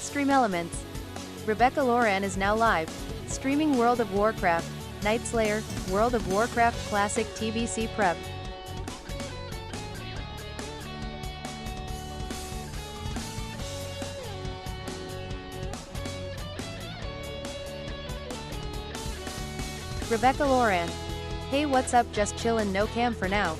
Stream elements. Rebeccaloran is now live. Streaming World of Warcraft, Nightslayer, World of Warcraft Classic TBC Prep. Rebeccaloran. Hey, what's up? Just chillin', no cam for now.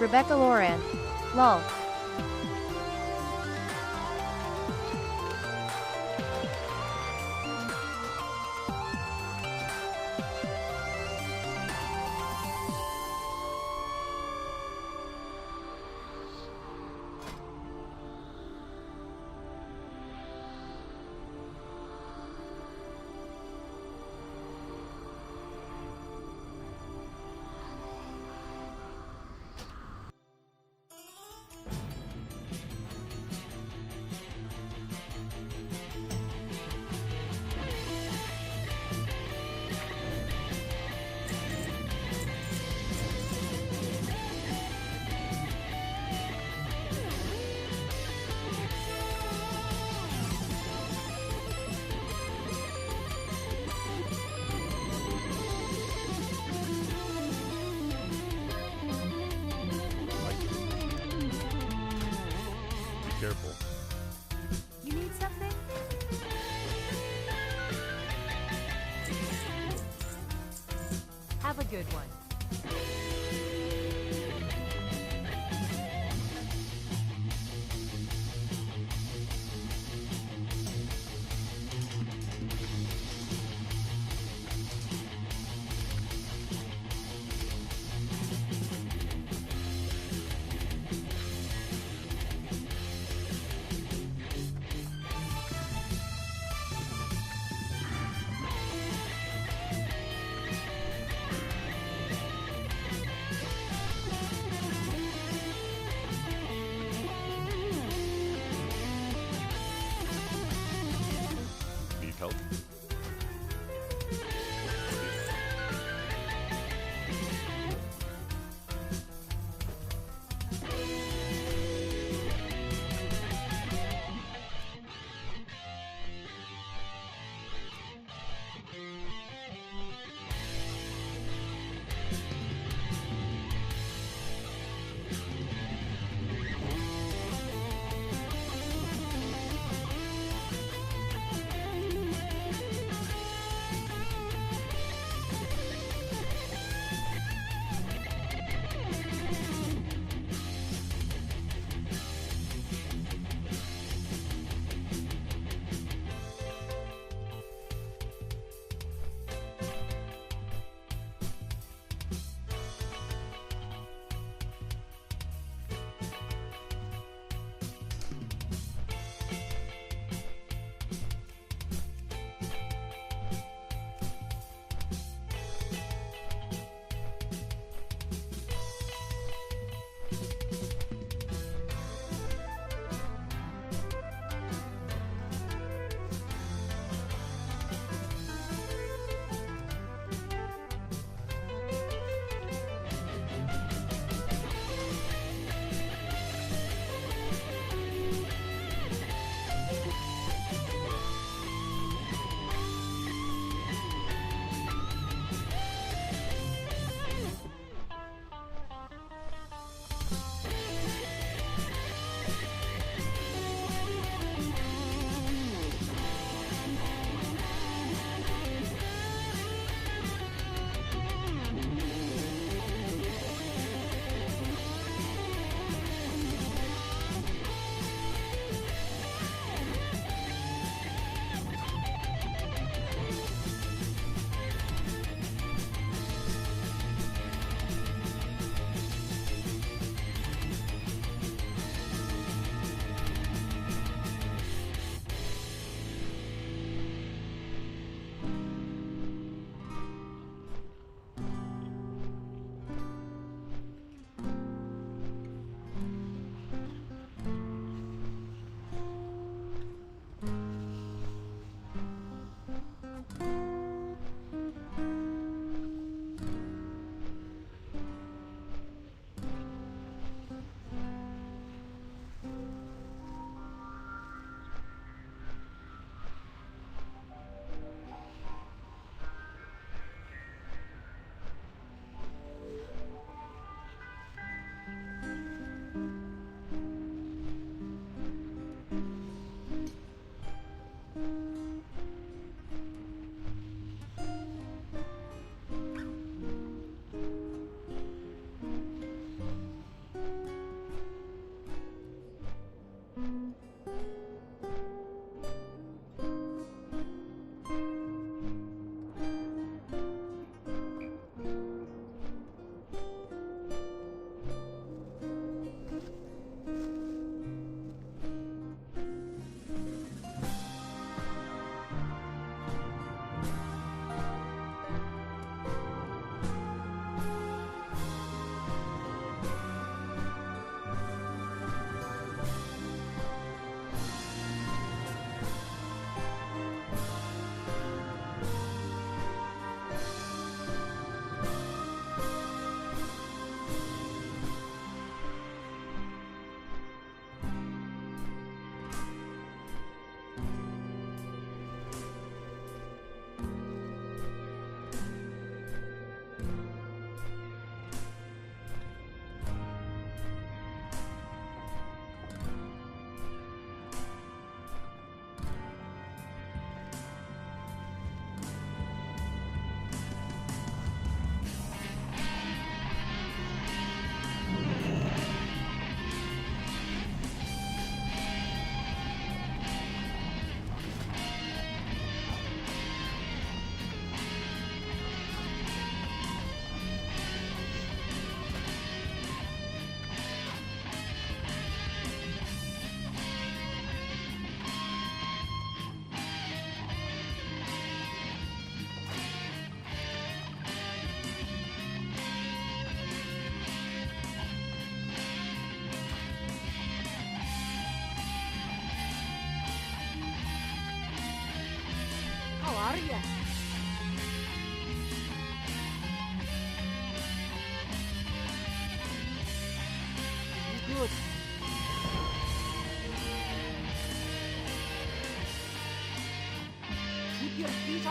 rebeccaloran. Lol. Careful. You need something? Have a good one.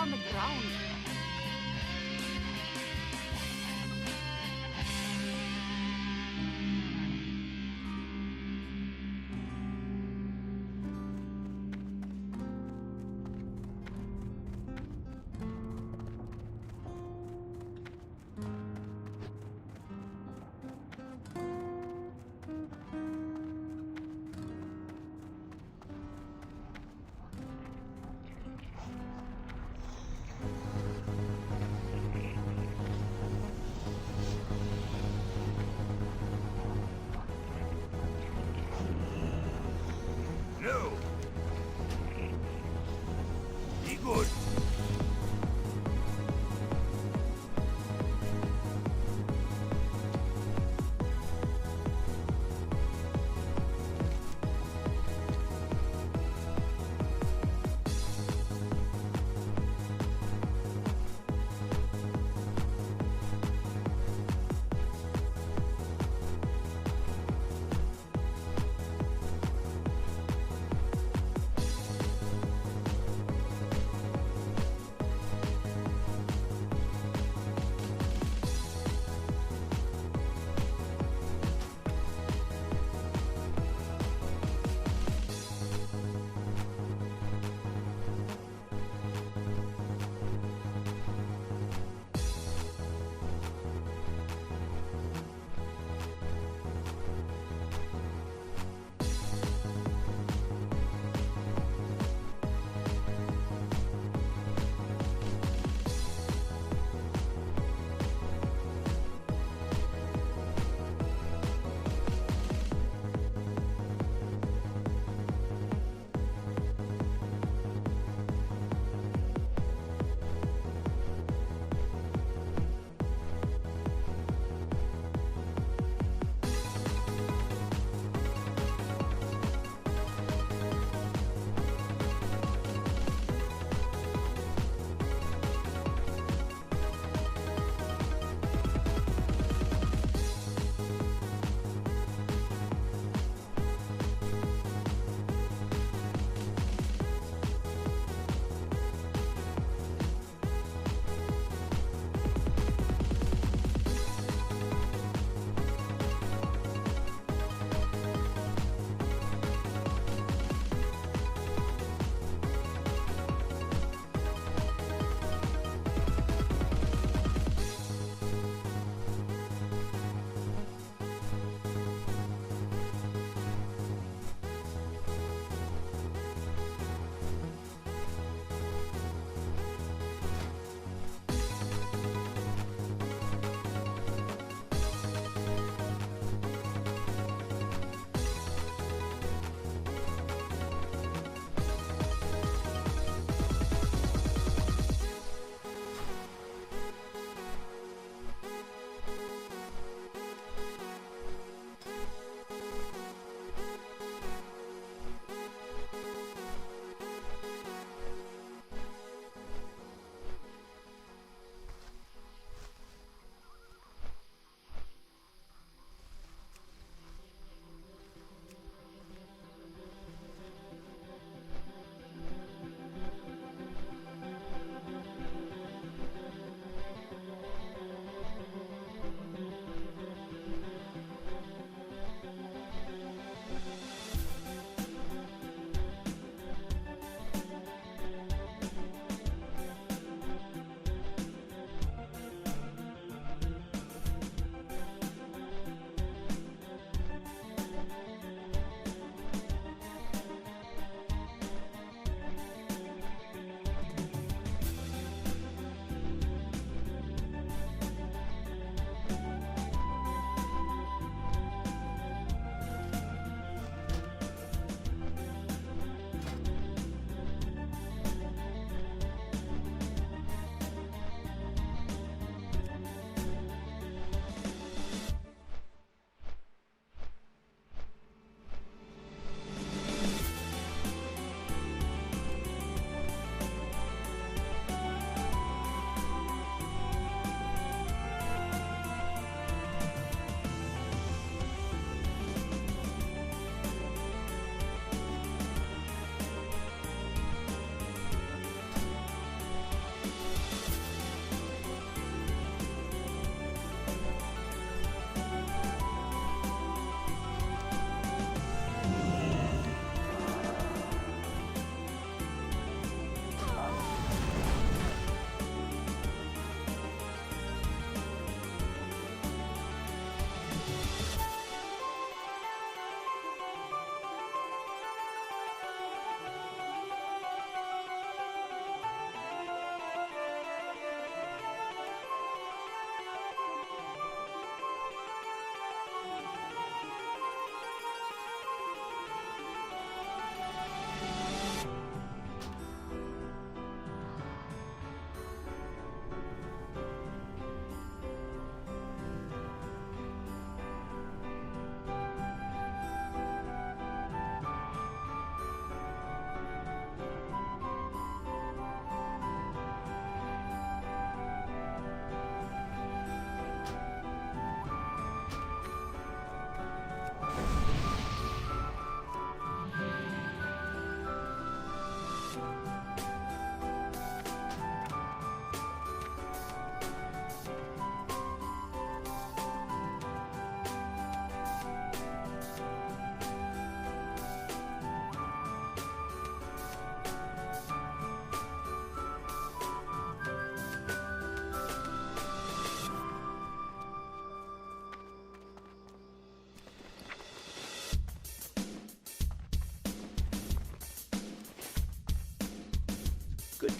on the ground.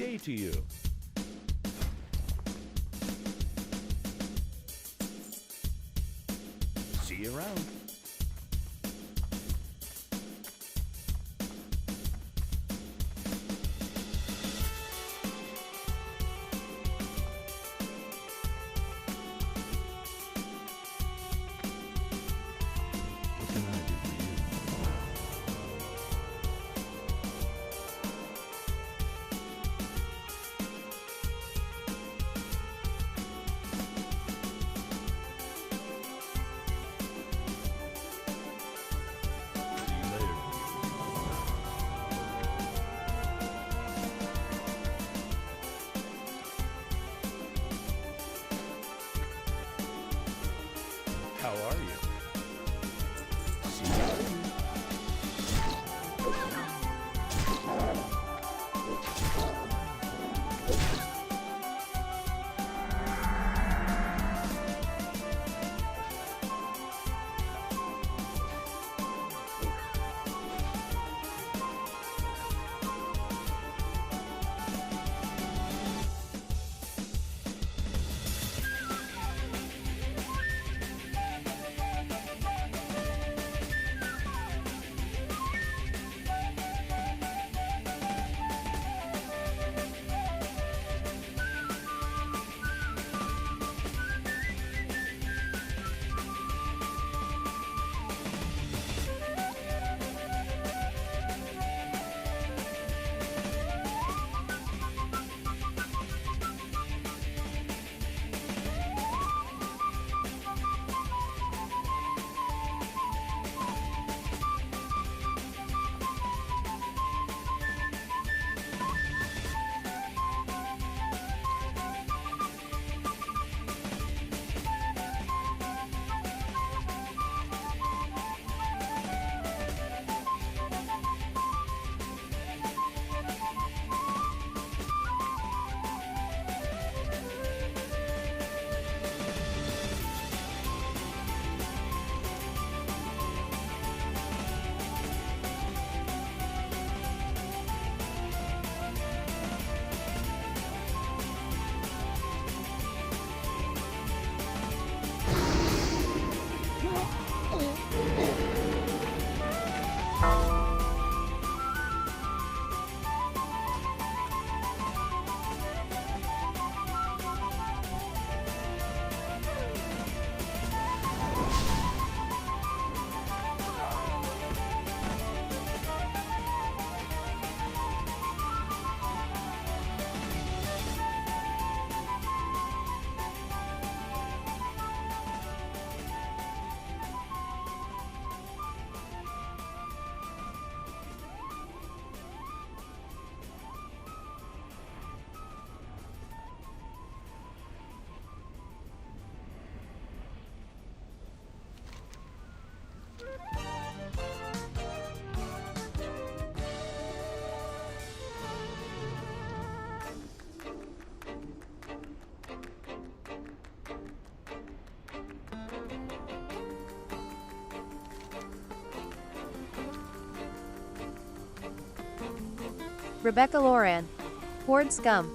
day to you. See you around. What can I do for you? See you later. How are you? See you soon. Rebeccaloran. Horde scum.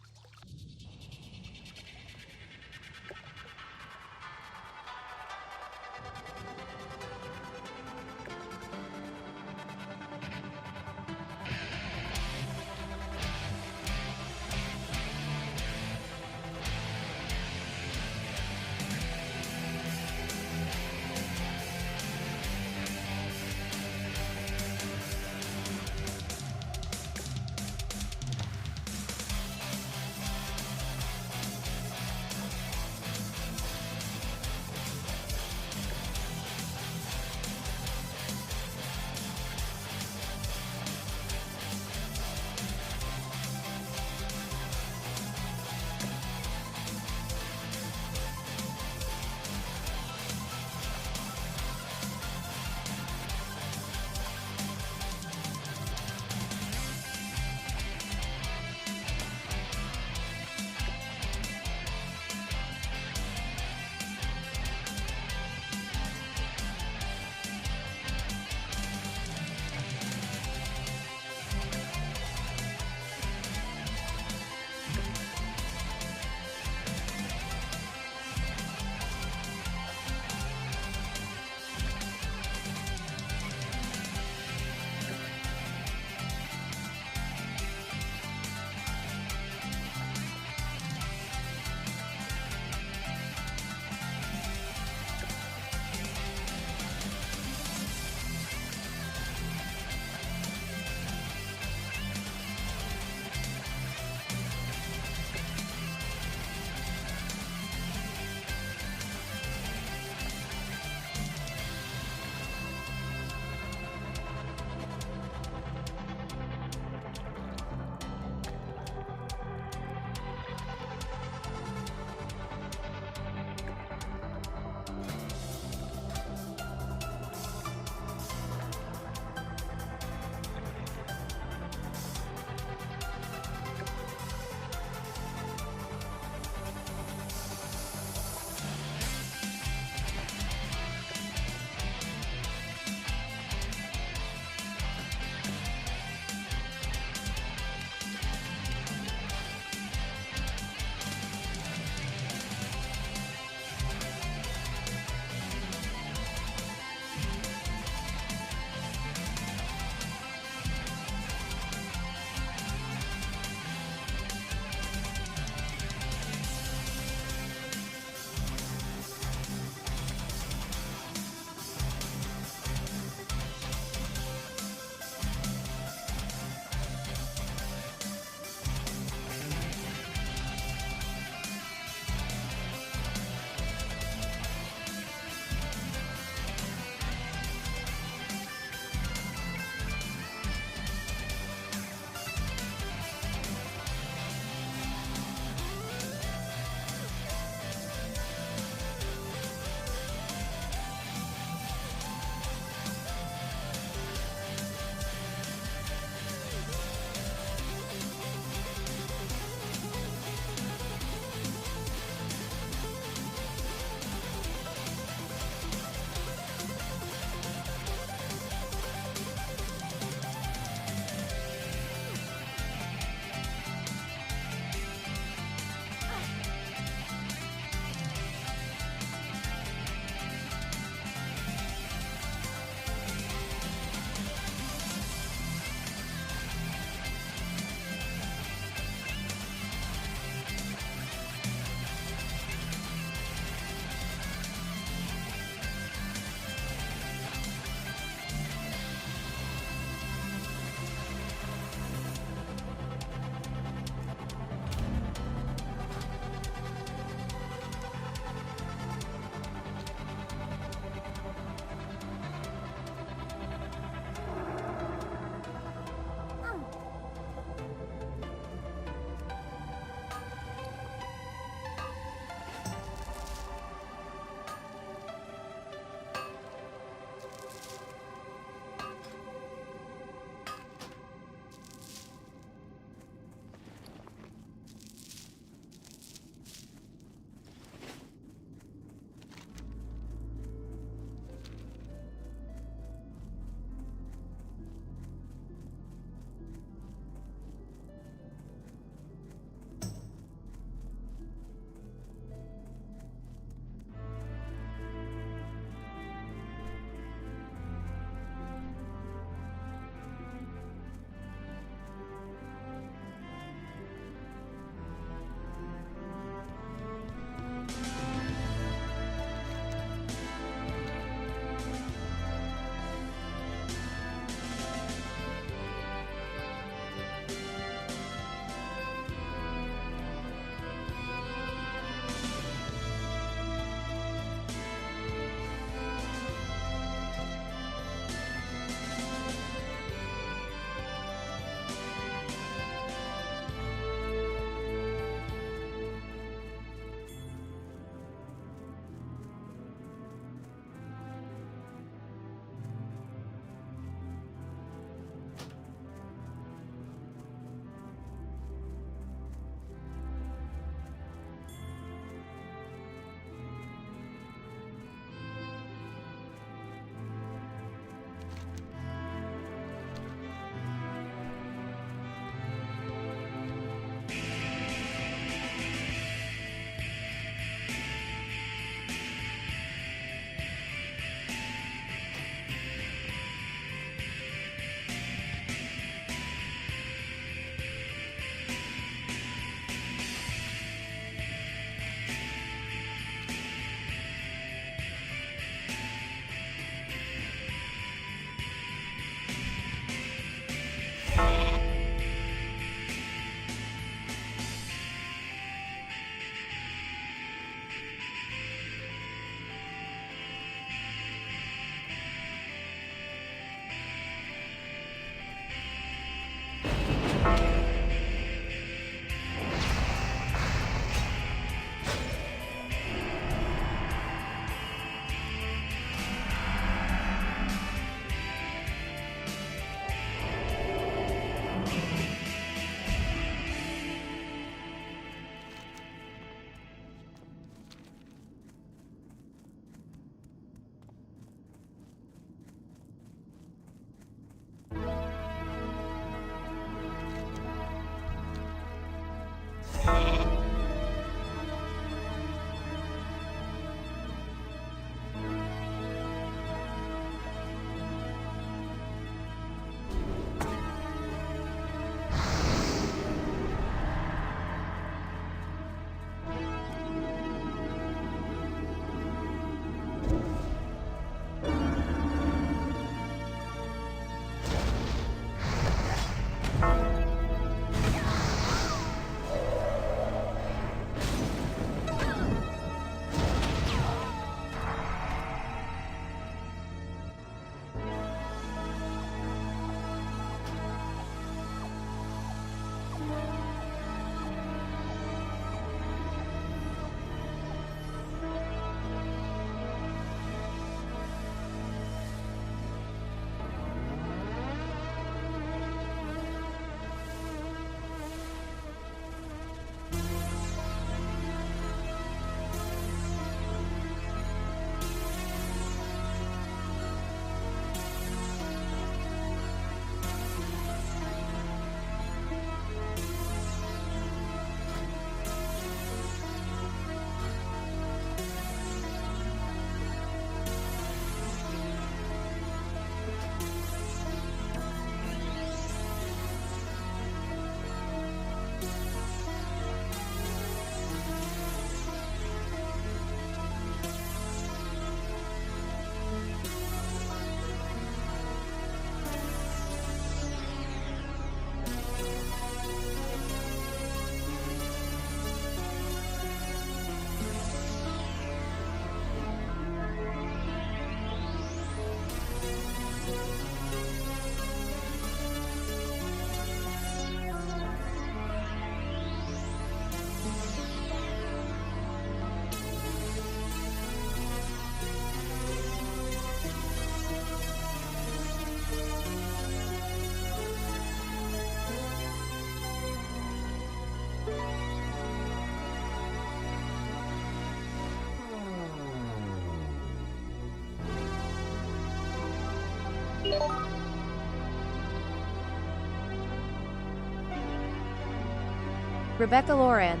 Rebeccaloran.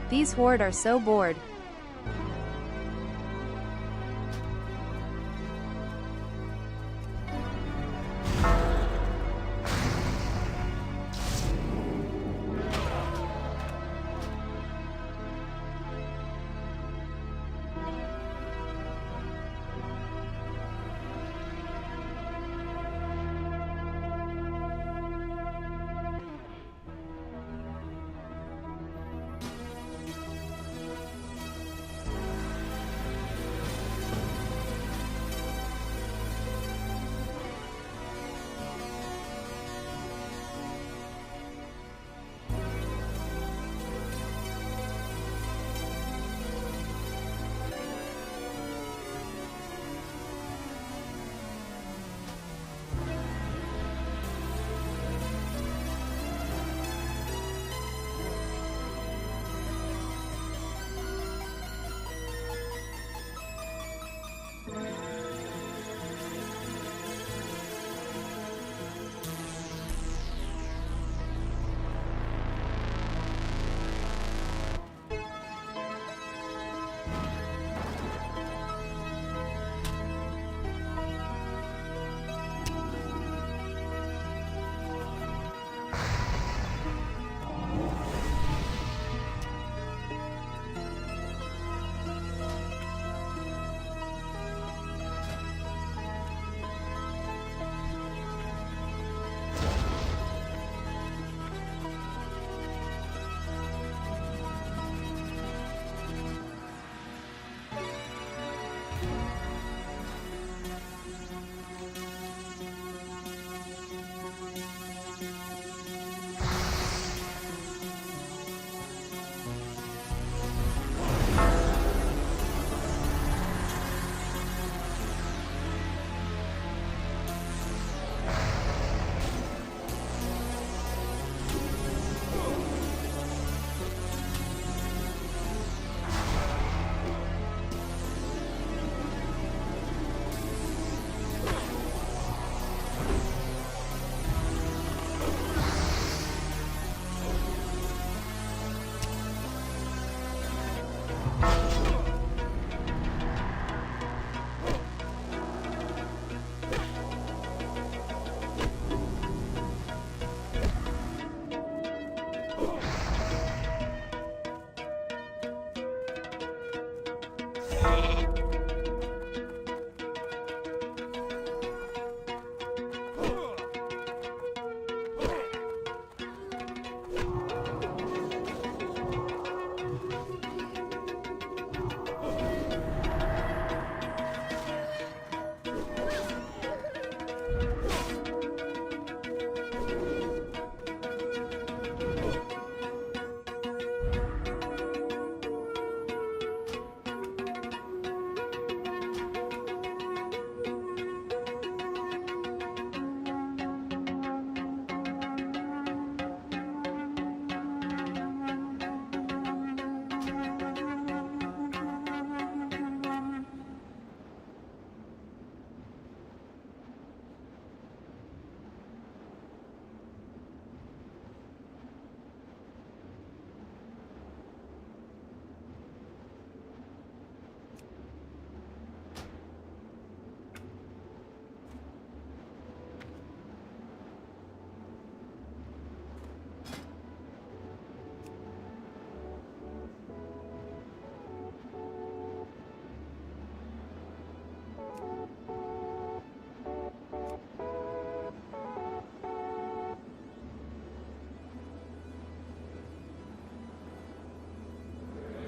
These horde are so bored.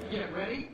Get ready.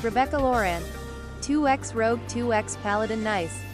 rebeccaloran. 2x rogue 2x paladin nice.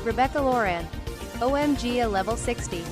rebeccaloran. OMG a level 60.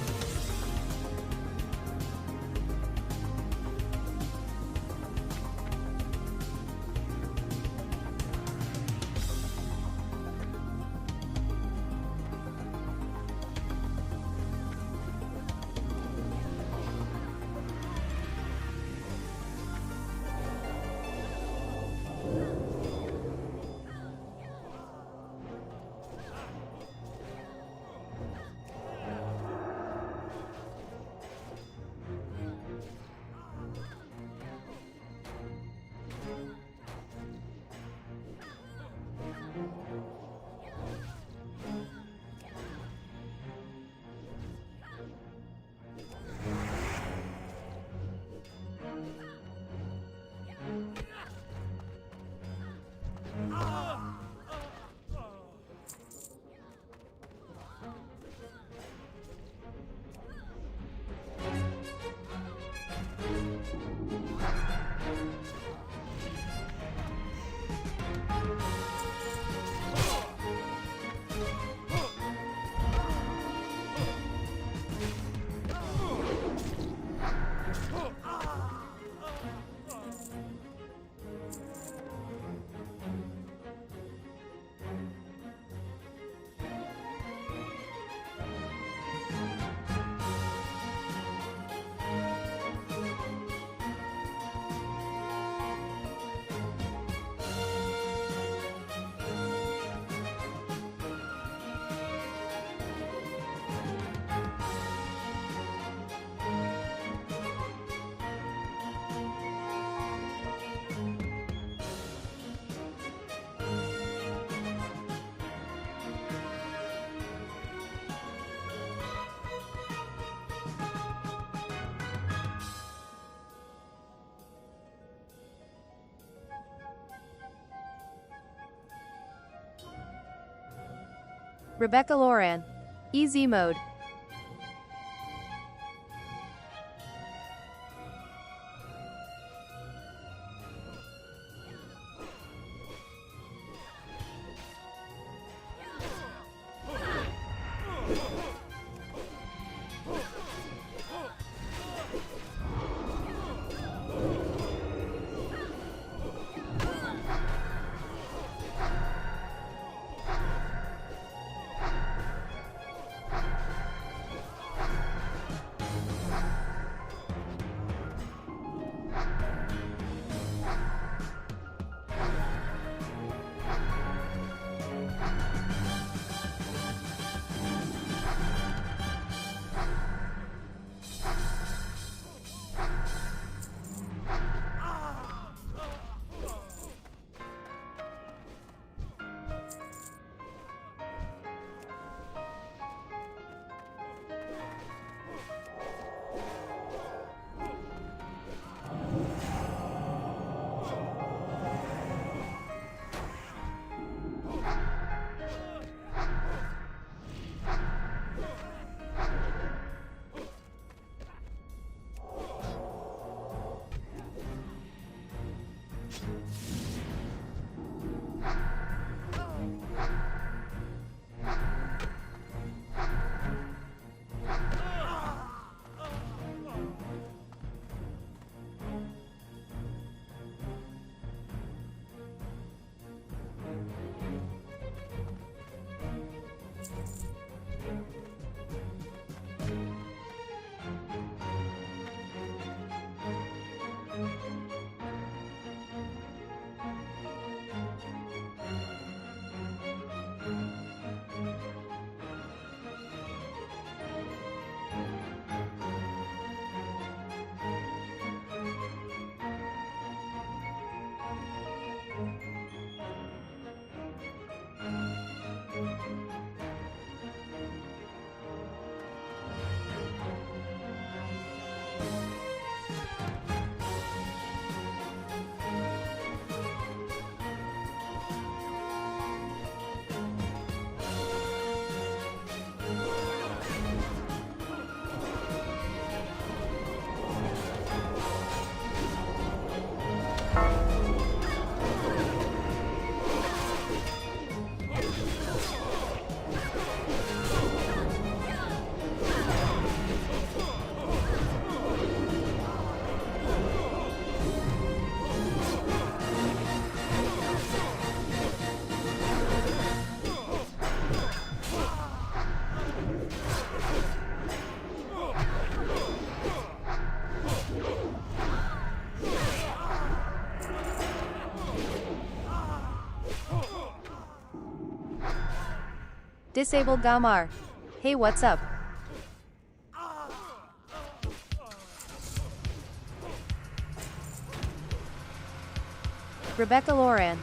rebeccaloran. Easy mode. Disable Gamar. Hey, what's up? rebeccaloran.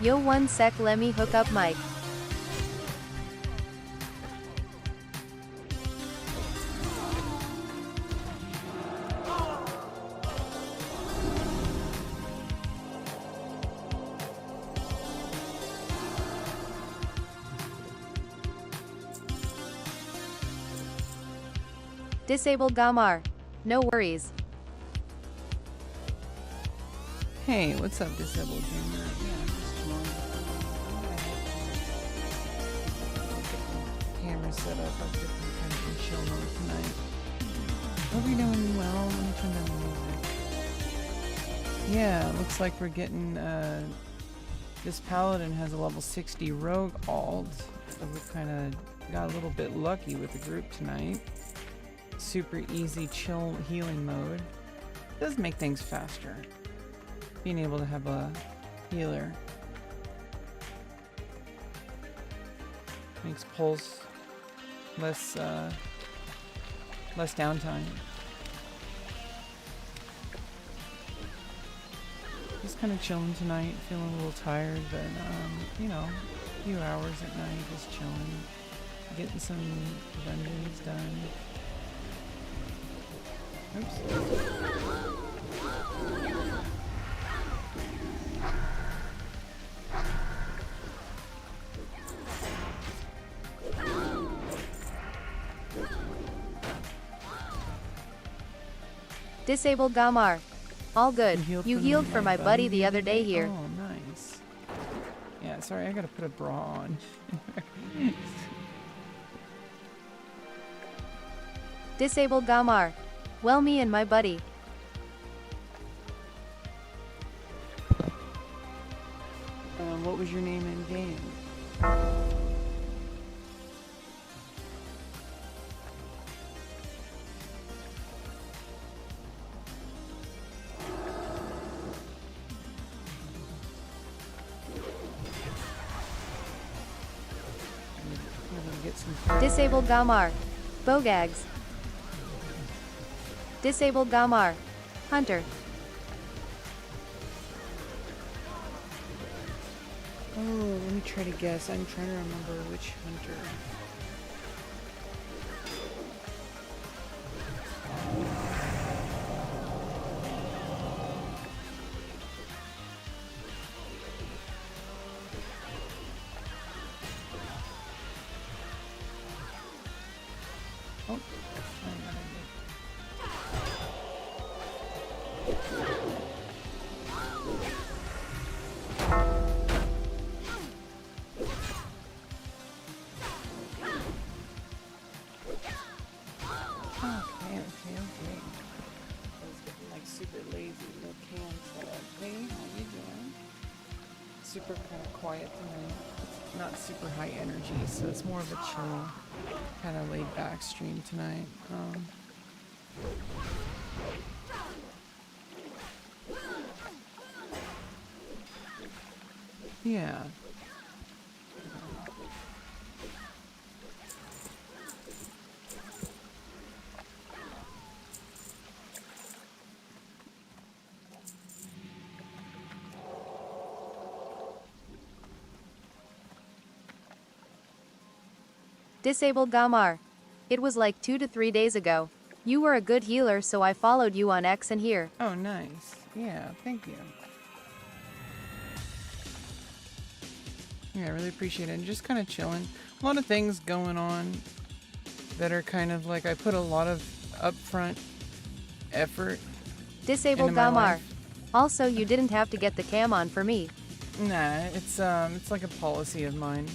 Yo, one sec, let me hook up mic. Disable Gamar. No worries. Hey, what's up, disabled gamer? Yeah, I'm just camera set up. I've been kind of in chill mode tonight. Hope you're doing well. Let me turn down the music. Yeah, looks like we're getting, this paladin has a level 60 rogue alt, so we kind of got a little bit lucky with the group tonight. Super easy, chill healing mode. Does make things faster. Being able to have a healer makes pulse less downtime. Just kind of chilling tonight, feeling a little tired, but you know, a few hours at night, just chilling, getting some dungeons done. Oops. Disable Gamar. All good. You healed for my buddy the other day here. Oh, nice. Yeah, sorry, I gotta put a bra on. Disable Gamar. Well, me and my buddy. What was your name in game? Disable Gamar. Bogags. Disable Gamar. Hunter. Oh, let me try to guess. I'm trying to remember which hunter. Oh, okay. I was getting like super lazy, no cam set up. Hey, how you doing? Super kind of quiet tonight. Not super high energy, so it's more of a chill, kind of laid back stream tonight. Yeah. Disable Gamar. It was like 2 to 3 days ago. You were a good healer, so I followed you on X and here. Oh, nice. Yeah, thank you. Yeah, I really appreciate it. And just kind of chilling. A lot of things going on that are kind of like I put a lot of upfront effort. Disable into my Gamar. life. Also, you didn't have to get the cam on for me. Nah, it's like a policy of mine.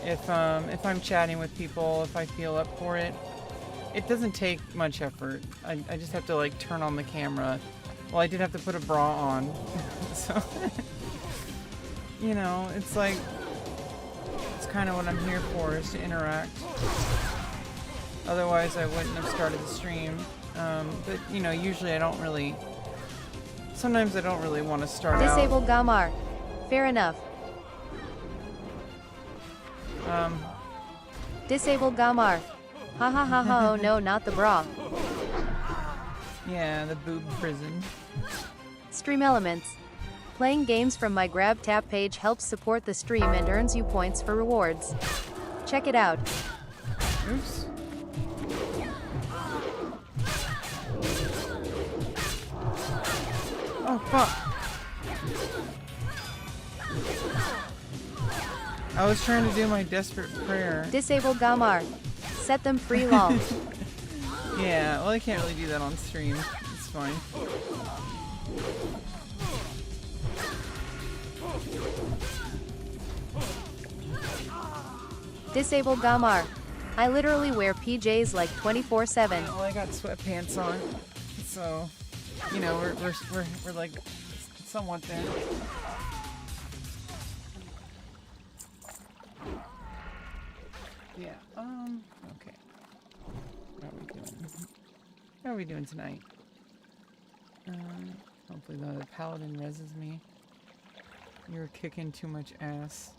If I'm chatting with people, if I feel up for it, it doesn't take much effort. I just have to like turn on the camera. Well, I did have to put a bra on, so you know, it's like it's kind of what I'm here for, is to interact. Otherwise, I wouldn't have started the stream. But you know, usually I don't really. Sometimes I don't really want to start Disable out. Gamar. Fair enough. Disable Gamar. Ha ha ha ha, oh no, not the bra. Yeah, the boob prison. Stream elements. Playing games from my Grab Tap page helps support the stream and earns you points for rewards. Check it out. Oops. Oh, fuck. I was trying to do my desperate prayer. Disable Gamar. Set them free, lol. Yeah, well, I can't really do that on stream. It's fine. Disable Gamar. I literally wear PJs like 24/7. Well, I got sweatpants on, so you know we're like somewhat there. Yeah. Okay. How are we doing? How are we doing tonight? Hopefully the paladin reses me. You're kicking too much ass.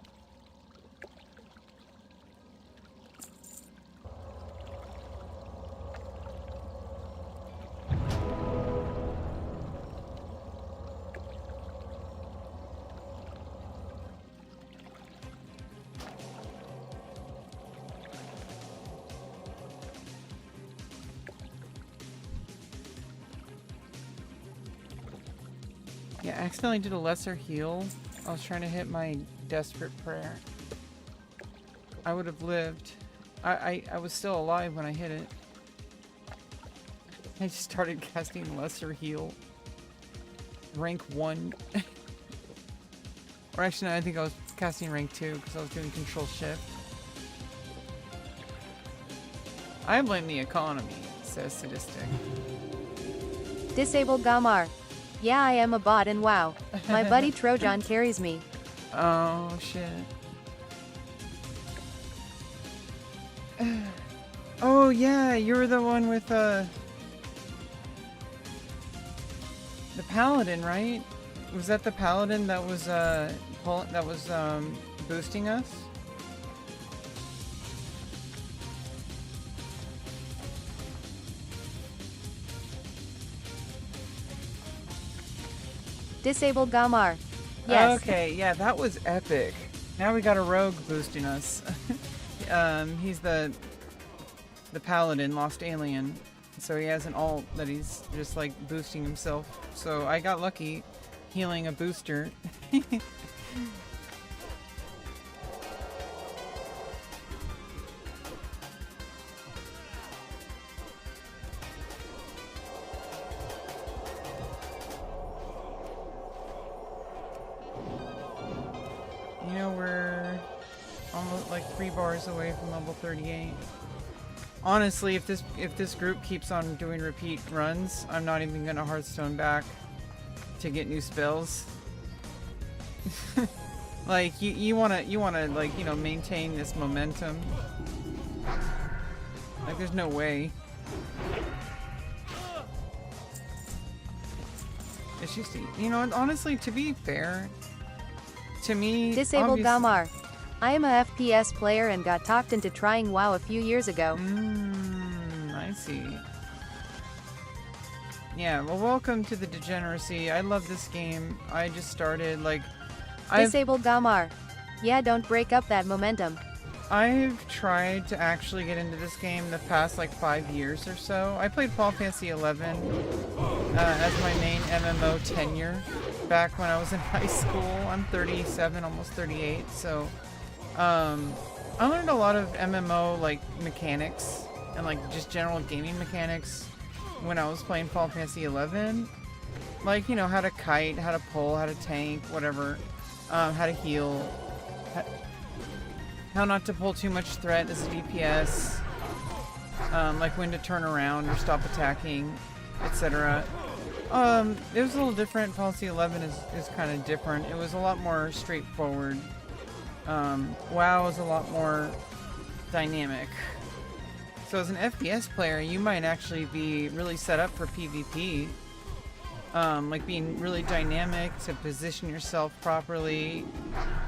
Yeah, I accidentally did a lesser heal. I was trying to hit my desperate prayer. I would have lived. I was still alive when I hit it. I just started casting lesser heal. Rank 1. Or actually, no, I think I was casting rank 2 because I was doing control shift. I blame the economy, says Sadistic. Disable Gamar. Yeah, I am a bot and WoW. My buddy Trojan carries me. Oh, shit. Oh, yeah, you were the one with, the paladin, right? Was that the paladin that was, boosting us? Disable Gamar. Yes. Okay, yeah, that was epic. Now we got a rogue boosting us. He's the paladin, Lost Alien. So he has an ult that he's just like boosting himself. So I got lucky healing a booster. You know, we're almost like 3 bars away from level 38. Honestly, if this group keeps on doing repeat runs, I'm not even gonna Hearthstone back to get new spells. Like you wanna like, you know, maintain this momentum. Like there's no way. It's just, you know, honestly, to be fair, to me, Disable Gamar. I am a FPS player and got talked into trying WoW a few years ago. I see. Yeah, well, welcome to the degeneracy. I love this game. I just started, like... Disable Gamar. Yeah, don't break up that momentum. I've tried to actually get into this game the past, like, 5 years or so. I played Final Fantasy 11 as my main MMO tenure back when I was in high school. I'm 37, almost 38, so... I learned a lot of MMO, like, mechanics and, like, just general gaming mechanics when I was playing Final Fantasy 11. Like, you know, how to kite, how to pull, how to tank, whatever. How to heal. How not to pull too much threat as a DPS. Like when to turn around or stop attacking, etc. It was a little different. Final Fantasy 11 is kind of different. It was a lot more straightforward. WoW is a lot more dynamic. So as an FPS player, you might actually be really set up for PvP. Like being really dynamic to position yourself properly,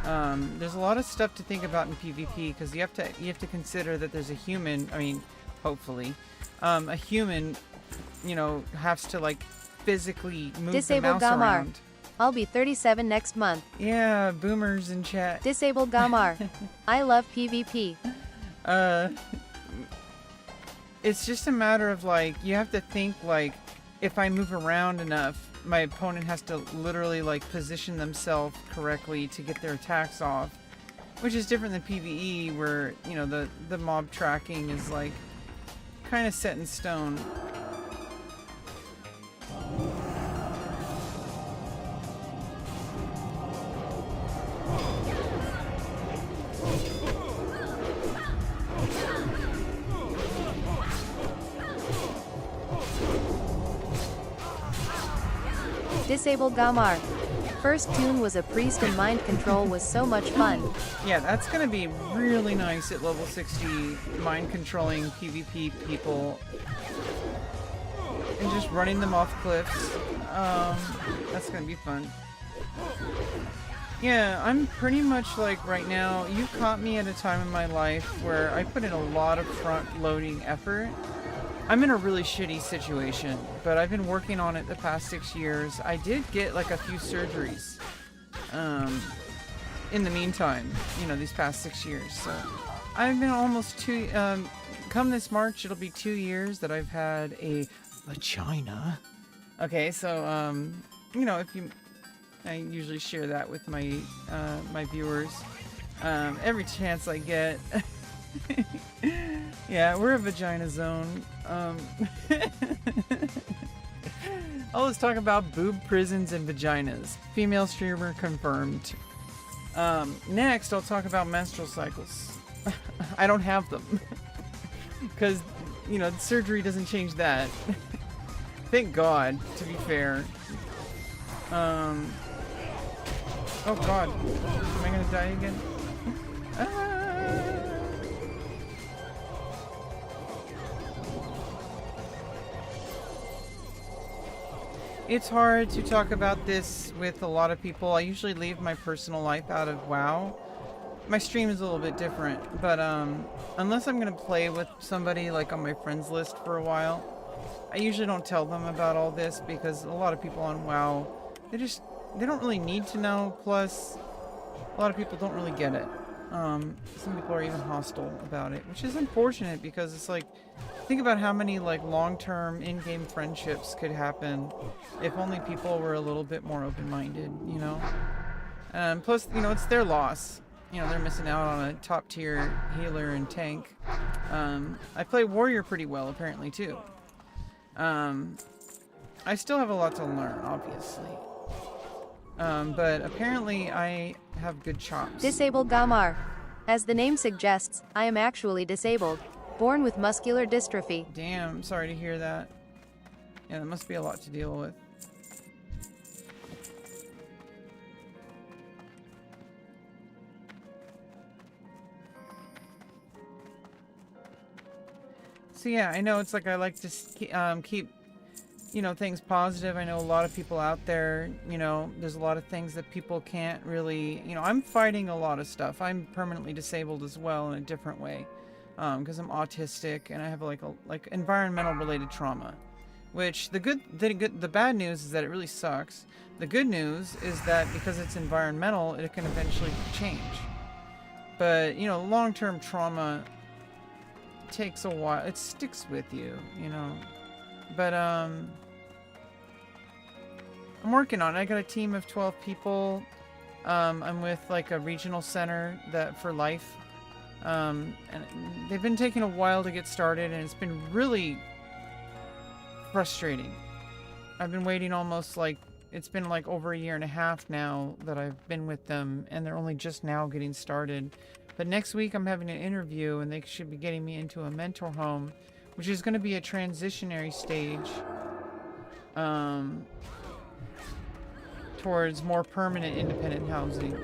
There's a lot of stuff to think about in PvP because you have to consider that there's a human. I mean, hopefully, a human, you know, has to like physically move Disabled the mouse Gamar. around. I'll be 37 next month. Yeah, boomers in chat. Disabled Gamar. I love PvP. It's just a matter of like you have to think like if I move around enough, my opponent has to literally like position themselves correctly to get their attacks off, which is different than PvE where, you know, the mob tracking is like kind of set in stone. Disabled Gamar. First tune was a priest and mind control was so much fun. Yeah, that's gonna be really nice at level 60, mind controlling PvP people. And just running them off cliffs. That's gonna be fun. Yeah, I'm pretty much like right now, you caught me at a time in my life where I put in a lot of front-loading effort. I'm in a really shitty situation, but I've been working on it the past 6 years. I did get like a few surgeries in the meantime, you know, these past 6 years. So I've been almost come this March, it'll be 2 years that I've had a vagina. Okay, so, you know, I usually share that with my, my viewers, every chance I get. Yeah, we're a vagina zone. Always talk about boob prisons and vaginas. Female streamer confirmed. Next, I'll talk about menstrual cycles. I don't have them. Because, you know, surgery doesn't change that. Thank God, to be fair. Oh God. Am I gonna die again? It's hard to talk about this with a lot of people. I usually leave my personal life out of WoW. My stream is a little bit different, but unless I'm gonna play with somebody like on my friends list for a while, I usually don't tell them about all this because a lot of people on WoW, they don't really need to know. Plus, a lot of people don't really get it. Some people are even hostile about it, which is unfortunate because it's like, think about how many like long-term in-game friendships could happen if only people were a little bit more open-minded, you know? Plus, you know, it's their loss. You know, they're missing out on a top-tier healer and tank. I play warrior pretty well, apparently, too. I still have a lot to learn, obviously. But apparently I have good chops. Disabled Gamar. As the name suggests, I am actually disabled. Born with muscular dystrophy. Damn, sorry to hear that. Yeah, that must be a lot to deal with. So yeah, I know it's like I like to keep, you know, things positive. I know a lot of people out there, you know, there's a lot of things that people can't really, you know, I'm fighting a lot of stuff. I'm permanently disabled as well in a different way. Because I'm autistic and I have like environmental related trauma, which the bad news is that it really sucks. The good news is that because it's environmental, it can eventually change. But you know, long-term trauma takes a while. It sticks with you, you know. But I'm working on it. I got a team of 12 people. I'm with like a regional center that for life. And they've been taking a while to get started, and it's been really frustrating. I've been waiting almost like, it's been like over a year and a half now that I've been with them, and they're only just now getting started. But next week I'm having an interview, and they should be getting me into a mentor home, which is going to be a transitionary stage towards more permanent independent housing.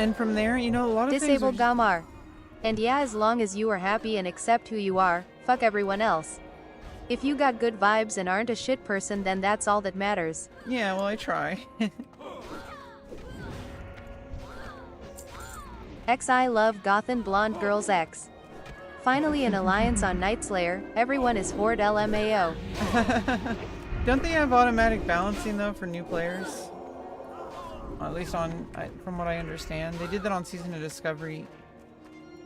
And from there, you know, a lot of Disable things are Gamar. And yeah, as long as you are happy and accept who you are, fuck everyone else. If you got good vibes and aren't a shit person, then that's all that matters. yeah, well, I try. XI love Gothan blonde girls X. Finally an alliance on Nightslayer, everyone is Horde LMAO. Don't they have automatic balancing though for new players? At least from what I understand. They did that on Season of Discovery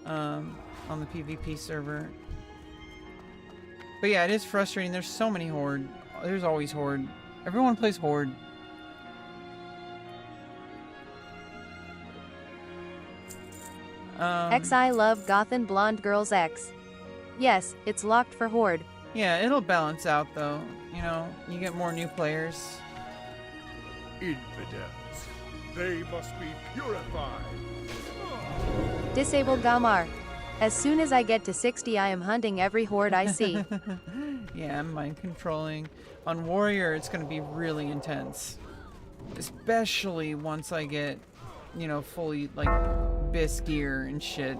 on the PvP server. But yeah, it is frustrating. There's so many Horde. There's always Horde. Everyone plays Horde. XI love Gothan blonde girls X. Yes, it's locked for Horde. Yeah, it'll balance out though. You know, you get more new players. Infidels. They must be purified. Disable Gamar. As soon as I get to 60, I am hunting every Horde I see. Yeah, I'm mind controlling. On Warrior, it's going to be really intense. Especially once I get, you know, fully, like, BIS gear and shit.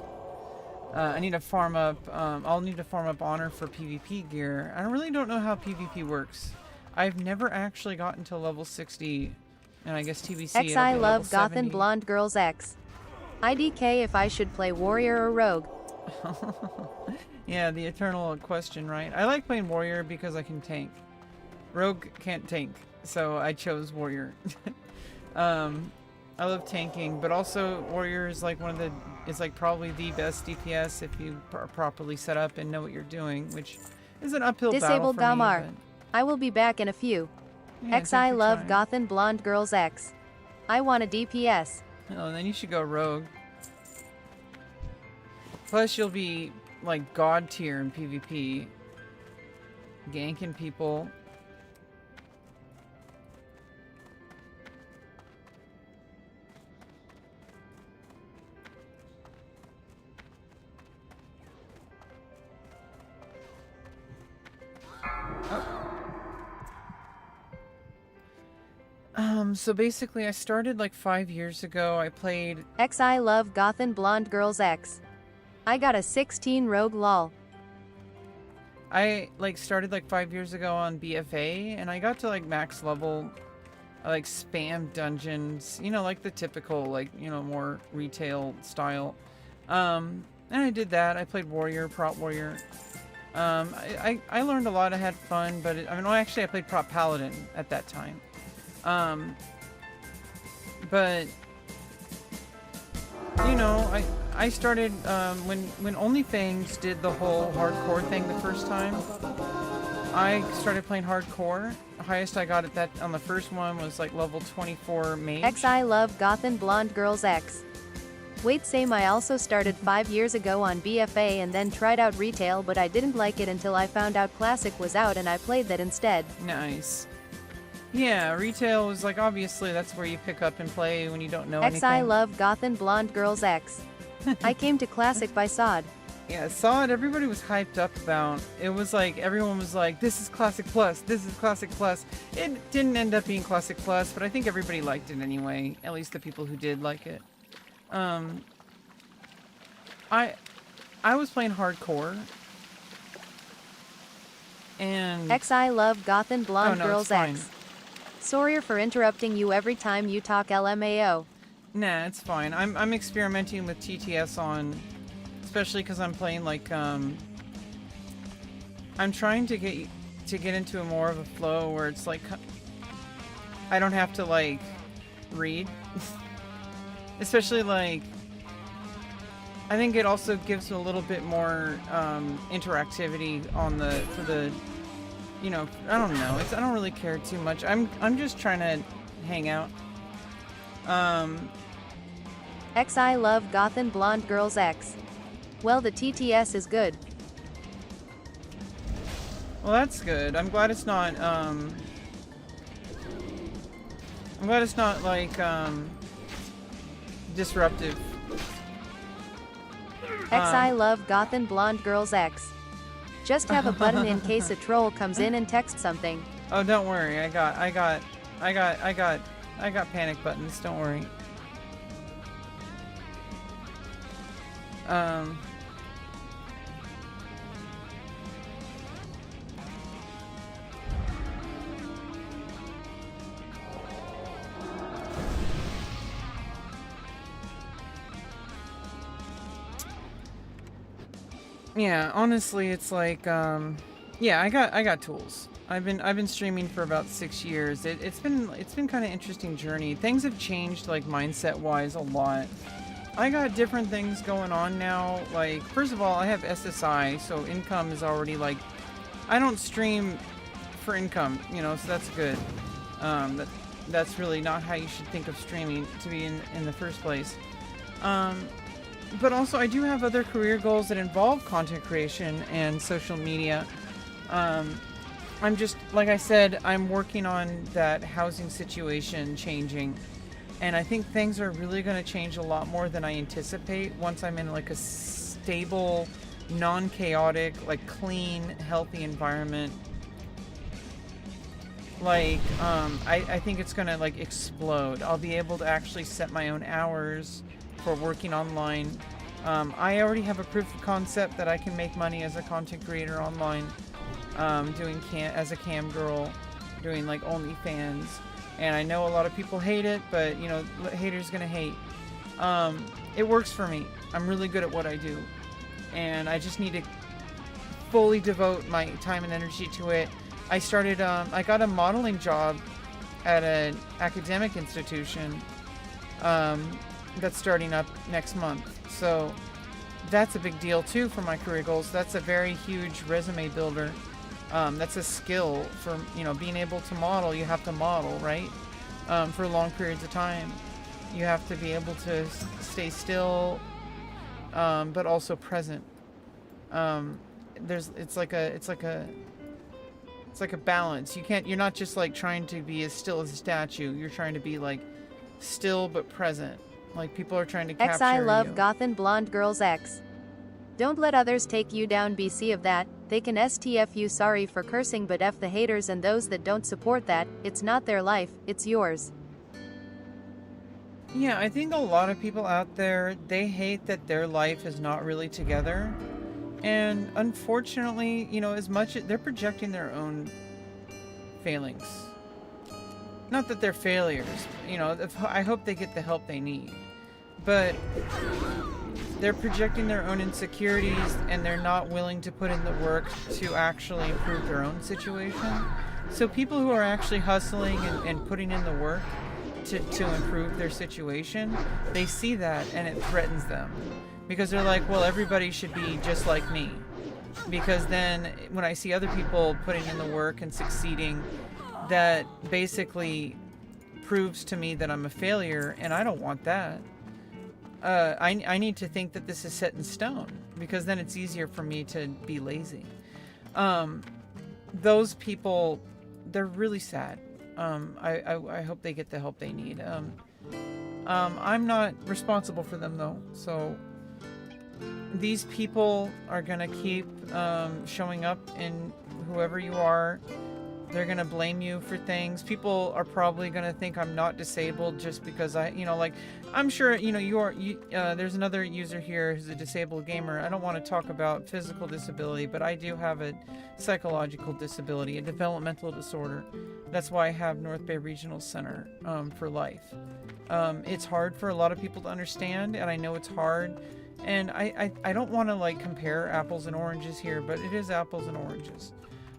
I need to farm up, I'll need to farm up honor for PvP gear. I really don't know how PvP works. I've never actually gotten to level 60, and I guess TBC XI love Gothan blonde girls X. IDK if I should play Warrior or Rogue. Yeah, the eternal question, right? I like playing Warrior because I can tank. Rogue can't tank, so I chose Warrior. I love tanking, but also Warrior is like probably the best DPS if you are properly set up and know what you're doing, which is an uphill battle for Gamar. me. I will be back in a few. Yeah, XI love Gothan blonde girls X. I want a DPS. Oh, then you should go Rogue. Plus, you'll be like God tier in PvP, ganking people. So basically I started like 5 years ago. I played... XI love Gothan blonde girls X. I got a 16 rogue lol. I like started like 5 years ago on BFA and I got to like max level. I like spam dungeons, you know, like the typical like, you know, more retail style. And I did that. I played Warrior, Prop Warrior. I learned a lot. I had fun, but actually I played Prop Paladin at that time. But you know, I started when OnlyFans did the whole hardcore thing the first time. I started playing hardcore. The highest I got at that on the first one was like level 24 mage. XI love Gothan blonde girls X. Wait, same. I also started 5 years ago on BFA and then tried out retail, but I didn't like it until I found out classic was out and I played that instead. Nice. Yeah, retail is like, obviously that's where you pick up and play when you don't know anything. XI love Gothan blonde girls X. I came to classic by Sod. Yeah, Sod, everybody was hyped up about. It was like, everyone was like, this is Classic Plus, this is Classic Plus. It didn't end up being Classic Plus, but I think everybody liked it anyway. At least the people who did like it. I was playing hardcore. And... XI love Gothan blonde girls fine. X. Sorry for interrupting you every time you talk LMAO. Nah, it's fine. I'm experimenting with TTS on, especially because I'm playing like I'm trying to get into a more of a flow where it's like I don't have to like read, especially like I think it also gives a little bit more interactivity on for the. You know, I don't know. I don't really care too much. I'm just trying to hang out. XI love Gothan blonde girls X. Well, the TTS is good. Well, that's good. I'm glad it's not like disruptive. XI love Gothan blonde girls X. Just have a button in case a troll comes in and texts something. Oh, don't worry. I got panic buttons. Don't worry. Um, yeah, honestly, it's like, yeah, I got tools. I've been streaming for about 6 years. It's been kind of interesting journey. Things have changed, like, mindset wise, a lot. I got different things going on now. Like, first of all, I have SSI, so income is already, like, I don't stream for income, you know, so that's good. That's really not how you should think of streaming to be in the first place. But also, I do have other career goals that involve content creation and social media. I'm just, like I said, I'm working on that housing situation changing. And I think things are really going to change a lot more than I anticipate once I'm in, like, a stable, non-chaotic, like, clean, healthy environment. Like, I think it's going to, like, explode. I'll be able to actually set my own hours for working online. I already have a proof of concept that I can make money as a content creator online, doing as a cam girl, doing, like, OnlyFans. And I know a lot of people hate it, but, you know, haters gonna hate. It works for me. I'm really good at what I do. And I just need to fully devote my time and energy to it. I started, I got a modeling job at an academic institution that's starting up next month. So that's a big deal too for my career goals. That's a very huge resume builder. That's a skill for, you know, being able to model. You have to model, right? For long periods of time. You have to be able to stay still, but also present. It's like a balance. You're not just, like, trying to be as still as a statue. You're trying to be, like, still but present. Like, people are trying to capture X I love you. Gothan Blonde Girls X. Don't let others take you down, BC of that. They can STF you, sorry for cursing, but F the haters and those that don't support that. It's not their life, it's yours. Yeah, I think a lot of people out there, they hate that their life is not really together. And unfortunately, you know, as much they're projecting their own failings. Not that they're failures, you know, I hope they get the help they need. But they're projecting their own insecurities, and they're not willing to put in the work to actually improve their own situation. So people who are actually hustling and putting in the work to improve their situation, they see that and it threatens them. Because they're like, well, everybody should be just like me. Because then when I see other people putting in the work and succeeding, that basically proves to me that I'm a failure, and I don't want that. I need to think that this is set in stone, because then it's easier for me to be lazy. Those people, they're really sad. I hope they get the help they need. I'm not responsible for them, though. So these people are gonna keep showing up in whoever you are. They're gonna blame you for things. People are probably gonna think I'm not disabled just because I'm sure, there's another user here who's a disabled gamer. I don't want to talk about physical disability, but I do have a psychological disability, a developmental disorder. That's why I have North Bay Regional Center for life. It's hard for a lot of people to understand, and I know it's hard. And I don't want to, like, compare apples and oranges here, but it is apples and oranges.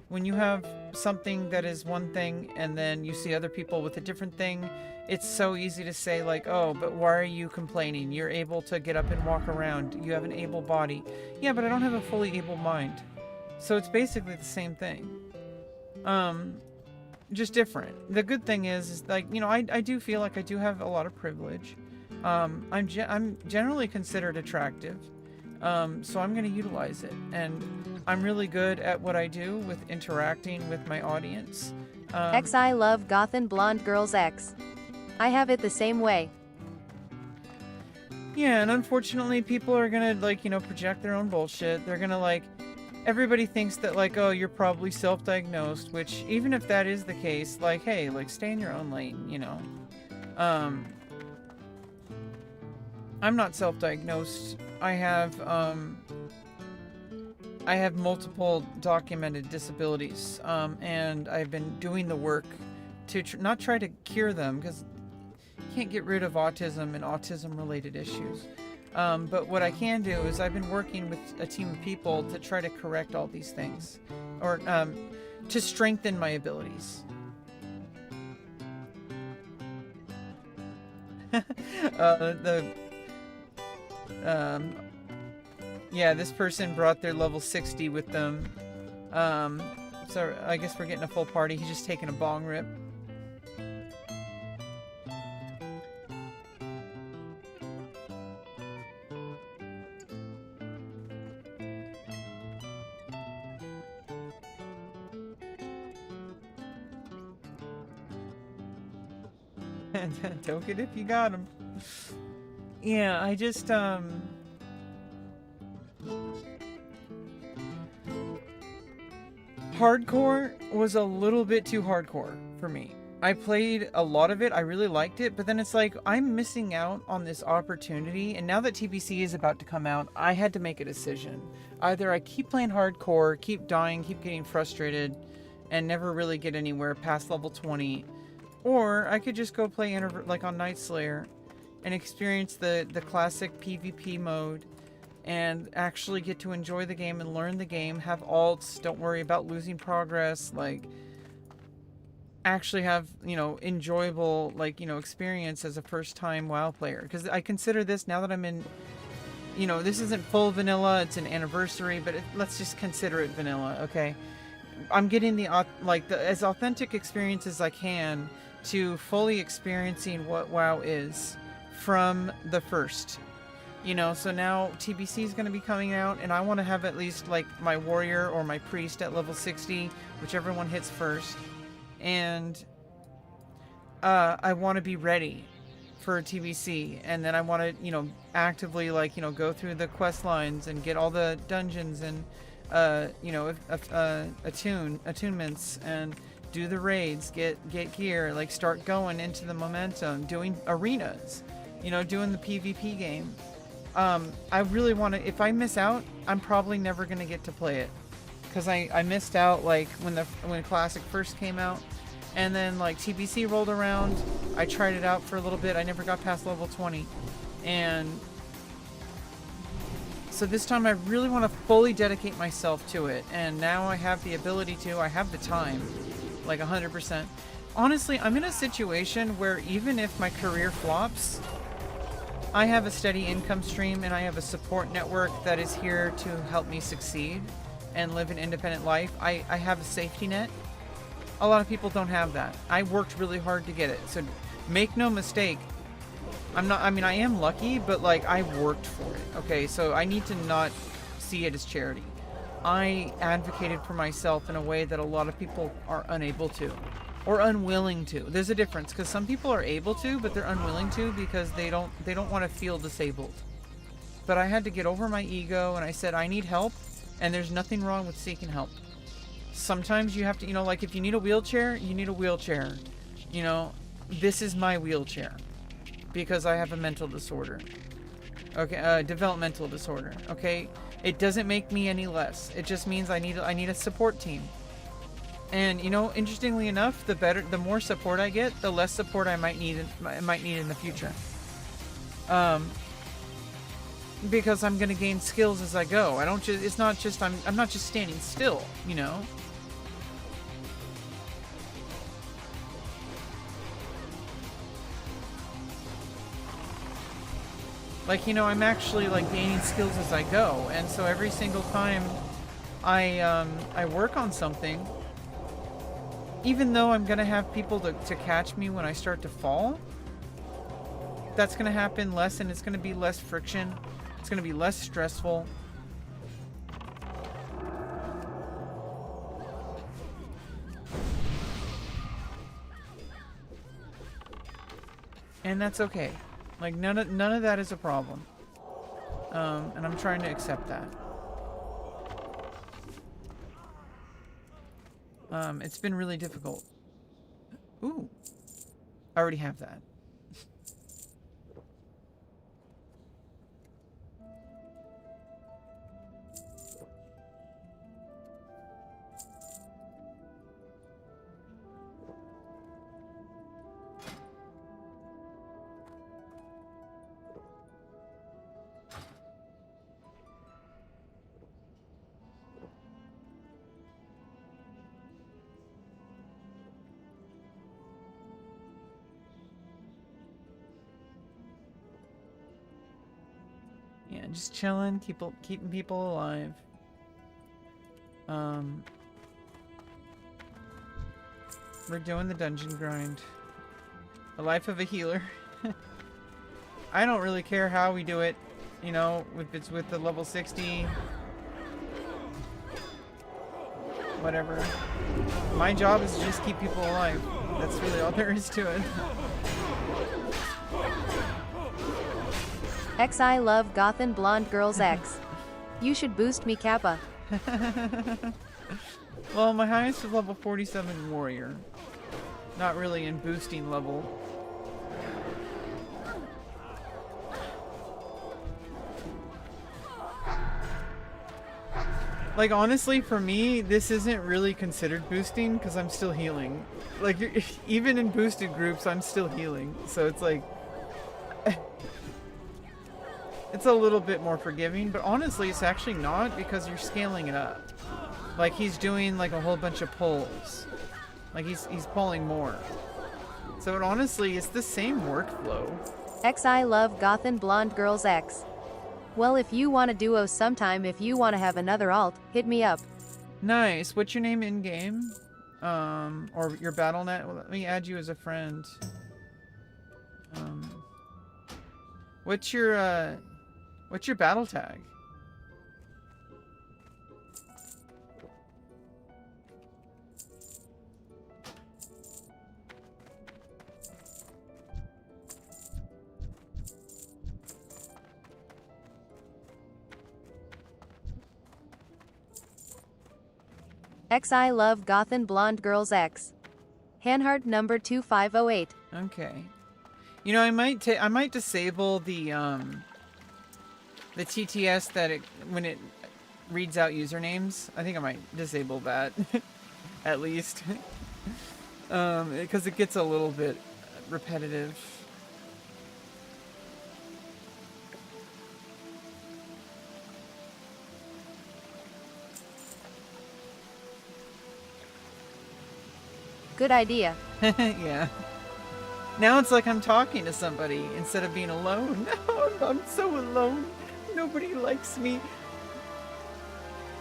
When you have something that is one thing and then you see other people with a different thing, it's so easy to say, like, oh, but why are you complaining? You're able to get up and walk around. You have an able body. Yeah, but I don't have a fully able mind. So it's basically the same thing. Just different. The good thing is like, I do feel like I do have a lot of privilege. I'm generally considered attractive. So I'm going to utilize it. And I'm really good at what I do with interacting with my audience. X I love Gothan Blonde Girls X. I have it the same way. Yeah, and unfortunately people are going to, project their own bullshit. They're going to, everybody thinks that, oh, you're probably self-diagnosed, which even if that is the case, hey, stay in your own lane, I'm not self-diagnosed I have multiple documented disabilities, and I've been doing the work to not try to cure them, because you can't get rid of autism and autism-related issues. But what I can do is I've been working with a team of people to try to correct all these things, or to strengthen my abilities. Yeah, this person brought their level 60 with them. So I guess we're getting a full party. He's just taking a bong rip. Toke it if you got him. Yeah, I just, hardcore was a little bit too hardcore for me. I played a lot of it, I really liked it, but then it's like, I'm missing out on this opportunity, and now that TBC is about to come out, I had to make a decision. Either I keep playing hardcore, keep dying, keep getting frustrated, and never really get anywhere past level 20, or I could just go play like on Nightslayer and experience the classic PvP mode and actually get to enjoy the game and learn the game, have alts, don't worry about losing progress, like actually have, you know, enjoyable, like, you know, experience as a first time WoW player. Because I consider this, now that I'm in, you know, this isn't full vanilla, it's an anniversary, but let's just consider it vanilla, okay? I'm getting the as authentic experience as I can to fully experiencing what WoW is from the first, you know. So now TBC is going to be coming out, and I want to have at least like my warrior or my priest at level 60, whichever one hits first, and I want to be ready for TBC, and then I want to, you know, actively, like, you know, go through the quest lines and get all the dungeons and you know, attunements, and do the raids, get gear, like start going into the momentum, doing arenas, you know, doing the PvP game. I really want to, if I miss out, I'm probably never going to get to play it, because I missed out like when Classic first came out, and then like TBC rolled around, I tried it out for a little bit, I never got past level 20, and so this time I really want to fully dedicate myself to it, and now I have the ability to, I have the time, like 100%. Honestly, I'm in a situation where even if my career flops, I have a steady income stream and I have a support network that is here to help me succeed and live an independent life. I have a safety net. A lot of people don't have that. I worked really hard to get it, so make no mistake, I mean, I am lucky, but like, I worked for it, okay? So I need to not see it as charity. I advocated for myself in a way that a lot of people are unable to, or unwilling to. There's a difference, because some people are able to, but they're unwilling to because they don't want to feel disabled. But I had to get over my ego, and I said, I need help, and there's nothing wrong with seeking help. Sometimes you have to, you know, like if you need a wheelchair, you need a wheelchair. You know, this is my wheelchair, because I have a mental disorder. Okay, developmental disorder. Okay, it doesn't make me any less. It just means I need a support team. And you know, interestingly enough, the more support I get, the less support I might need in the future. Because I'm gonna gain skills as I go. It's not just I'm not just standing still, you know. Like, you know, I'm actually like gaining skills as I go, and so every single time I work on something, even though I'm gonna have people to catch me when I start to fall, that's gonna happen less, and it's gonna be less friction. It's gonna be less stressful. And that's okay. Like, none of that is a problem. And I'm trying to accept that. It's been really difficult. Ooh. I already have that. just chilling, keeping people alive. We're doing the dungeon grind. The life of a healer. I don't really care how we do it, you know, if it's with the level 60. Whatever. My job is to just keep people alive. That's really all there is to it. I love Gothan blonde girls X. You should boost me, Kappa. Well, my highest is level 47 warrior. Not really in boosting level. Like, honestly, for me, this isn't really considered boosting because I'm still healing. Like, even in boosted groups, I'm still healing. So it's like... it's a little bit more forgiving, but honestly, it's actually not because you're scaling it up. Like, he's doing, like, a whole bunch of pulls. Like, he's pulling more. So, honestly, it's the same workflow. I love Gothan blonde girls X. Well, if you want a duo sometime, if you want to have another alt, hit me up. Nice. What's your name in game? Or your BattleNet? Well, let me add you as a friend. What's your battle tag? I love Gothan blonde girls X. Hanhart number 2508. Okay. You know, I might disable the TTS that when it reads out usernames. I think I might disable that at least. Because it gets a little bit repetitive. Good idea. Yeah. Now it's like I'm talking to somebody instead of being alone. I'm so alone. Nobody likes me.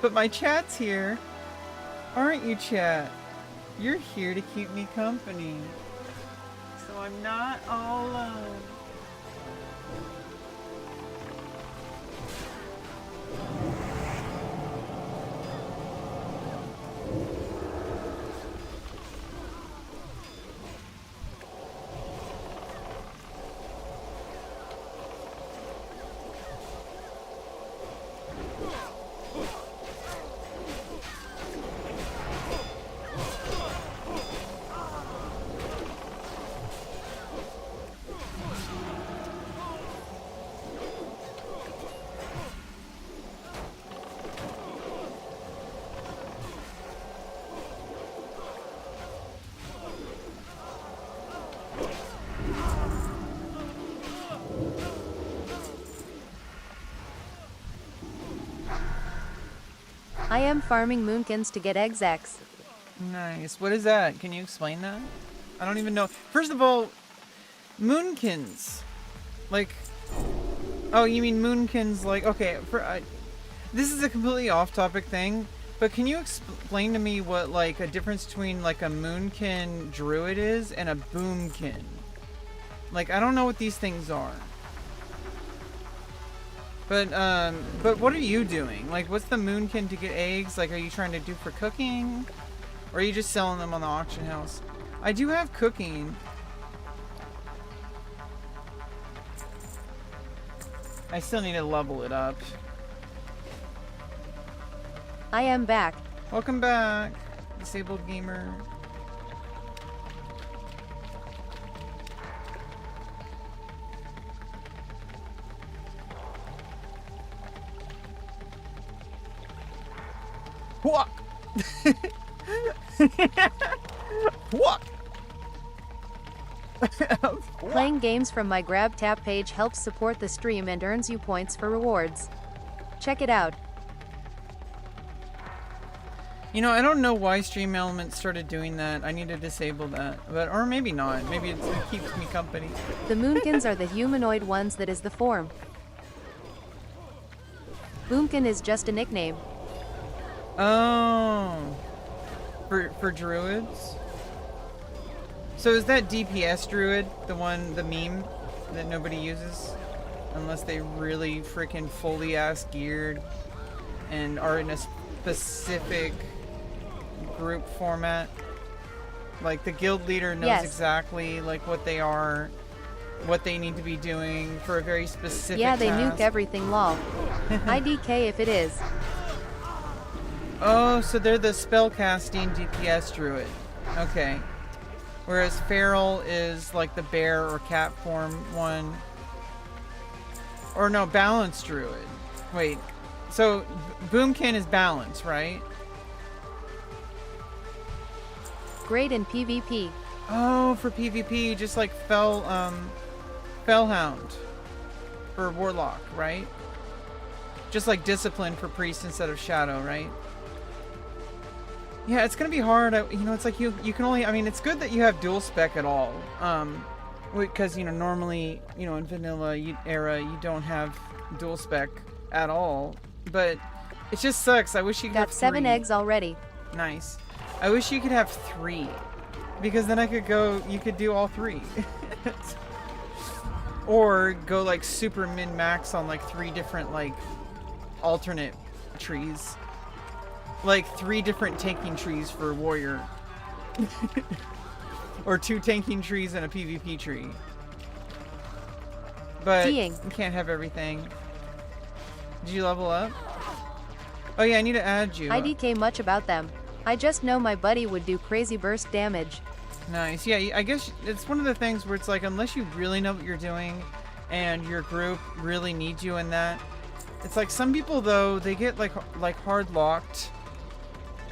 But my chat's here. Aren't you, chat? You're here to keep me company. So I'm not all alone. I am farming moonkins to get eggs X. Nice. What is that? Can you explain that? I don't even know. First of all, moonkins. Like, oh, you mean moonkins like, okay, this is a completely off-topic thing, but can you explain to me what, like, a difference between, like, a moonkin druid is and a boomkin? Like, I don't know what these things are. But what are you doing? Like, what's the moonkin to get eggs? Like, are you trying to do for cooking? Or are you just selling them on the auction house? I do have cooking. I still need to level it up. I am back. Welcome back, disabled gamer. What? What? Playing games from my Grab Tap page helps support the stream and earns you points for rewards. Check it out. You know, I don't know why Stream Elements started doing that. I need to disable that. Or maybe not. Maybe it keeps me company. The moonkins are the humanoid ones that is the form. Boomkin is just a nickname. Oh. For druids? So is that DPS druid, the meme that nobody uses? Unless they really freaking fully ass geared and are in a specific group format? Like the guild leader knows exactly like what they are, what they need to be doing for a very specific Yeah, they task. nuke everything, lol. IDK if it is. Oh, so they're the spellcasting DPS druid. Okay. Whereas feral is like the bear or cat form one. Or no, balance druid. Wait. So Boomkin is balance, right? Great in PvP. Oh, for PvP, just like Fellhound for Warlock, right? Just like Discipline for Priest instead of Shadow, right? Yeah, it's gonna be hard. You know, it's like you can only. I mean, it's good that you have dual spec at all. Because you know normally, you know, in vanilla era you don't have dual spec at all. But it just sucks. I wish you could have 7 3. eggs already. Nice. I wish you could have 3, because then I could go. You could do all 3, or go like super min max on like 3 different like alternate trees, like 3 different tanking trees for warrior, or 2 tanking trees and a PvP tree. But you can't have everything. Did you level up? Oh yeah, I need to add you. IDK much about them. I just know my buddy would do crazy burst damage. Nice. Yeah, I guess it's one of the things where it's like, unless you really know what you're doing and your group really needs you in that. It's like some people though, they get like hard locked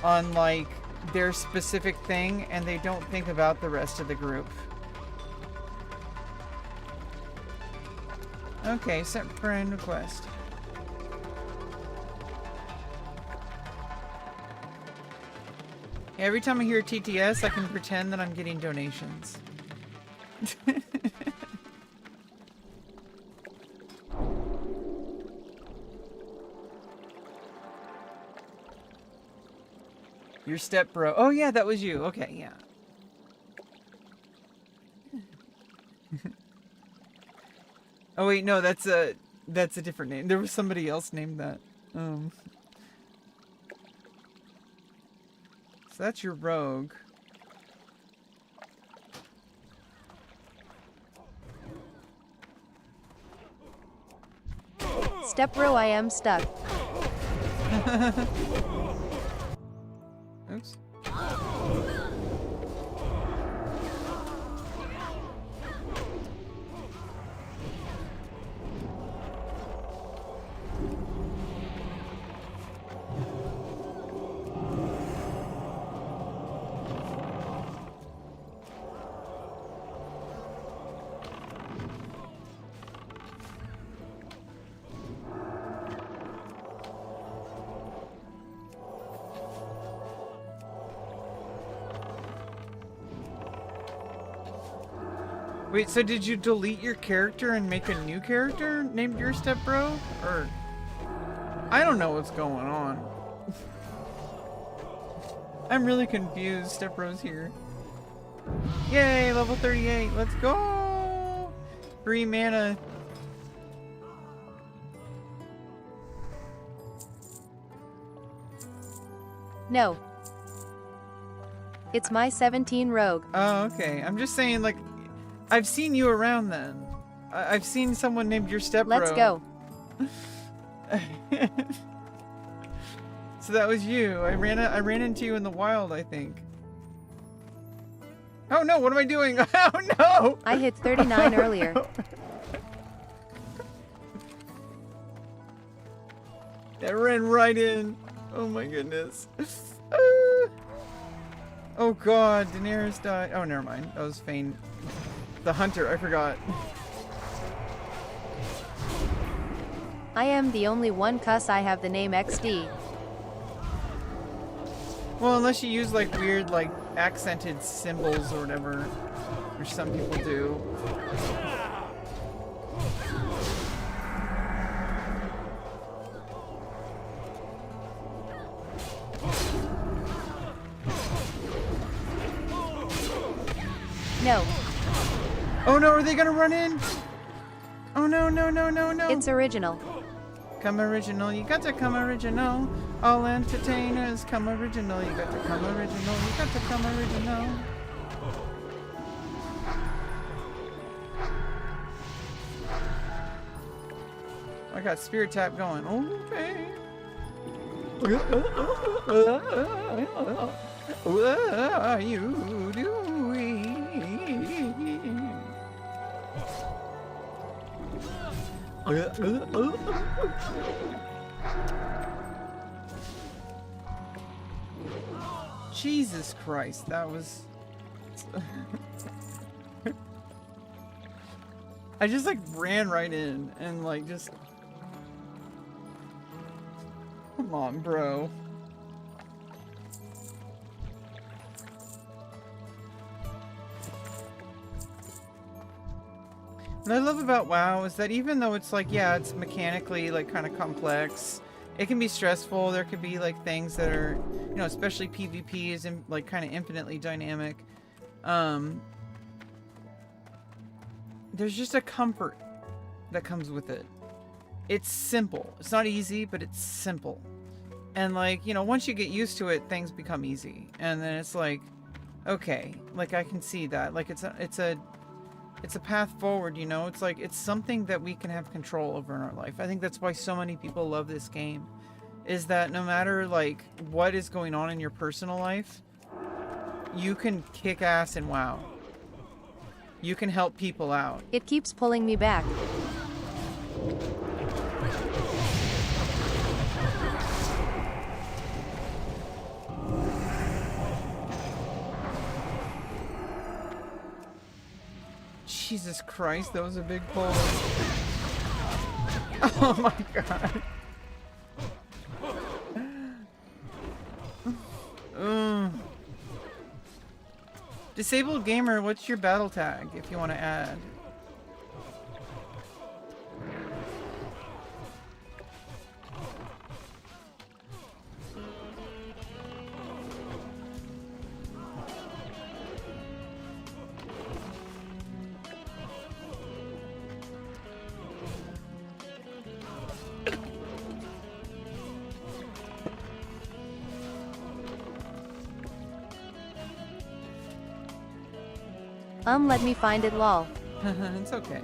on like their specific thing and they don't think about the rest of the group. Okay, set friend request. Every time I hear TTS, I can pretend that I'm getting donations. Your step bro. Oh yeah, that was you. Okay, yeah. Oh wait, no, that's a different name. There was somebody else named that. So that's your rogue. Step bro, I am stuck. Oops. Wait, so did you delete your character and make a new character named your stepbro? Or I don't know what's going on. I'm really confused. Stepbro's here. Yay, level 38. Let's go. Free mana. No. It's my 17 rogue. Oh, okay. I'm just saying, like, I've seen you around then. I've seen someone named your stepbro. Let's go. So that was you. I ran into you in the wild, I think. Oh no, what am I doing? Oh no! I hit 39 earlier. That ran right in. Oh my goodness. Oh god, Daenerys died. Oh, never mind. That was Fane. The hunter, I forgot. I am the only one cuss I have the name XD. Well, unless you use like weird like accented symbols or whatever, which some people do. No, Oh no, are they gonna run in? Oh no, no, no, no, no. it's original. Come original, you got to come original. All entertainers, come original, you got to come original, you got to come original. I got Spirit Tap going. Okay. What are you doing? Jesus Christ, that was... I just like ran right in and like just... Come on, bro. What I love about WoW is that even though it's like, yeah, it's mechanically like kind of complex, it can be stressful. There could be like things that are, you know, especially PvP is like kind of infinitely dynamic. There's just a comfort that comes with it. It's simple. It's not easy, but it's simple. And like, you know, once you get used to it, things become easy. And then it's like, okay, like I can see that. Like it's a path forward, you know? It's like, it's something that we can have control over in our life. I think that's why so many people love this game. Is that no matter like what is going on in your personal life, you can kick ass in WoW. You can help people out. It keeps pulling me back. Jesus Christ, that was a big pull. Oh my god. Disabled Gamer, what's your battle tag if you want to add? Let me find it, lol. It's okay.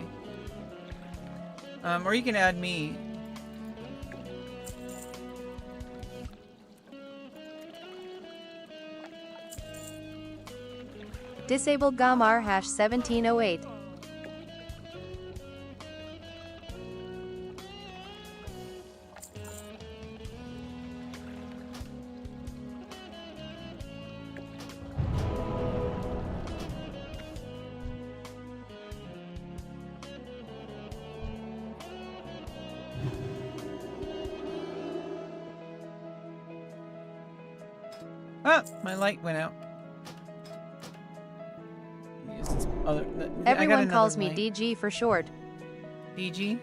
Or you can add me. Disabled Gamar #1708. Ah, my light went out. Everyone calls me DG for short. DG?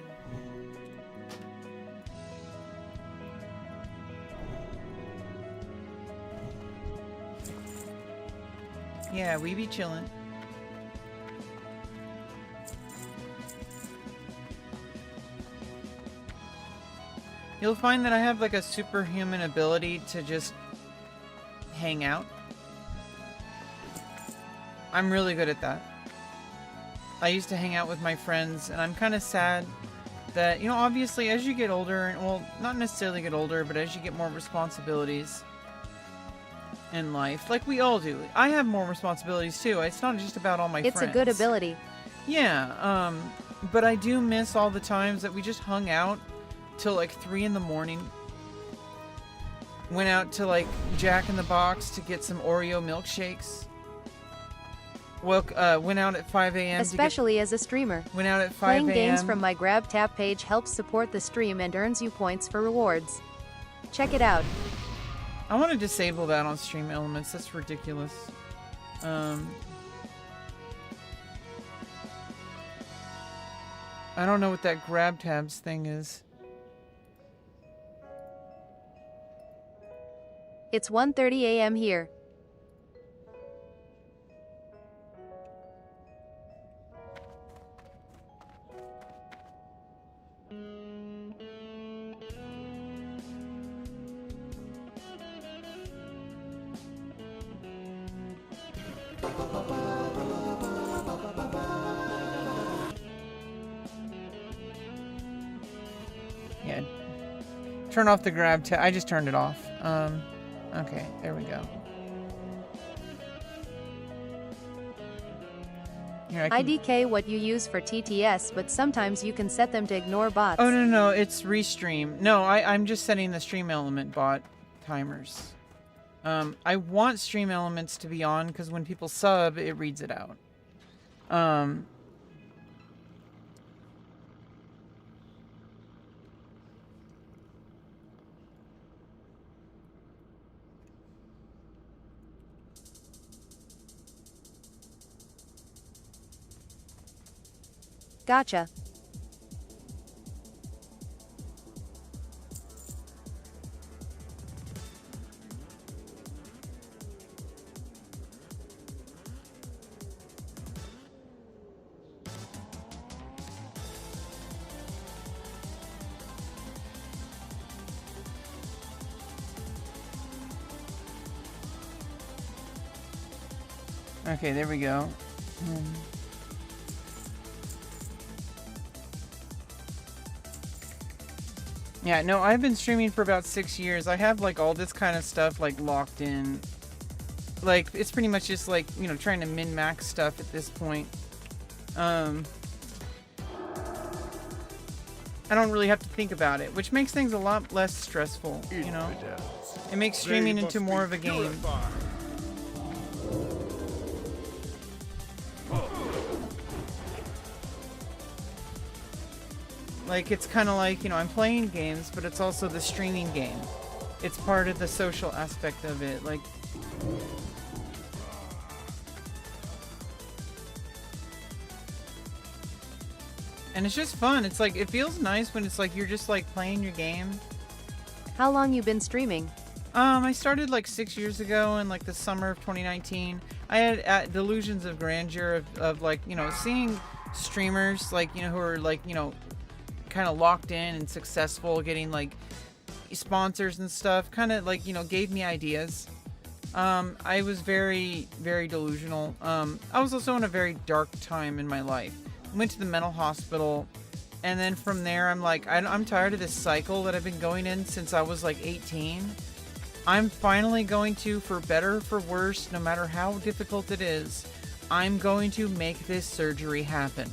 Yeah, we be chillin'. You'll find that I have like a superhuman ability to just hang out. I'm really good at that. I used to hang out with my friends, and I'm kind of sad that, you know, obviously as you get older, and well, not necessarily get older, but as you get more responsibilities in life, like we all do. I have more responsibilities too. It's not just about all my friends. It's a good ability. Yeah, but I do miss all the times that we just hung out till like 3 in the morning. Went out to like Jack in the Box to get some Oreo milkshakes. Went out at 5 a.m. Especially as a streamer. Went out at 5 a.m. Playing games from my Grab Tap page helps support the stream and earns you points for rewards. Check it out. I want to disable that on Stream Elements. That's ridiculous. I don't know what that Grab Tabs thing is. It's 1:30 a.m. here. Yeah. Turn off the grab tab. I just turned it off. Okay, there we go. Here, I can... IDK what you use for TTS, but sometimes you can set them to ignore bots. Oh, no, it's restream. No, I'm just setting the stream element bot timers. I want stream elements to be on because when people sub, it reads it out. Gotcha. Okay, there we go. Yeah, no, I've been streaming for about 6 years. I have like all this kind of stuff like locked in. Like, it's pretty much just like, you know, trying to min-max stuff at this point. I don't really have to think about it, which makes things a lot less stressful, you know? It makes streaming into more of a game. Like, it's kind of like, you know, I'm playing games, but it's also the streaming game. It's part of the social aspect of it. Like, and it's just fun. It's like, it feels nice when it's like, you're just like playing your game. How long you been streaming? I started like 6 years ago in like the summer of 2019. I had delusions of grandeur of like, you know, seeing streamers like, you know, who are like, you know, kind of locked in and successful, getting like sponsors and stuff, kind of like, you know, gave me ideas. I was very, very delusional. I was also in a very dark time in my life. Went to the mental hospital, and then from there I'm like, I'm tired of this cycle that I've been going in since I was like 18. I'm finally going to, for better, for worse, no matter how difficult it is, I'm going to make this surgery happen.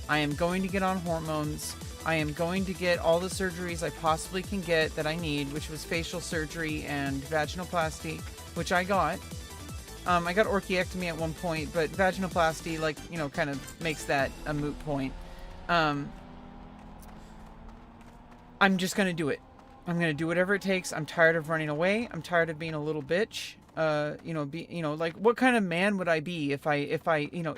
I am going to get on hormones. I am going to get all the surgeries I possibly can get that I need, which was facial surgery and vaginoplasty, which I got. I got orchiectomy at one point, but vaginoplasty, like, you know, kind of makes that a moot point. I'm just going to do it. I'm going to do whatever it takes. I'm tired of running away. I'm tired of being a little bitch. You know, like, what kind of man would I be if I, you know,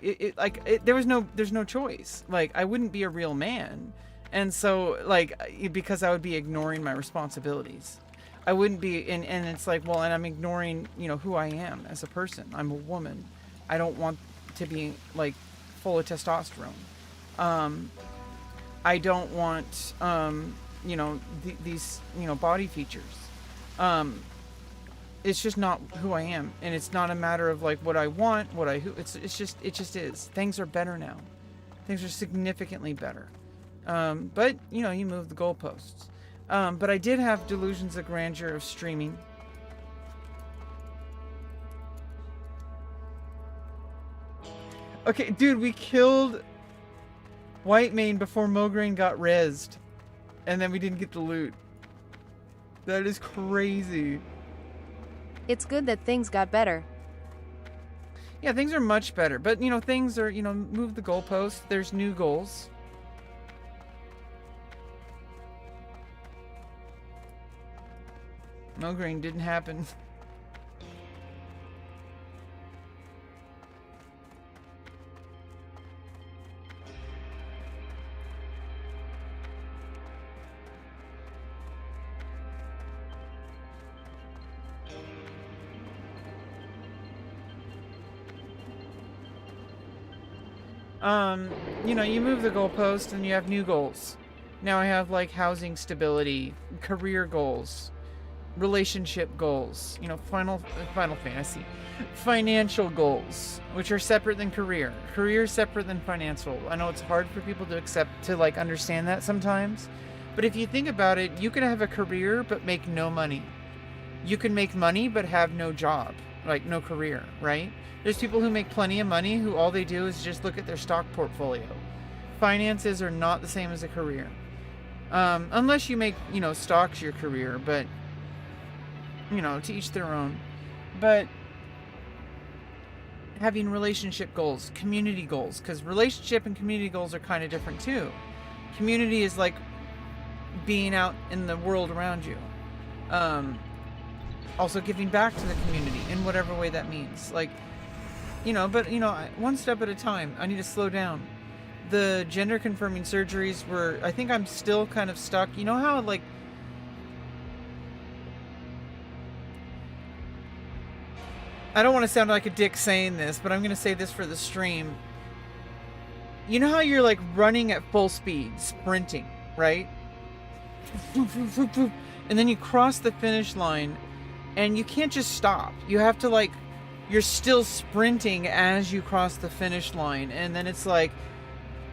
there's no choice. Like, I wouldn't be a real man. And so, like, because I would be ignoring my responsibilities. I wouldn't be, and it's like, well, and I'm ignoring, you know, who I am as a person. I'm a woman. I don't want to be, like, full of testosterone. I don't want, you know, these, you know, body features. It's just not who I am. And it's not a matter of, like, what I want, it just is. Things are better now. Things are significantly better. But, you know, you move the goalposts. But I did have delusions of grandeur of streaming. Okay, dude, we killed Whitemane before Mograine got rezzed. And then we didn't get the loot. That is crazy. It's good that things got better. Yeah, things are much better. But, you know, things are, you know, move the goalposts. There's new goals. Mograine didn't happen. You know, you move the goalpost and you have new goals. Now I have, like, housing stability, career goals, relationship goals, you know, Final Fantasy, financial goals, which are separate than career. Career is separate than financial. I know it's hard for people to accept, to like understand that sometimes, but if you think about it, you can have a career but make no money. You can make money but have no job, like no career, right? There's people who make plenty of money who all they do is just look at their stock portfolio. Finances are not the same as a career. Unless you make, you know, stocks your career, but, you know, to each their own. But having relationship goals, community goals, because relationship and community goals are kind of different too. Community is like being out in the world around you. Also giving back to the community in whatever way that means. Like, you know, but, you know, one step at a time. I need to slow down. The gender confirming surgeries were, I think I'm still kind of stuck. You know how, like, I don't want to sound like a dick saying this, but I'm going to say this for the stream. You know how you're like running at full speed, sprinting, right? And then you cross the finish line and you can't just stop. You have to, like, you're still sprinting as you cross the finish line. And then it's like,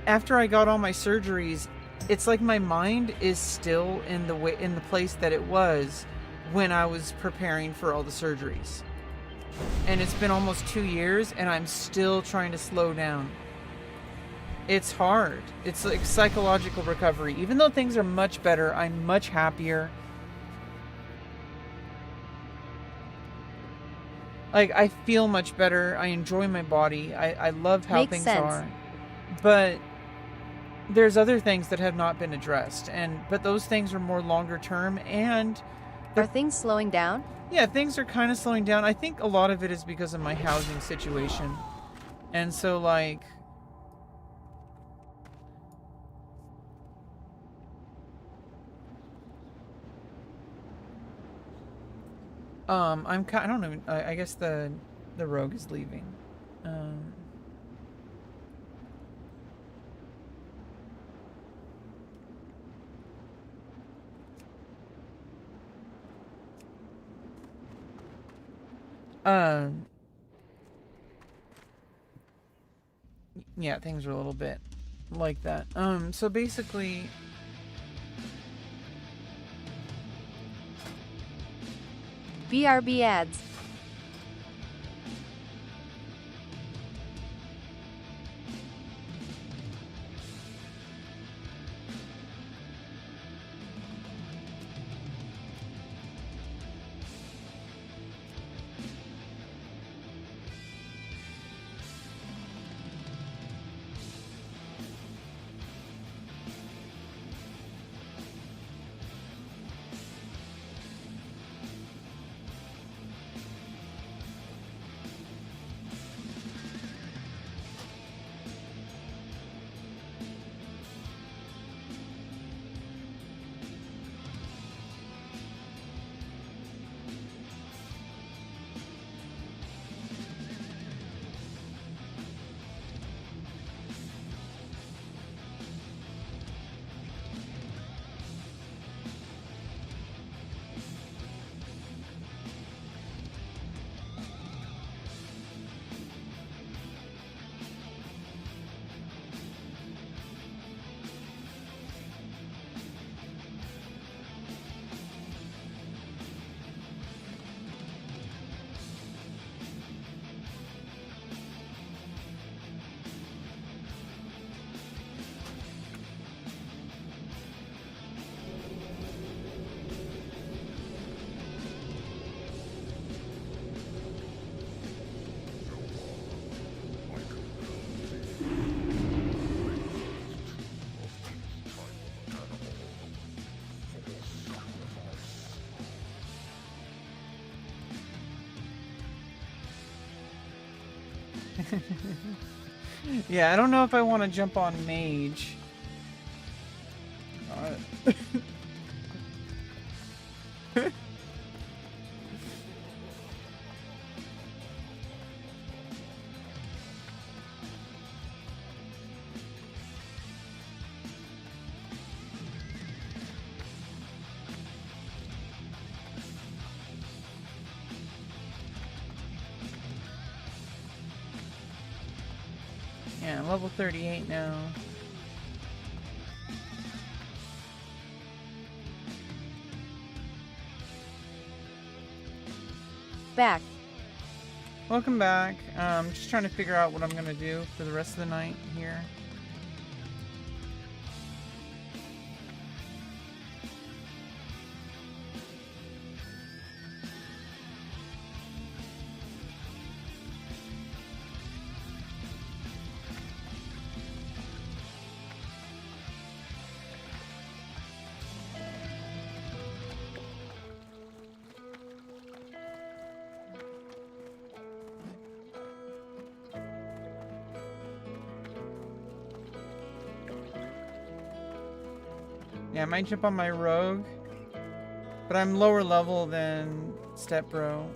after I got all my surgeries, it's like my mind is still in the place that it was when I was preparing for all the surgeries. And it's been almost 2 years and I'm still trying to slow down. It's hard. It's like psychological recovery. Even though things are much better, I'm much happier. Like, I feel much better. I enjoy my body. I love how Makes things sense. are. But there's other things that have not been addressed. But those things are more longer term. And Are things slowing down? yeah, things are kind of slowing down. I think a lot of it is because of my housing situation. And so, like, I don't know. I guess the rogue is leaving. Yeah, things are a little bit like that. So basically, BRB ads. yeah, I don't know if I want to jump on mage. Yeah, I'm level 38 now. Back. Welcome back. Just trying to figure out what I'm gonna do for the rest of the night here. Yeah, I might jump on my rogue, but I'm lower level than Step Bro.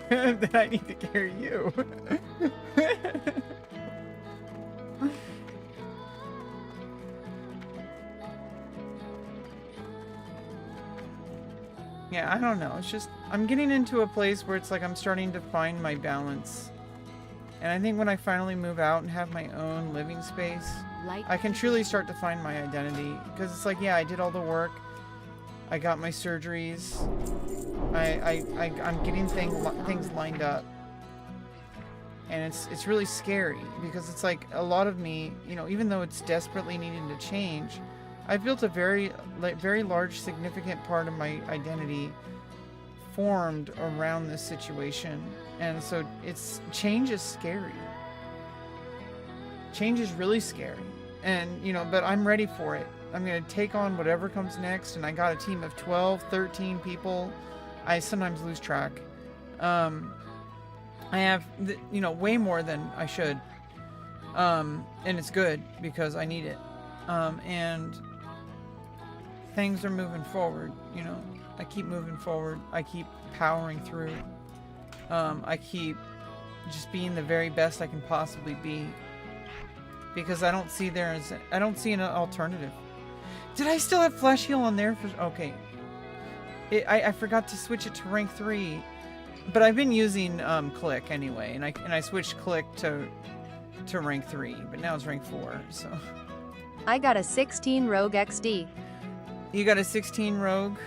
Then I need to carry you. Yeah, I don't know. It's just, I'm getting into a place where it's like I'm starting to find my balance. And I think when I finally move out and have my own living space, I can truly start to find my identity. Because it's like, yeah, I did all the work. I got my surgeries. I'm getting things lined up. And it's really scary. Because it's like a lot of me, you know, even though it's desperately needing to change, I've built a very large, significant part of my identity formed around this situation. And so change is scary. Change is really scary. And, you know, but I'm ready for it. I'm going to take on whatever comes next. And I got a team of 12, 13 people. I sometimes lose track. I have, you know, way more than I should. And it's good because I need it. And things are moving forward, you know. I keep moving forward. I keep powering through. I keep just being the very best I can possibly be. Because I don't see an alternative. Did I still have Flesh Heal on there? Okay. I forgot to switch it to rank 3. But I've been using Click anyway, and I switched Click to rank 3, but now it's rank 4, so. I got a 16 Rogue XD. You got a 16 Rogue?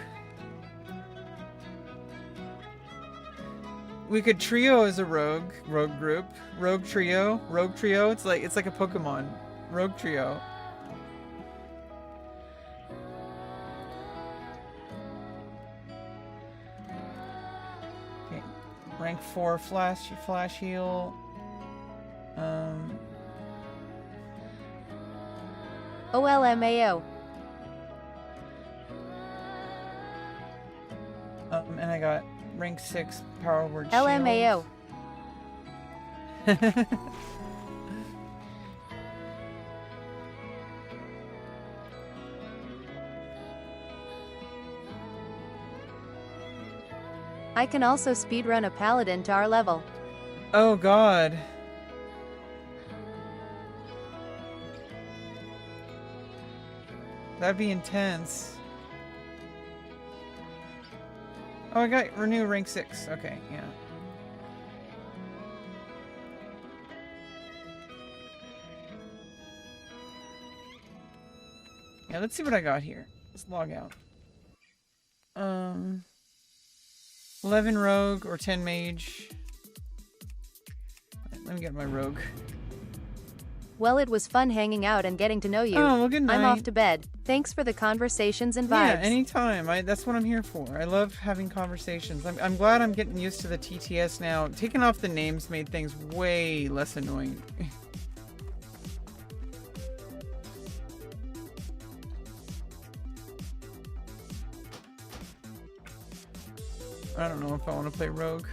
We could trio as a rogue group. Rogue trio. It's like a Pokemon. Rogue trio. Okay. Rank 4 flash heal. OLMAO. And I got rank 6 power word LMAO. I can also speedrun a paladin to our level. Oh god. That'd be intense. Oh, I got renew rank 6. Okay, yeah. Yeah, let's see what I got here. Let's log out. 11 rogue or 10 mage. Let me get my rogue. Well, it was fun hanging out and getting to know you. Oh, well, good night. I'm off to bed. Thanks for the conversations and vibes. Yeah, anytime. That's what I'm here for. I love having conversations. I'm glad I'm getting used to the TTS now. Taking off the names made things way less annoying. I don't know if I want to play rogue.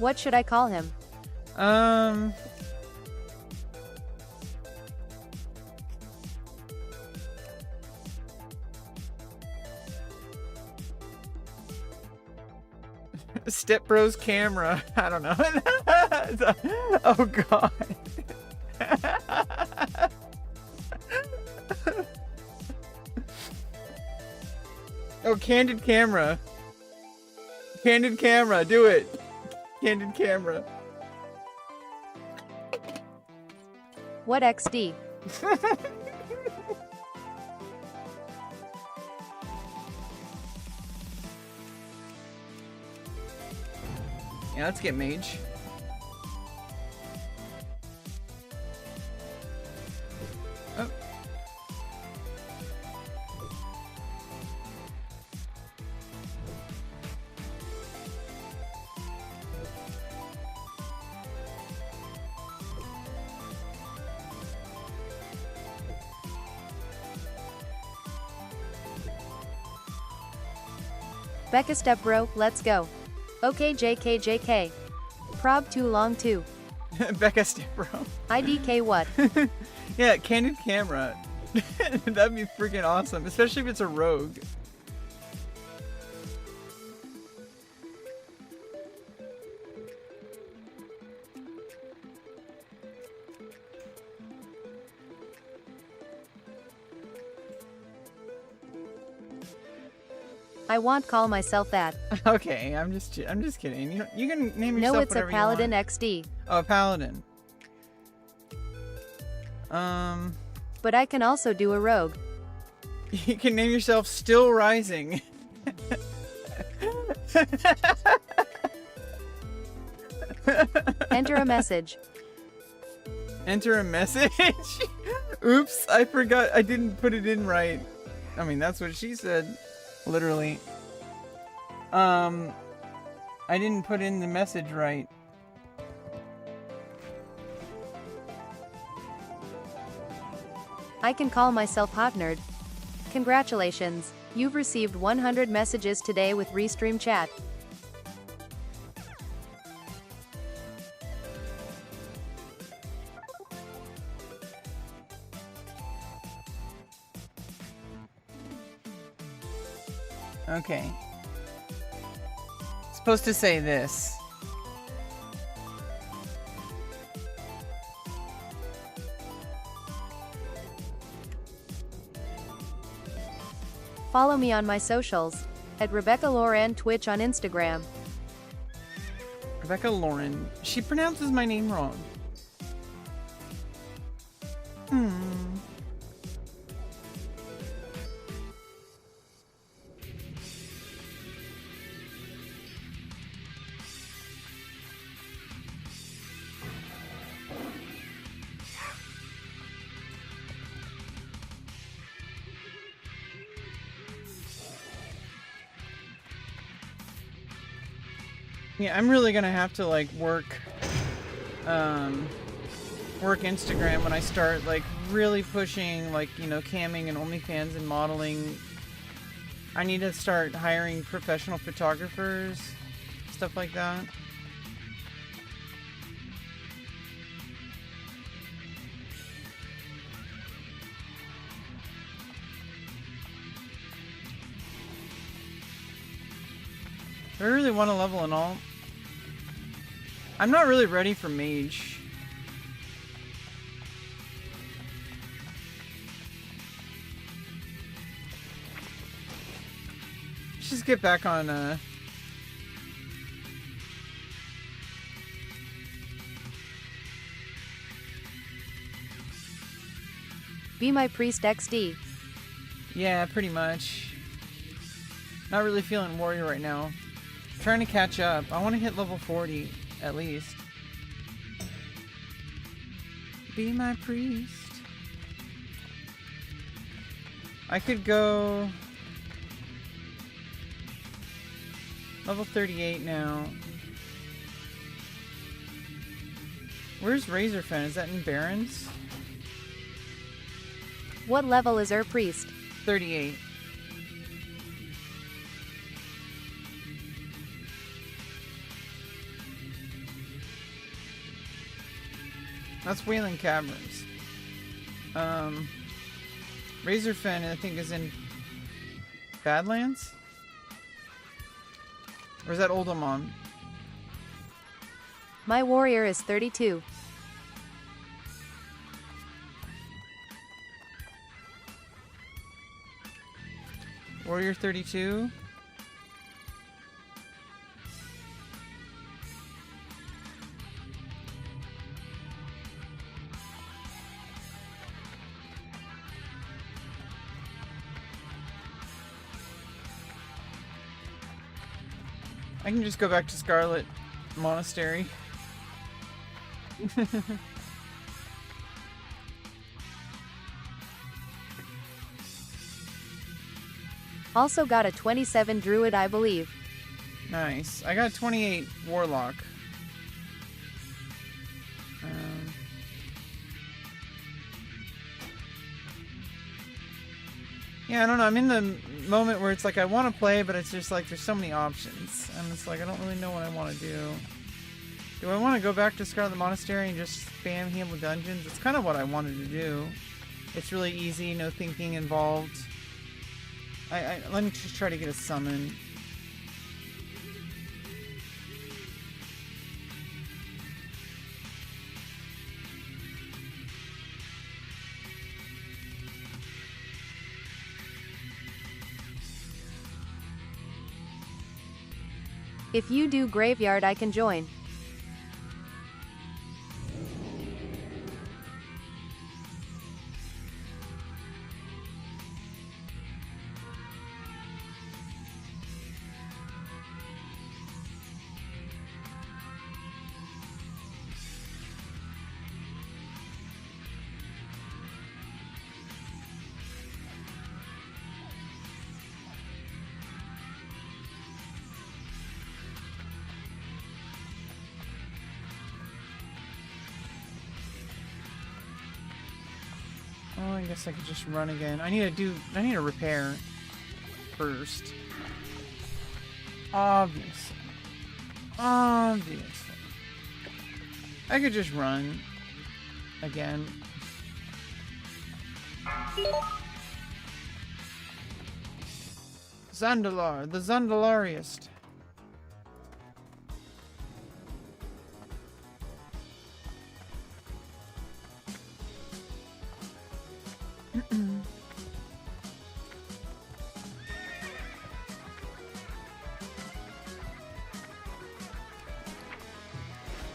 What should I call him? Step Bro's camera. I don't know. Oh god. Oh, candid camera. Candid camera, do it. Candid camera. What XD? Yeah, let's get mage. Oh. Becca Step Bro, let's go. Okay JK. Prob too long too. Becca Step Bro. IDK what? Yeah, candid camera. That'd be freaking awesome, especially if it's a rogue. I won't call myself that. Okay, I'm just kidding. You can name yourself No, it's a whatever you paladin want. XD. Oh, a paladin. But I can also do a rogue. You can name yourself Still Rising. Enter a message. Enter a message? Oops, I forgot. I didn't put it in right. I mean, that's what she said. Literally. I didn't put in the message right. I can call myself Hot Nerd. Congratulations, you've received 100 messages today with Restream Chat. Okay. It's supposed to say this. Follow me on my socials. At rebeccaloran Twitch on Instagram. rebeccaloran. She pronounces my name wrong. Yeah, I'm really gonna have to like work Instagram when I start like really pushing like, you know, camming and OnlyFans and modeling. I need to start hiring professional photographers, stuff like that. I really want to level and all. I'm not really ready for mage. Let's just get back on Be my priest XD. Yeah, pretty much. Not really feeling warrior right now. Trying to catch up. I want to hit level 40 at least. Be my priest. I could go level 38 now. Where's Razorfen? Is that in Barrens? What level is our priest? 38. That's Wailing Caverns. Razorfen, I think, is in Badlands? Where's that old Amon? My warrior is 32. Warrior 32? I can just go back to Scarlet Monastery. Also got a 27 druid, I believe. Nice. I got a 28 warlock. Yeah, I don't know. I'm in the moment where it's like I want to play, but it's just like there's so many options. And it's like I don't really know what I want to do. Do I want to go back to Scarlet Monastery and just spam heal dungeons? It's kind of what I wanted to do. It's really easy, no thinking involved. Let me just try to get a summon. If you do graveyard, I can join. Oh, I guess I could just run again. I need to repair first. Obviously. I could just run again. Zandalar, the Zandalariest.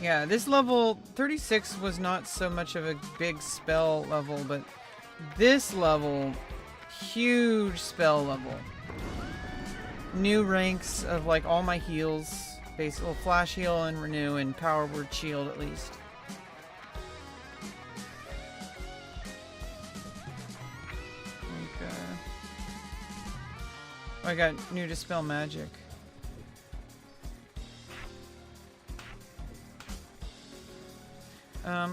Yeah, this level 36 was not so much of a big spell level, but this level, huge spell level. New ranks of like all my heals, basically flash heal and renew and power word shield at least. I got new dispel magic.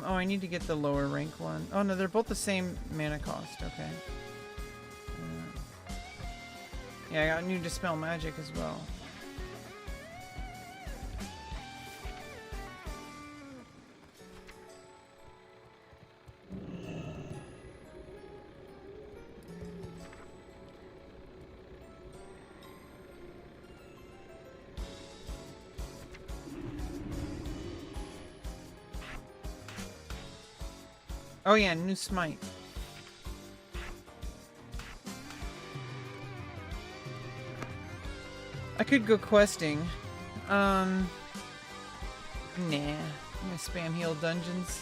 Oh, I need to get the lower rank one. Oh no, they're both the same mana cost. Okay. Yeah, I got new dispel magic as well. Oh yeah, new smite. I could go questing. Nah. I'm gonna spam heal dungeons.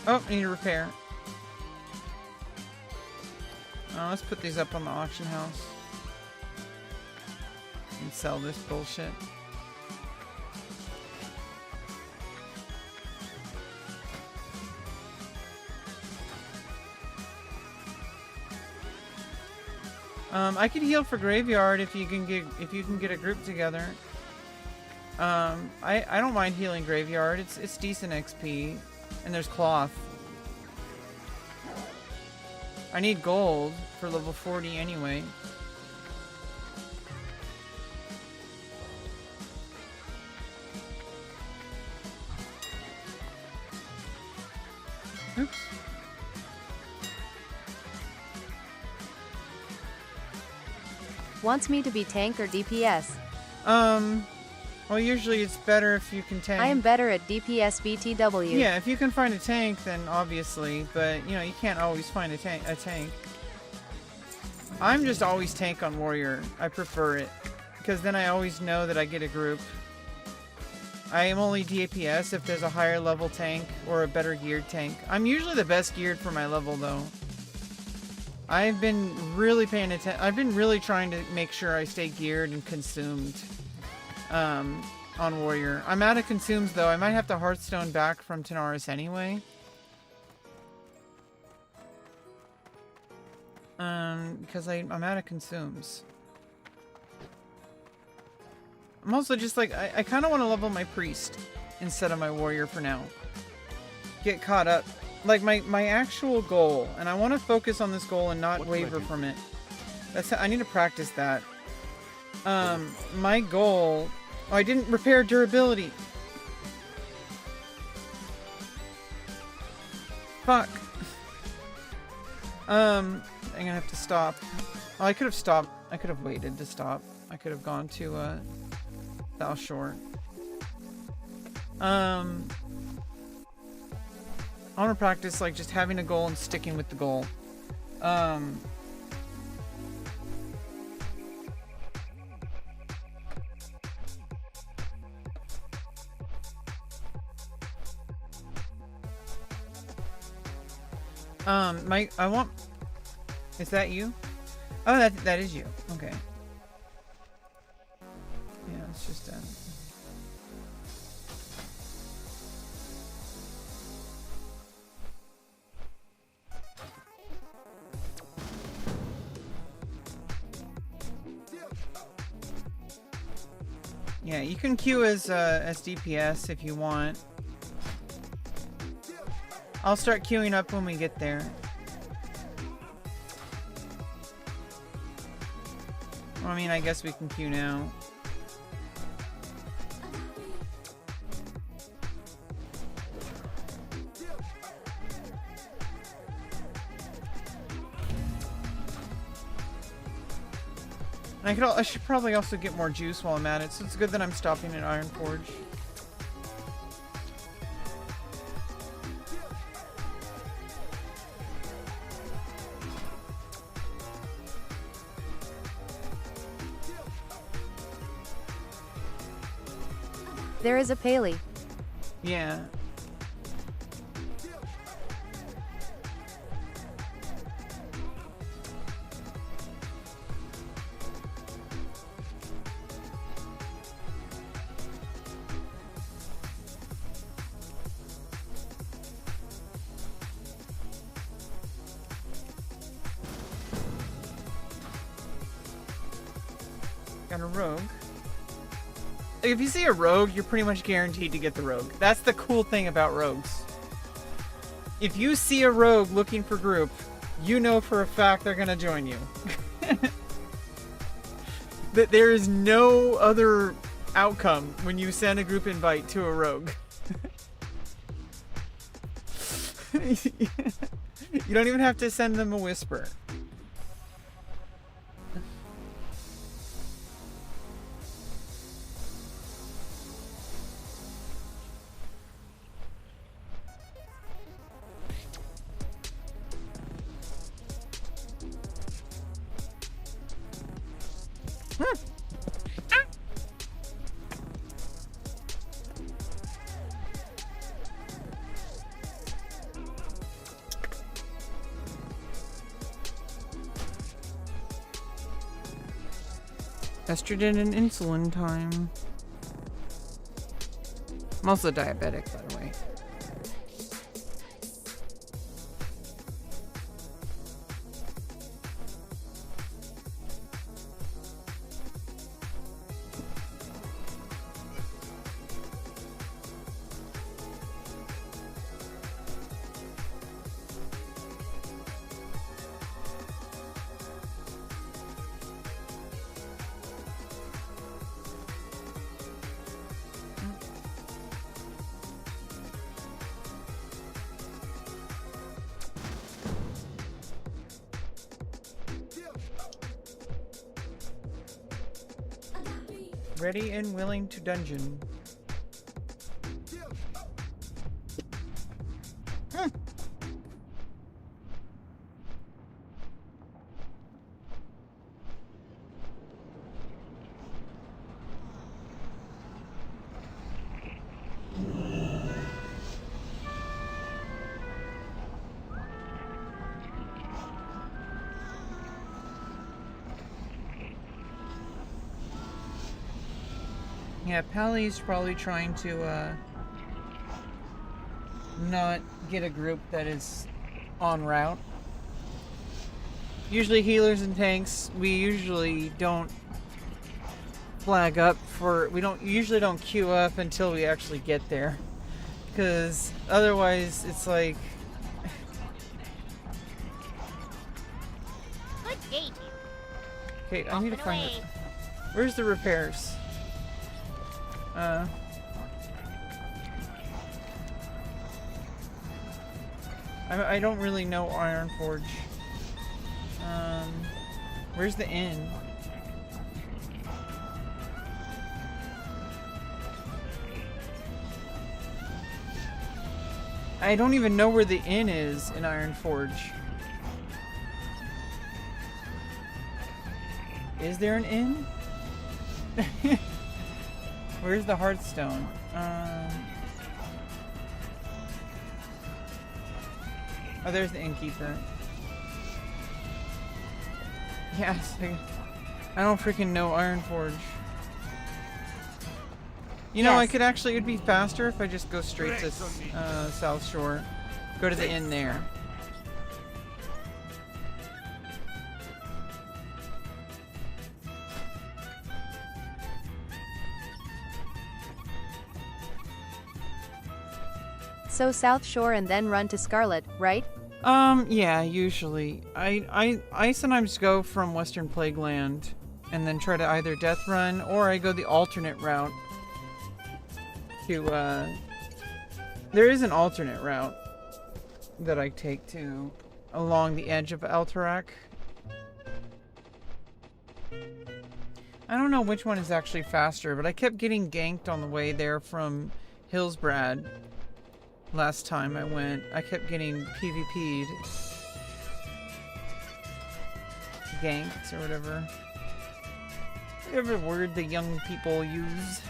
Oh, I need to repair. Let's put these up on the auction house and sell this bullshit. I could heal for graveyard if you can get a group together. I don't mind healing graveyard. It's decent XP, and there's cloth. I need gold for level 40 anyway. Oops. Wants me to be tank or DPS? Well, usually it's better if you can tank. I am better at DPS BTW. Yeah, if you can find a tank, then obviously, but you know, you can't always find a tank. I'm just always tank on warrior. I prefer it because then I always know that I get a group. I am only DPS if there's a higher level tank or a better geared tank. I'm usually the best geared for my level though. I've been really paying attention. I've been really trying to make sure I stay geared and consumed on warrior. I'm out of consumes though. I might have to Hearthstone back from Tanaris anyway. Because I'm out of consumes. I'm also just like, I kind of want to level my priest instead of my warrior for now. Get caught up. Like my actual goal, and I want to focus on this goal and not waver from it. I need to practice that. My goal, oh, I didn't repair durability. Fuck. I'm gonna have to stop. Oh, I could have stopped. I could have waited to stop. I could have gone to South Shore. I want to practice like just having a goal and sticking with the goal. I want. Is that you? Oh, that is you. Okay. Yeah, it's just yeah, you can queue as DPS if you want. I'll start queuing up when we get there. Well, I mean, I guess we can queue now. And I should probably also get more juice while I'm at it, so it's good that I'm stopping at Iron Forge. There is a Paley. Yeah. Got a rogue. Like, if you see a rogue, you're pretty much guaranteed to get the rogue. That's the cool thing about rogues. If you see a rogue looking for group, you know for a fact they're gonna join you. That there is no other outcome when you send a group invite to a rogue. You don't even have to send them a whisper. Estrogen and insulin time. I'm also diabetic, by the way. Ready and willing to dungeon. Yeah, Pally's probably trying to not get a group that is en route. Usually healers and tanks, we usually don't flag up for, we usually don't queue up until we actually get there. Because otherwise it's like... Good day, dear. Okay, I need to find it. Where's the repairs? I don't really know Ironforge. Where's the inn? I don't even know where the inn is in Ironforge. Is there an inn? Where's the Hearthstone? Oh, there's the innkeeper. Yes, I don't freaking know Ironforge. You know, I could actually, it'd be faster if I just go straight to South Shore. Go to the inn there. So South Shore and then run to Scarlet, right? Yeah, usually. I sometimes go from Western Plagueland and then try to either death run, or I go the alternate route to, there is an alternate route that I take to along the edge of Alterac. I don't know which one is actually faster, but I kept getting ganked on the way there from Hillsbrad. Last time I went, I kept getting PvP'd. Ganked or whatever. Whatever word the young people use.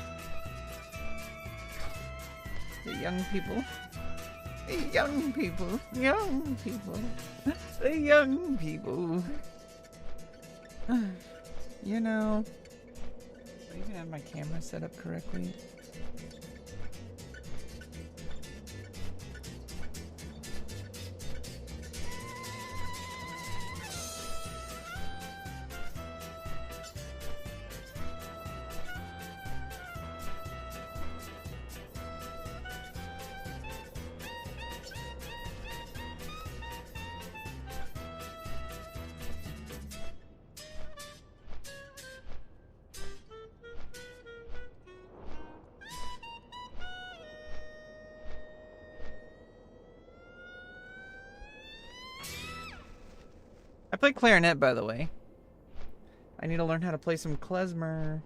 The young people. The young people. Young people. The young people. You know. Do I even have my camera set up correctly? I play clarinet, by the way. I need to learn how to play some klezmer.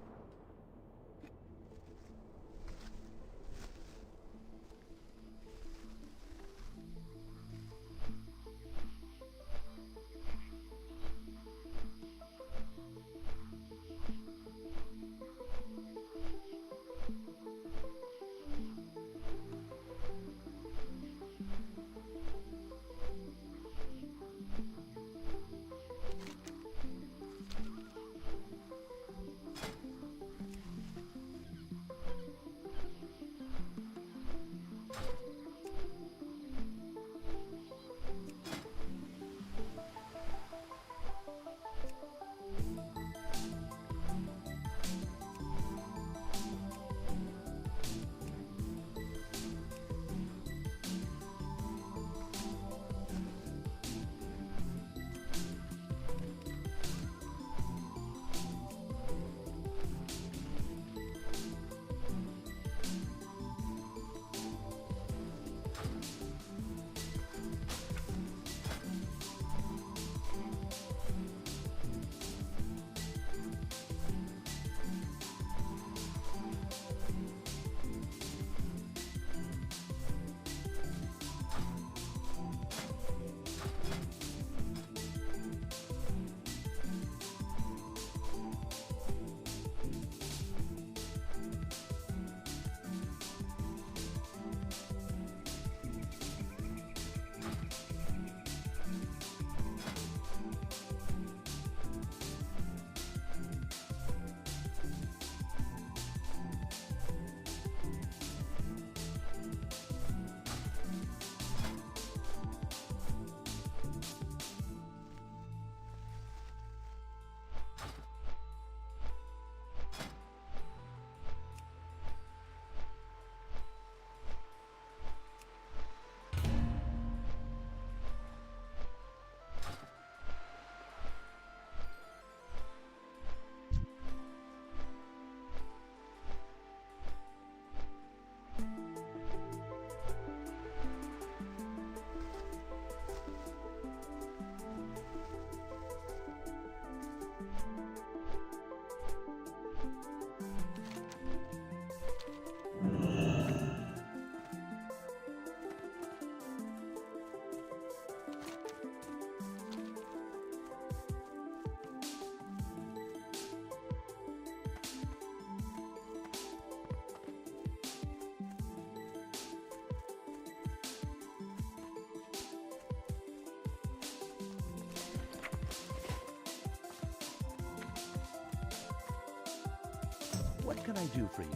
can I do for you?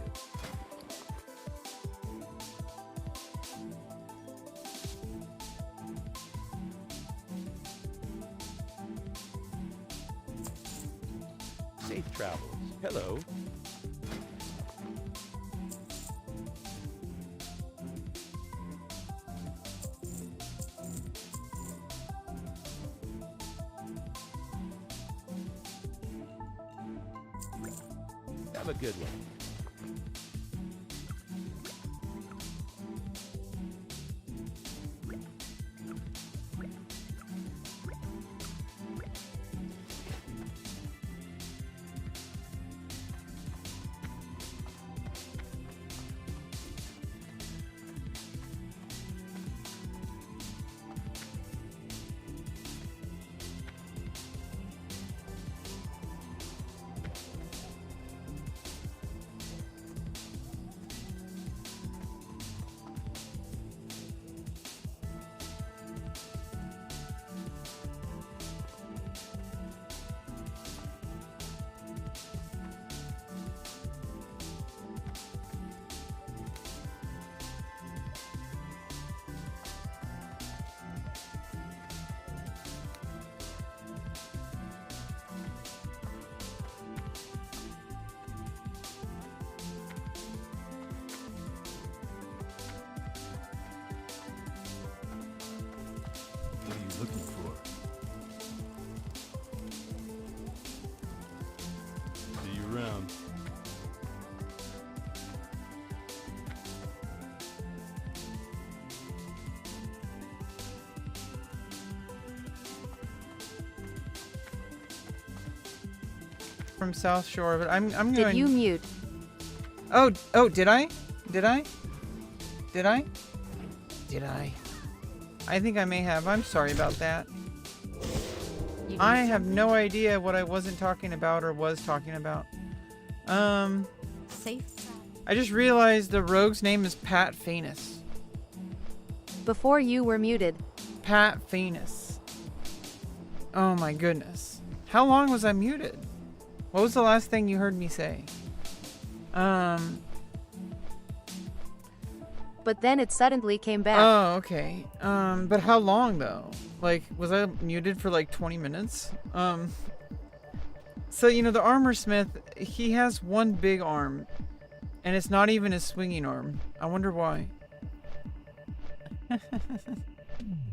Safe travels. Hello. Have a good one. What are you looking for? See you around. From South Shore, but I'm going. Did you mute? Oh, did I? Did I? I think I may have. I'm sorry about that. You I mute have something? no idea what I wasn't talking about or was talking about. Safe. I just realized the rogue's name is Pat Fanus. Before you were muted. Pat Fanus. Oh my goodness. How long was I muted? What was the last thing you heard me say? But then it suddenly came back. Oh, okay. But how long though? Like, was I muted for like 20 minutes? So, you know, the armor smith, he has one big arm, and it's not even his swinging arm. I wonder why.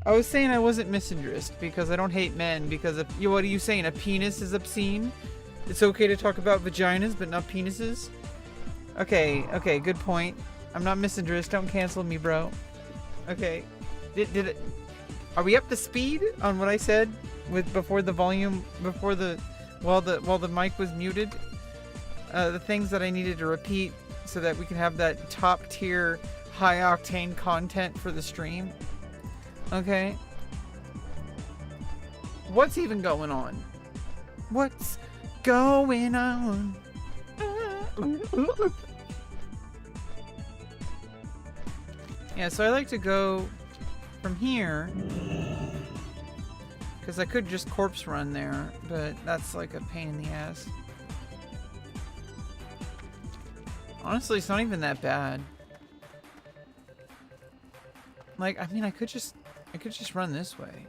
I was saying I wasn't misandrist because I don't hate men, because what are you saying? A penis is obscene? It's okay to talk about vaginas, but not penises? Okay, good point. I'm not misandrist. Don't cancel me, bro. Okay. Did it... Are we up to speed on what I said before the volume, while the mic was muted? The things that I needed to repeat so that we can have that top tier, high octane content for the stream. Okay. What's even going on? What's going on? Yeah, so I like to go from here, because I could just corpse run there, but that's like a pain in the ass. Honestly, it's not even that bad. Like, I mean, I could just run this way.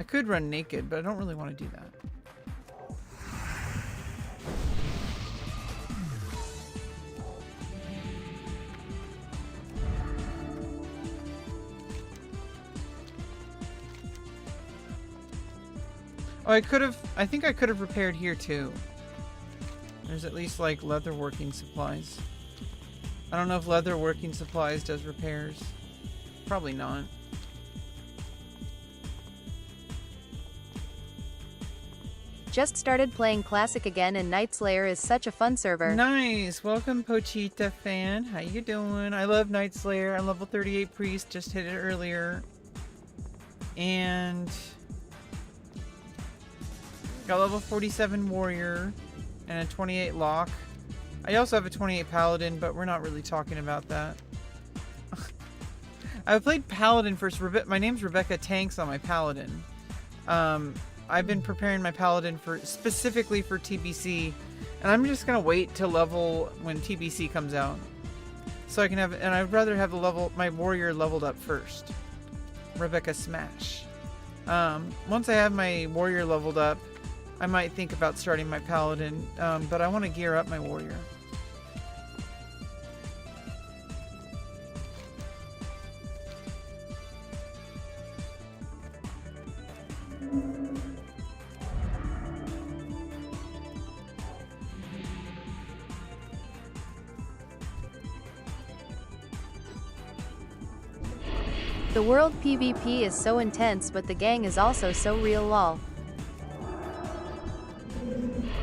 I could run naked, but I don't really want to do that. Oh, I think I could have repaired here too. There's at least like leather working supplies. I don't know if leather working supplies does repairs. Probably not. Just started playing Classic again, and Nightslayer is such a fun server. Nice! Welcome, Pochita fan. How you doing? I love Nightslayer. I'm level 38 priest. Just hit it earlier. And got level 47 warrior and a 28 lock. I also have a 28 paladin, but we're not really talking about that. I played paladin first. My name's Rebecca Tanks on my paladin. I've been preparing my paladin specifically for TBC, And I'm just gonna wait till level when TBC comes out. So I can have, and I'd rather have the level, my warrior leveled up first. Rebecca Smash. Once I have my warrior leveled up, I might think about starting my paladin, but I want to gear up my warrior. The world PvP is so intense, but the gang is also so real, lol.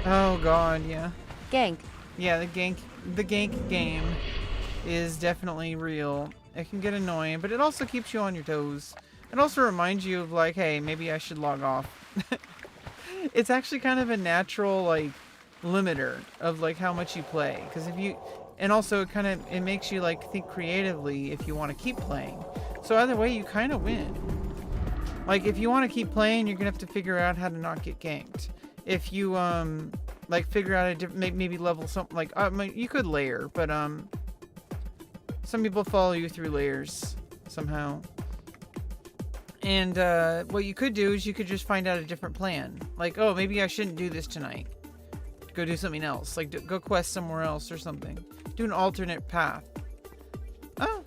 Oh god, yeah. Gank. Yeah, the gank game is definitely real. It can get annoying, but it also keeps you on your toes. It also reminds you of like, hey, maybe I should log off. It's actually kind of a natural like limiter of like how much you play, because if you, and also it makes you like think creatively if you want to keep playing. So either way, you kind of win. Like if you want to keep playing, you're gonna have to figure out how to not get ganked. If you like figure out a different, maybe level something like you could layer, but some people follow you through layers somehow. And what you could do is you could just find out a different plan. Like, oh, maybe I shouldn't do this tonight. Go do something else. Like go quest somewhere else or something. Do an alternate path. Oh.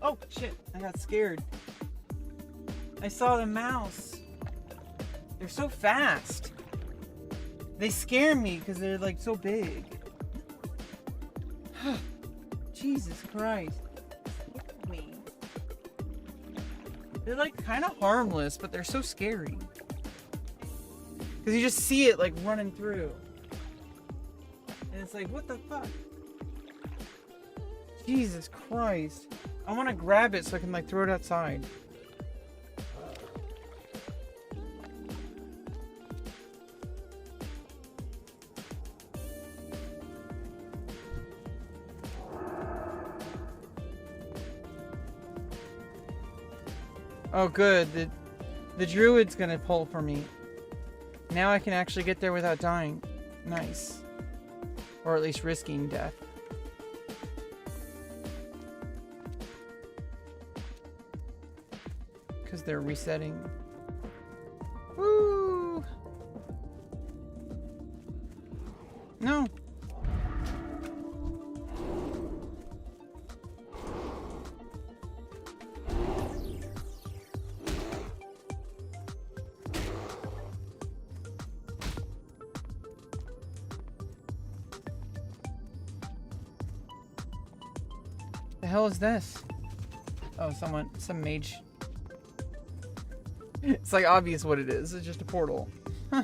Oh shit, I got scared. I saw the mouse. They're so fast. They scare me because they're like so big. Jesus Christ. Me. They're like kind of harmless, but they're so scary. Because you just see it like running through. And it's like, what the fuck? Jesus Christ. I want to grab it so I can like throw it outside. Oh good, the druid's gonna pull for me. Now I can actually get there without dying. Nice. Or at least risking death. They're resetting. Woo! No. The hell is this? Oh, some mage. It's like obvious what it is. It's just a portal. Huh.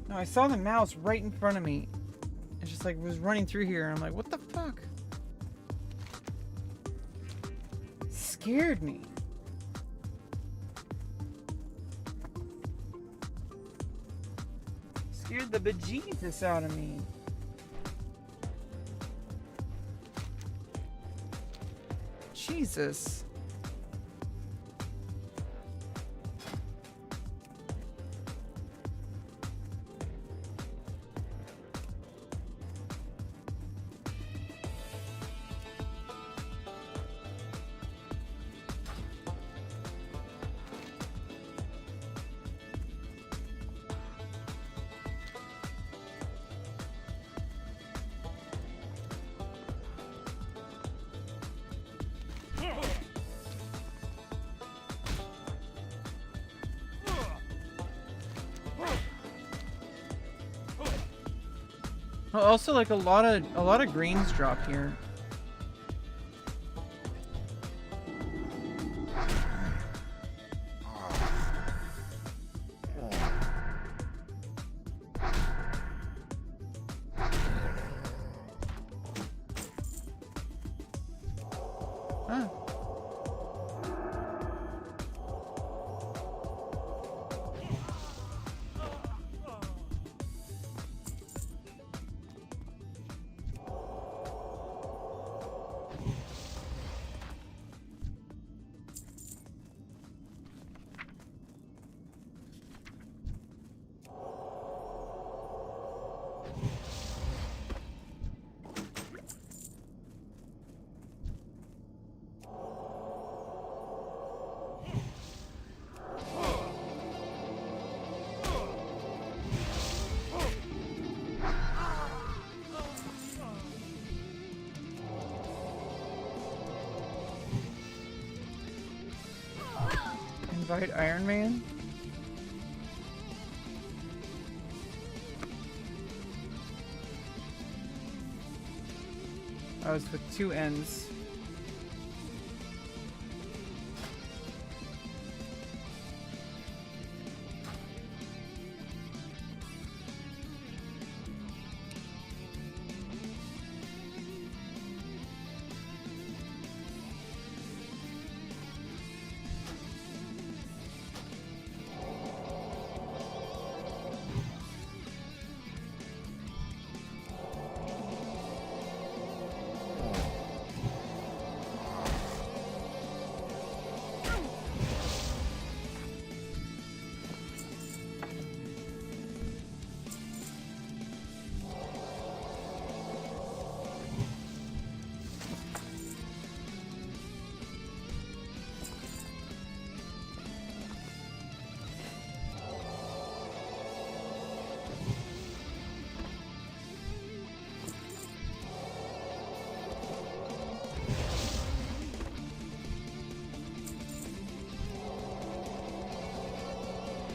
No, I saw the mouse right in front of me. It just like was running through here. And I'm like, what the fuck? Scared me. Scared the bejesus out of me. Jesus. Also, like a lot of greens drop here. Huh. fight Iron Man? I was with 2 N's.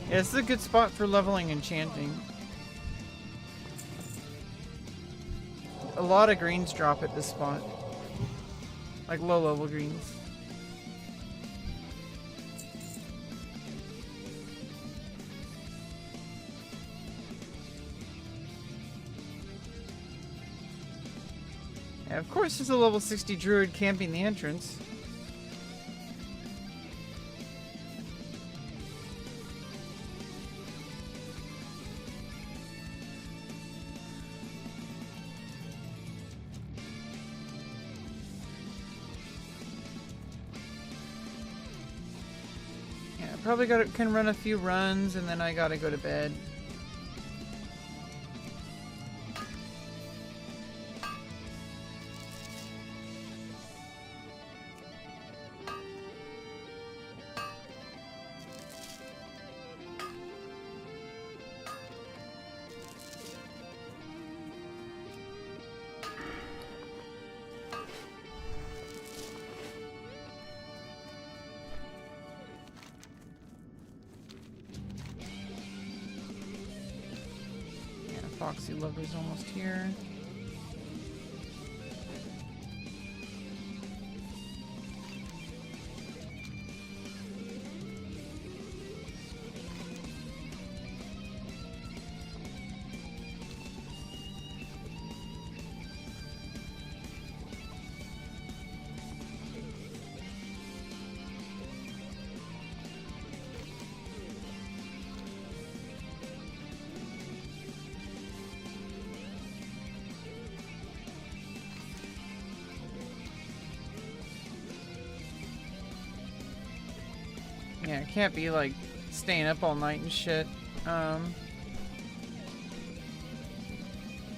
Yeah, this is a good spot for leveling enchanting. A lot of greens drop at this spot. Like low level greens. Yeah, of course there's a level 60 druid camping the entrance. Probably can run a few runs and then I gotta go to bed. Foxy Lover's almost here. Yeah, it can't be like staying up all night and shit. Got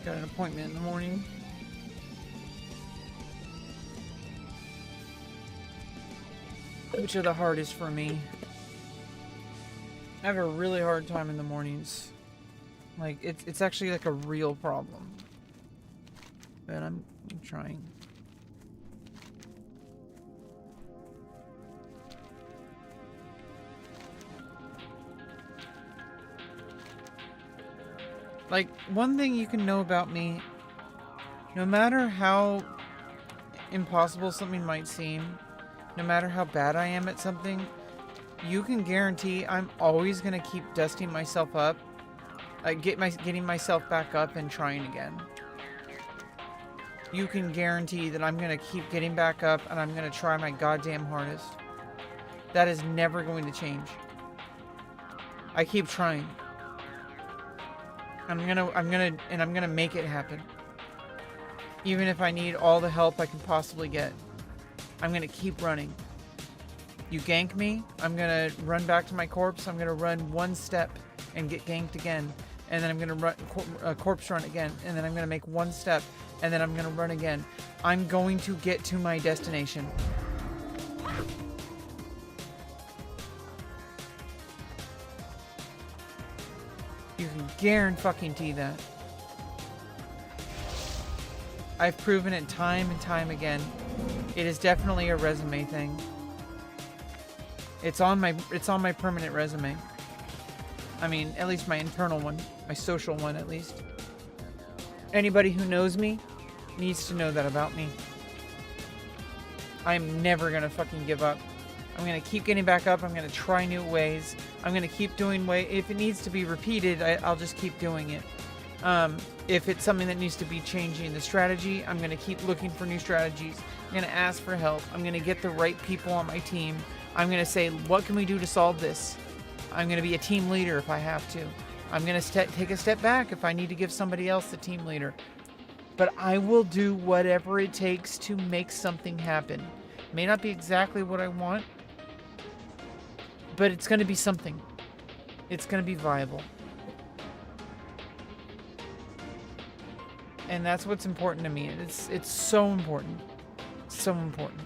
an appointment in the morning. Which are the hardest for me. I have a really hard time in the mornings. Like, it's actually like a real problem. But I'm trying. Like, one thing you can know about me, no matter how impossible something might seem, no matter how bad I am at something, you can guarantee I'm always going to keep dusting myself up, getting myself back up and trying again. You can guarantee that I'm going to keep getting back up and I'm going to try my goddamn hardest. That is never going to change. I keep trying. I'm gonna make it happen. Even if I need all the help I can possibly get. I'm gonna keep running. You gank me, I'm gonna run back to my corpse, I'm gonna run one step and get ganked again. And then I'm gonna run corpse run again. And then I'm gonna make one step and then I'm gonna run again. I'm going to get to my destination. You can guarantee that. I've proven it time and time again. It is definitely a resume thing. It's on my permanent resume. I mean, at least my internal one, my social one at least. Anybody who knows me needs to know that about me. I'm never gonna fucking give up. I'm gonna keep getting back up. I'm gonna try new ways. I'm gonna keep doing if it needs to be repeated, I'll just keep doing it. If it's something that needs to be changing the strategy, I'm gonna keep looking for new strategies. I'm gonna ask for help. I'm gonna get the right people on my team. I'm gonna say, what can we do to solve this? I'm gonna be a team leader if I have to. I'm gonna take a step back if I need to give somebody else the team leader. But I will do whatever it takes to make something happen. May not be exactly what I want, but it's gonna be something. It's gonna be viable. And that's what's important to me. It's so important. So important.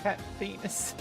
Cat Venus.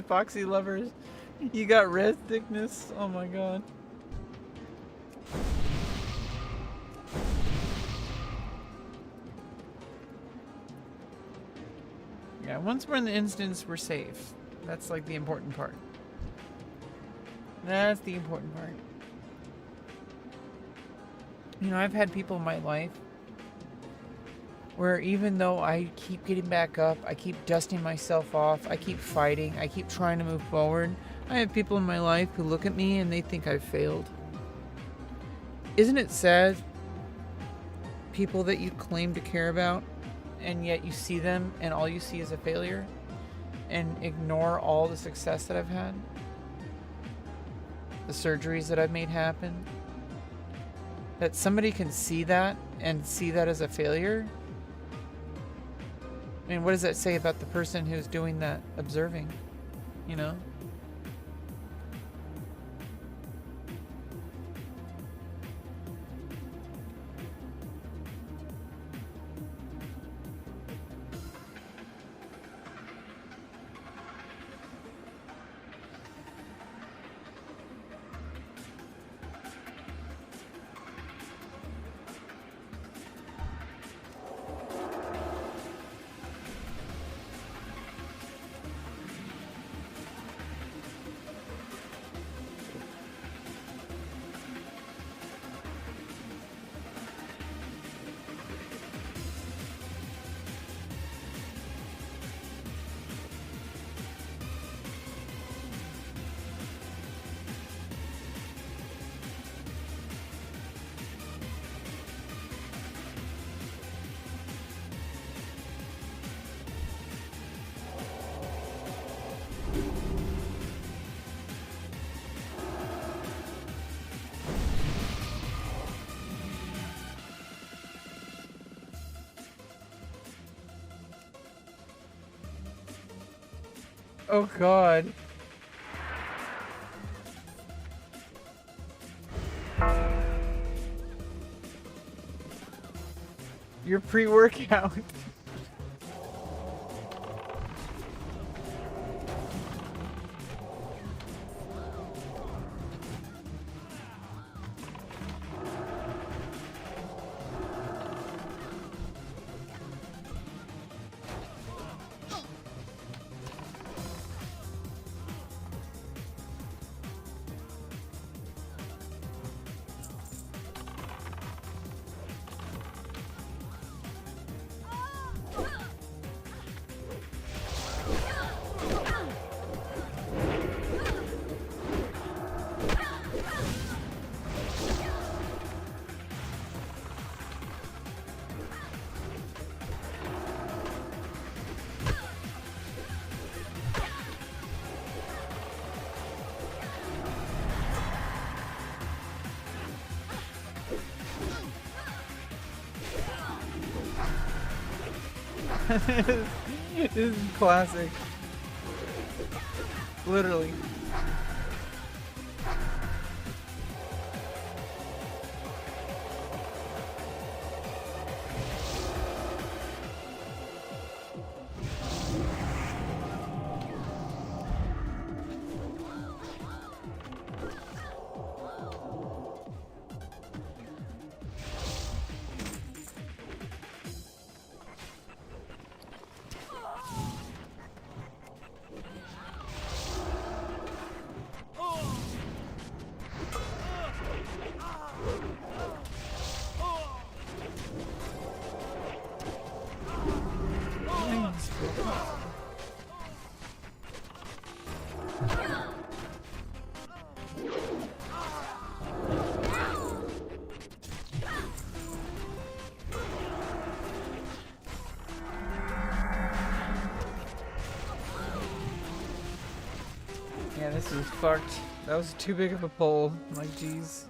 Foxy lovers, you got red thickness. Oh my god. Yeah, once we're in the instance, we're safe. That's like the important part. That's the important part. You know, I've had people in my life where even though I keep getting back up, I keep dusting myself off, I keep fighting, I keep trying to move forward, I have people in my life who look at me and they think I've failed. Isn't it sad? People that you claim to care about, and yet you see them and all you see is a failure, and ignore all the success that I've had, the surgeries that I've made happen, that somebody can see that and see that as a failure. I mean, what does that say about the person who's doing that observing, you know? Oh god. Your pre-workout. This is classic. Literally. Yeah, this is fucked. That was too big of a pull. Like, jeez.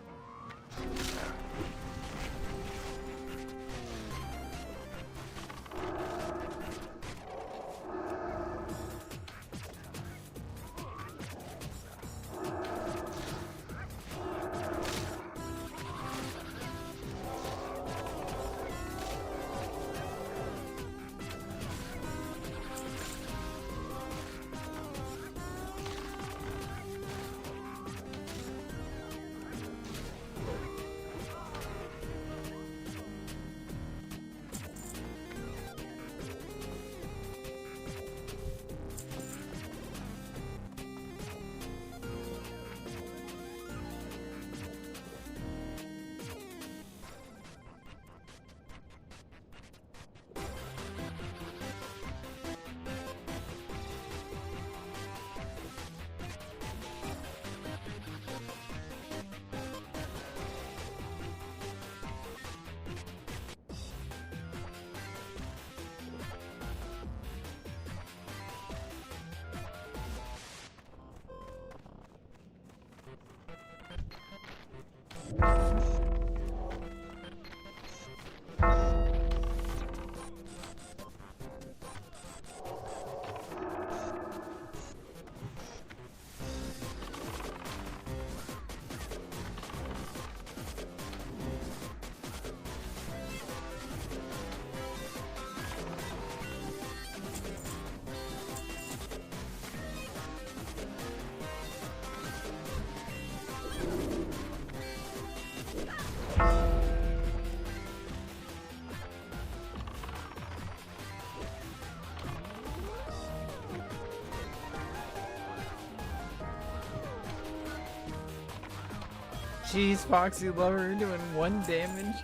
Jeez, Foxy Lover doing 1 damage.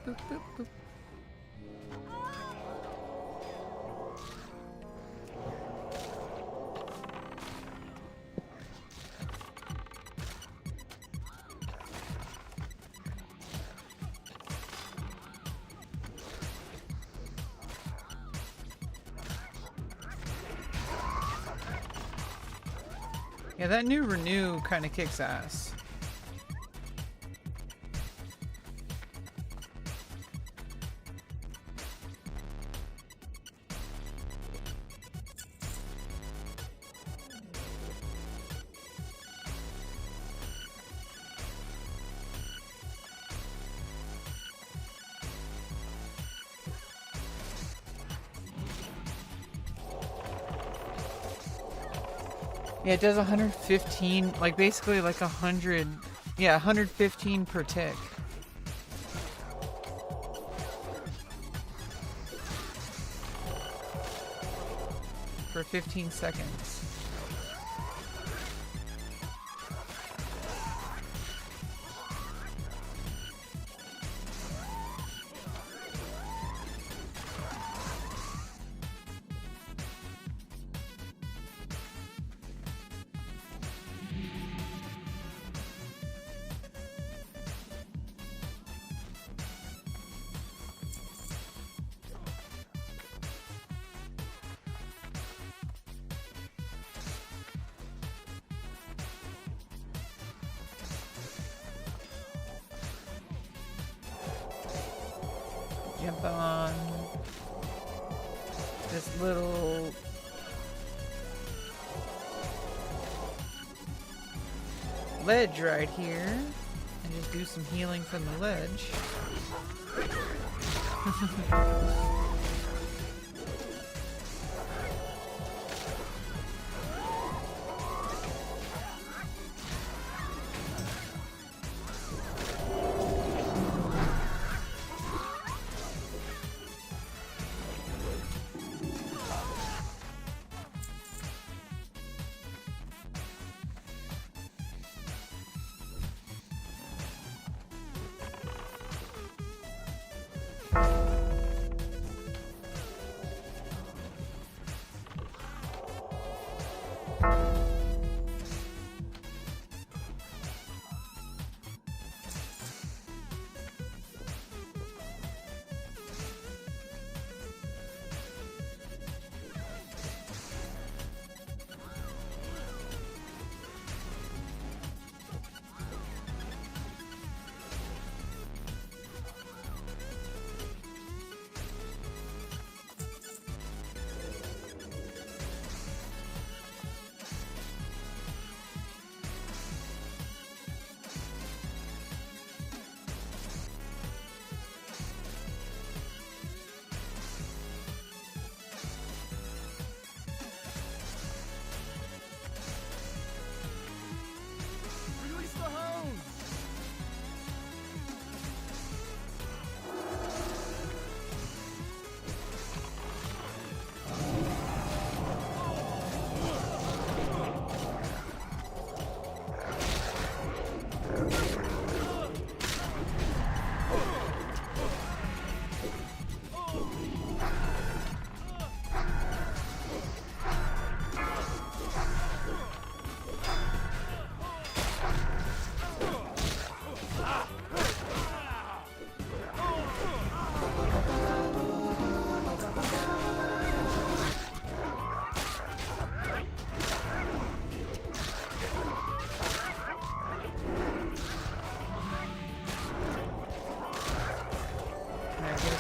boop, boop, boop. Yeah, that new Renew kind of kicks ass. Yeah, it does 115, like basically like 100, yeah, 115 per tick. For 15 seconds. Jump on this little ledge right here and just do some healing from the ledge.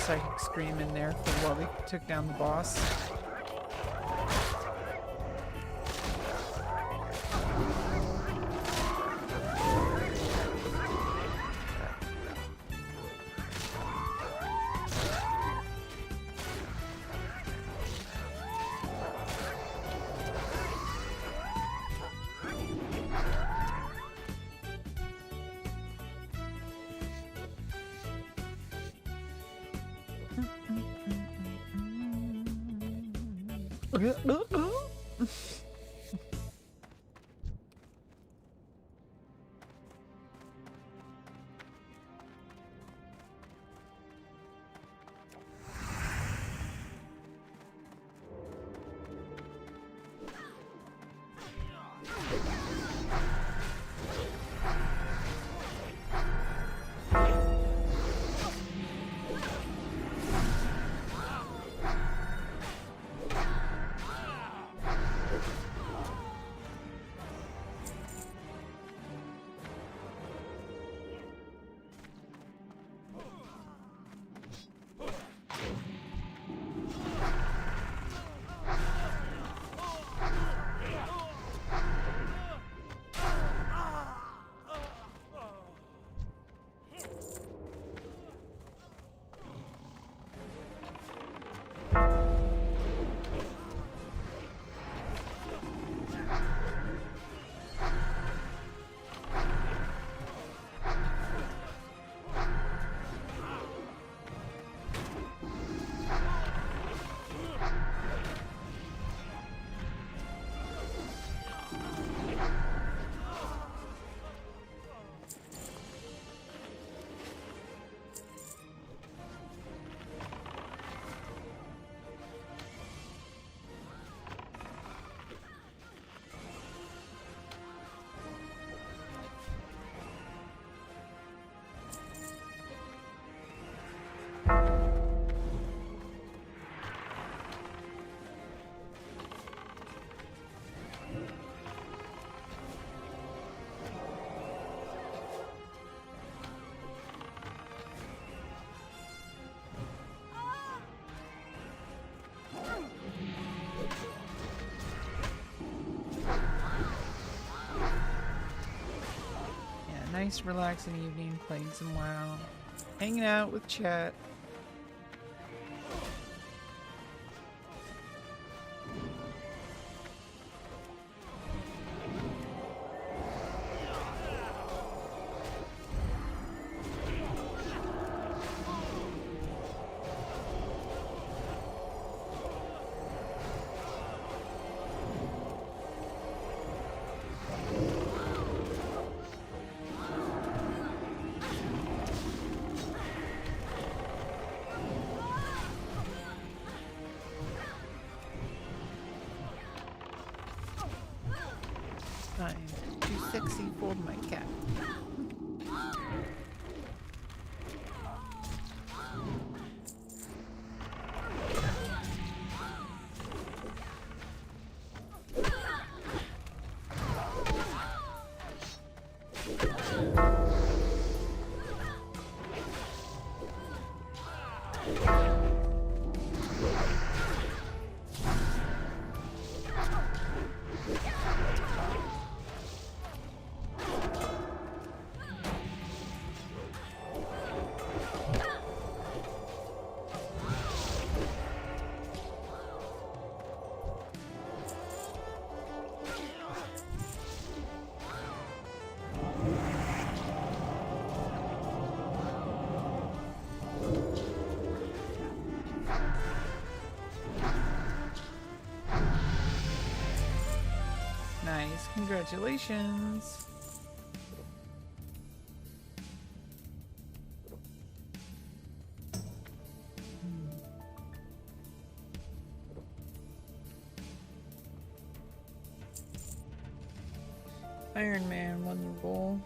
Psychic Scream in there for while we took down the boss. Nice relaxing evening, playing some WoW. Hanging out with chat. I'm too sexy for my cat. Nice, congratulations. Iron Man won the goal.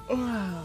Wow.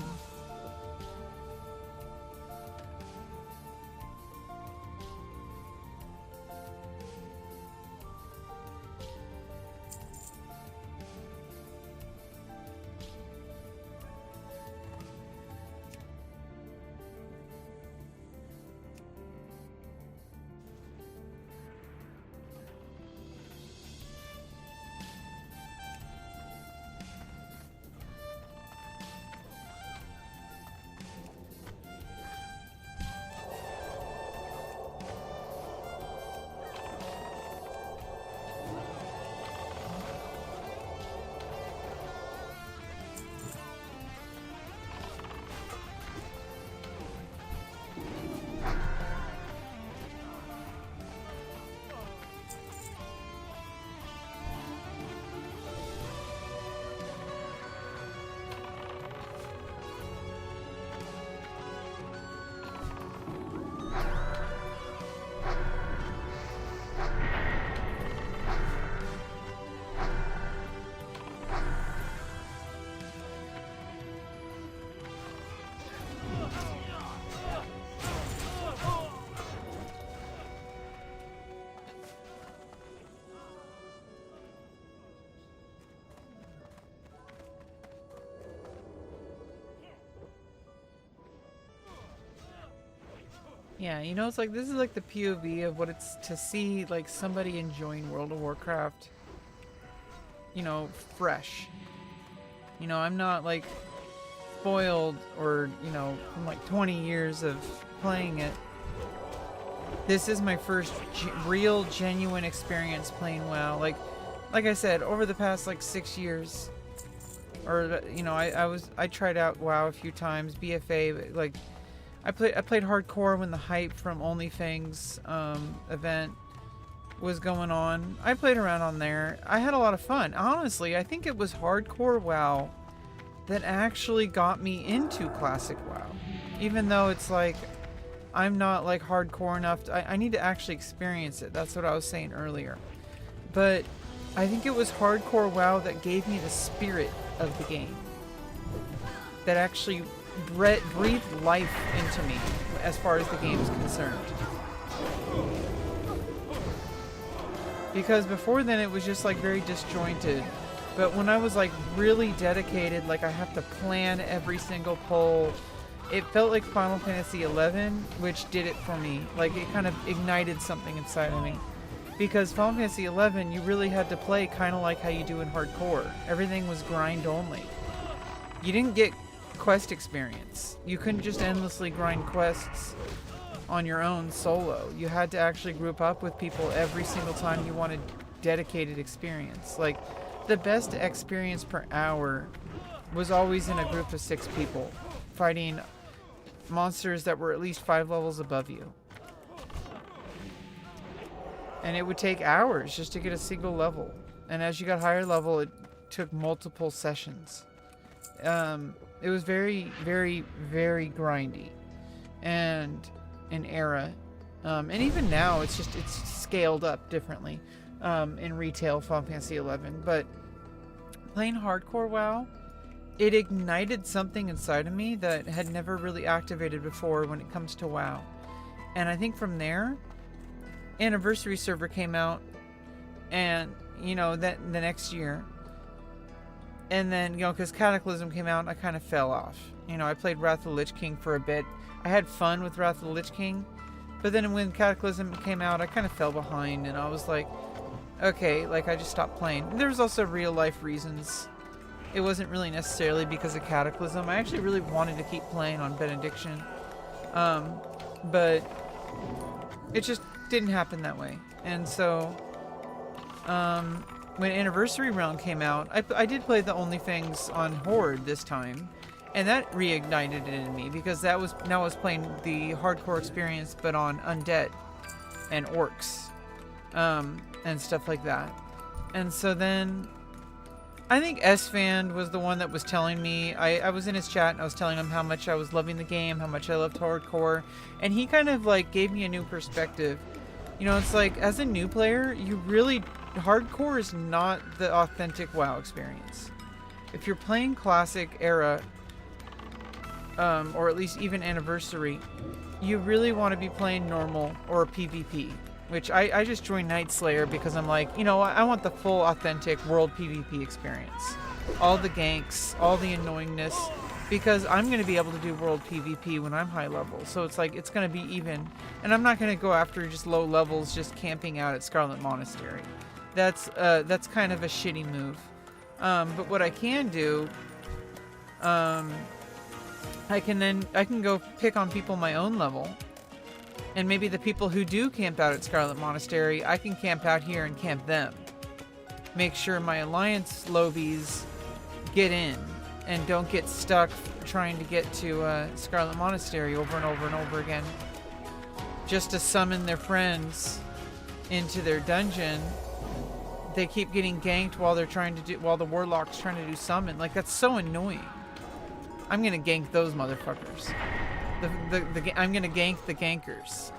Yeah, you know, it's like, this is like the POV of what it's to see, like, somebody enjoying World of Warcraft, you know, fresh. You know, I'm not, like, spoiled or, you know, from, like, 20 years of playing it. This is my first real, genuine experience playing WoW. Like I said, over the past, like, 6 years, or, you know, I tried out WoW a few times, BFA, like, I played hardcore when the hype from OnlyFans event was going on. I played around on there. I had a lot of fun. Honestly, I think it was hardcore WoW that actually got me into classic WoW. Even though it's like, I'm not like hardcore enough. I need to actually experience it. That's what I was saying earlier. But I think it was hardcore WoW that gave me the spirit of the game. That actually breathed life into me as far as the game is concerned. Because before then it was just like very disjointed. But when I was like really dedicated, like I have to plan every single pull, it felt like Final Fantasy XI, which did it for me. Like, it kind of ignited something inside of me. Because Final Fantasy XI, you really had to play kind of like how you do in hardcore. Everything was grind only. You didn't get quest experience. You couldn't just endlessly grind quests on your own solo. You had to actually group up with people every single time you wanted dedicated experience. Like, the best experience per hour was always in a group of 6 people, fighting monsters that were at least 5 levels above you. And it would take hours just to get a single level. And as you got higher level, it took multiple sessions. It was very, very, very grindy. And an era. And even now, it's scaled up differently in retail Final Fantasy XI. But playing hardcore WoW, it ignited something inside of me that had never really activated before when it comes to WoW. And I think from there, Anniversary server came out, and that the next year, and then because Cataclysm came out, I kind of fell off. I played Wrath of the Lich King for a bit. I had fun with Wrath of the Lich King, but then when Cataclysm came out, I kind of fell behind, and I was like, okay, like I just stopped playing. And there was also real life reasons. It wasn't really necessarily because of Cataclysm. I actually really wanted to keep playing on Benediction, but it just didn't happen that way. And so when Anniversary Realm came out, I did play the only things on Horde this time, and that reignited it in me, because now I was playing the hardcore experience but on undead and orcs and stuff like that. And so then I think S-Fan was the one that was telling me, I was in his chat and I was telling him how much I was loving the game, how much I loved hardcore, and he kind of like gave me a new perspective. It's like, as a new player, hardcore is not the authentic WoW experience. If you're playing classic era, or at least even Anniversary, you really want to be playing normal or PvP, which I just joined Nightslayer because I'm like, I want the full authentic world PvP experience. All the ganks, all the annoyingness, because I'm going to be able to do world PvP when I'm high level. So it's like, it's going to be even. And I'm not going to go after just low levels just camping out at Scarlet Monastery. That's kind of a shitty move. But what I can do, I can go pick on people my own level. And maybe the people who do camp out at Scarlet Monastery, I can camp out here and camp them. Make sure my Alliance lobies get in and don't get stuck trying to get to Scarlet Monastery over and over and over again, just to summon their friends into their dungeon. They keep getting ganked while the Warlock's trying to do summon. Like, that's so annoying. I'm gonna gank those motherfuckers. I'm gonna gank the gankers.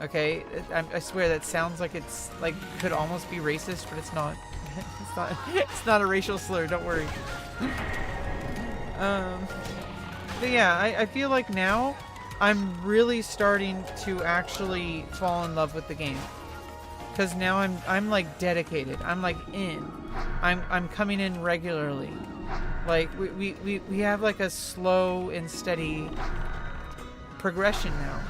Okay, I swear that sounds like it's like could almost be racist, but it's not. It's not a racial slur. Don't worry. But yeah, I feel like now I'm really starting to actually fall in love with the game, because now I'm like dedicated. I'm like in. I'm coming in regularly. Like we have like a slow and steady progression now.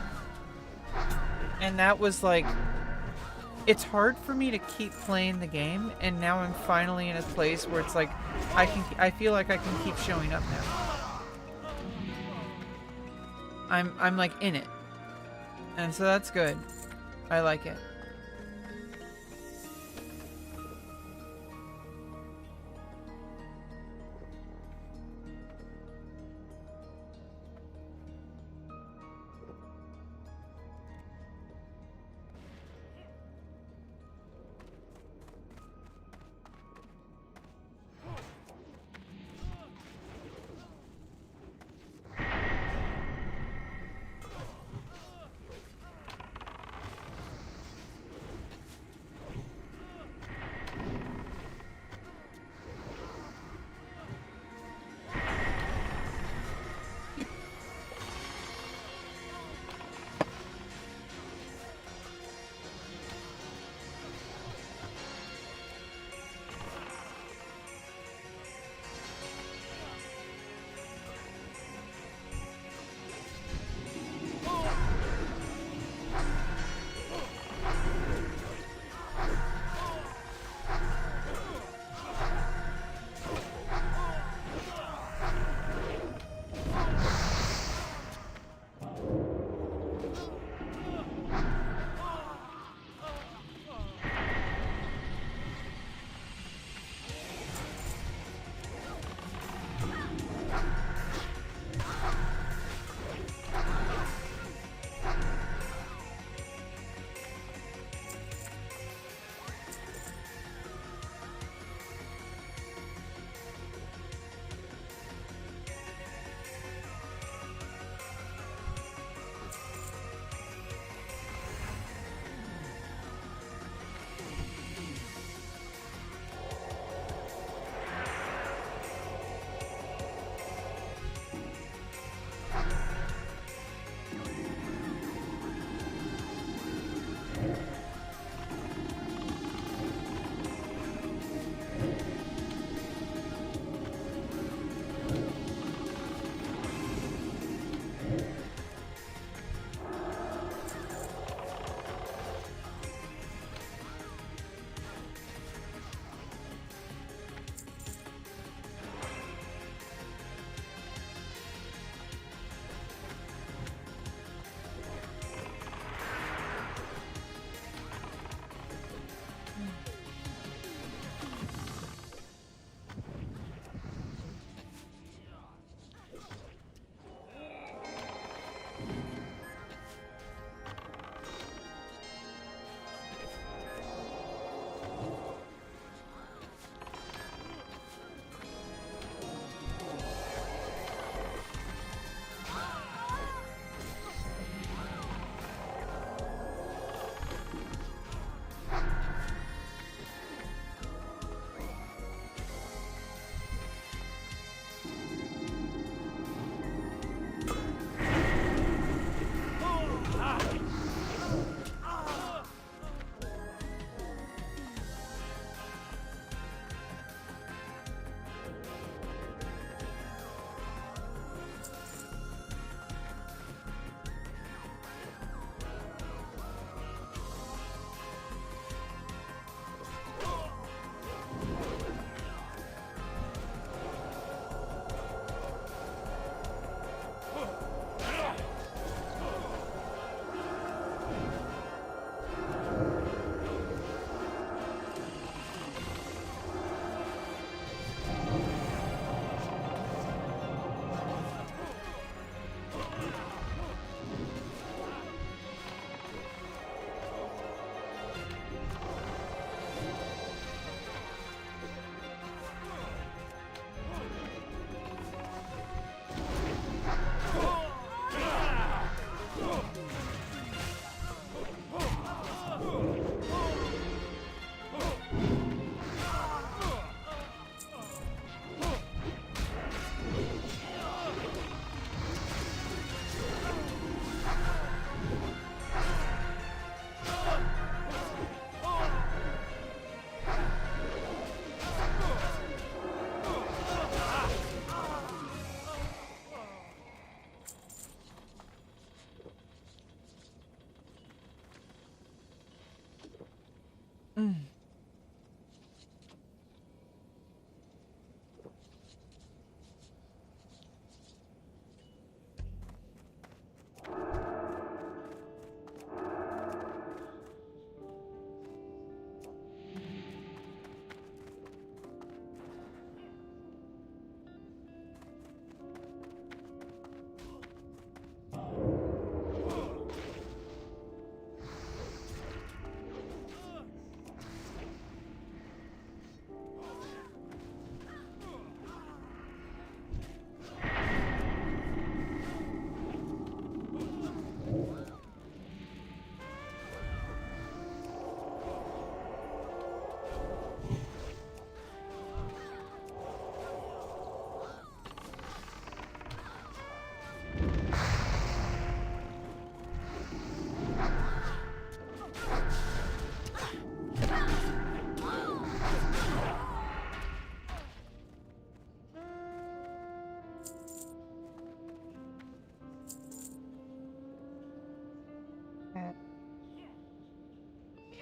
And that was like, it's hard for me to keep playing the game, and now I'm finally in a place where it's like I feel like I can keep showing up now. I'm like in it. And so that's good. I like it.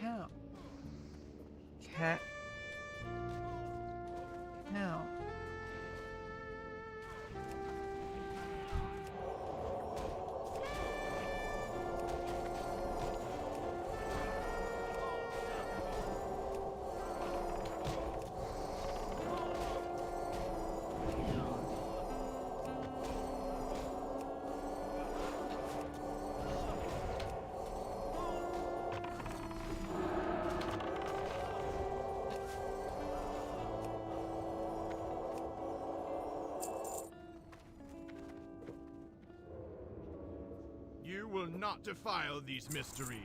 Cow. Cat. Cow. You will not defile these mysteries.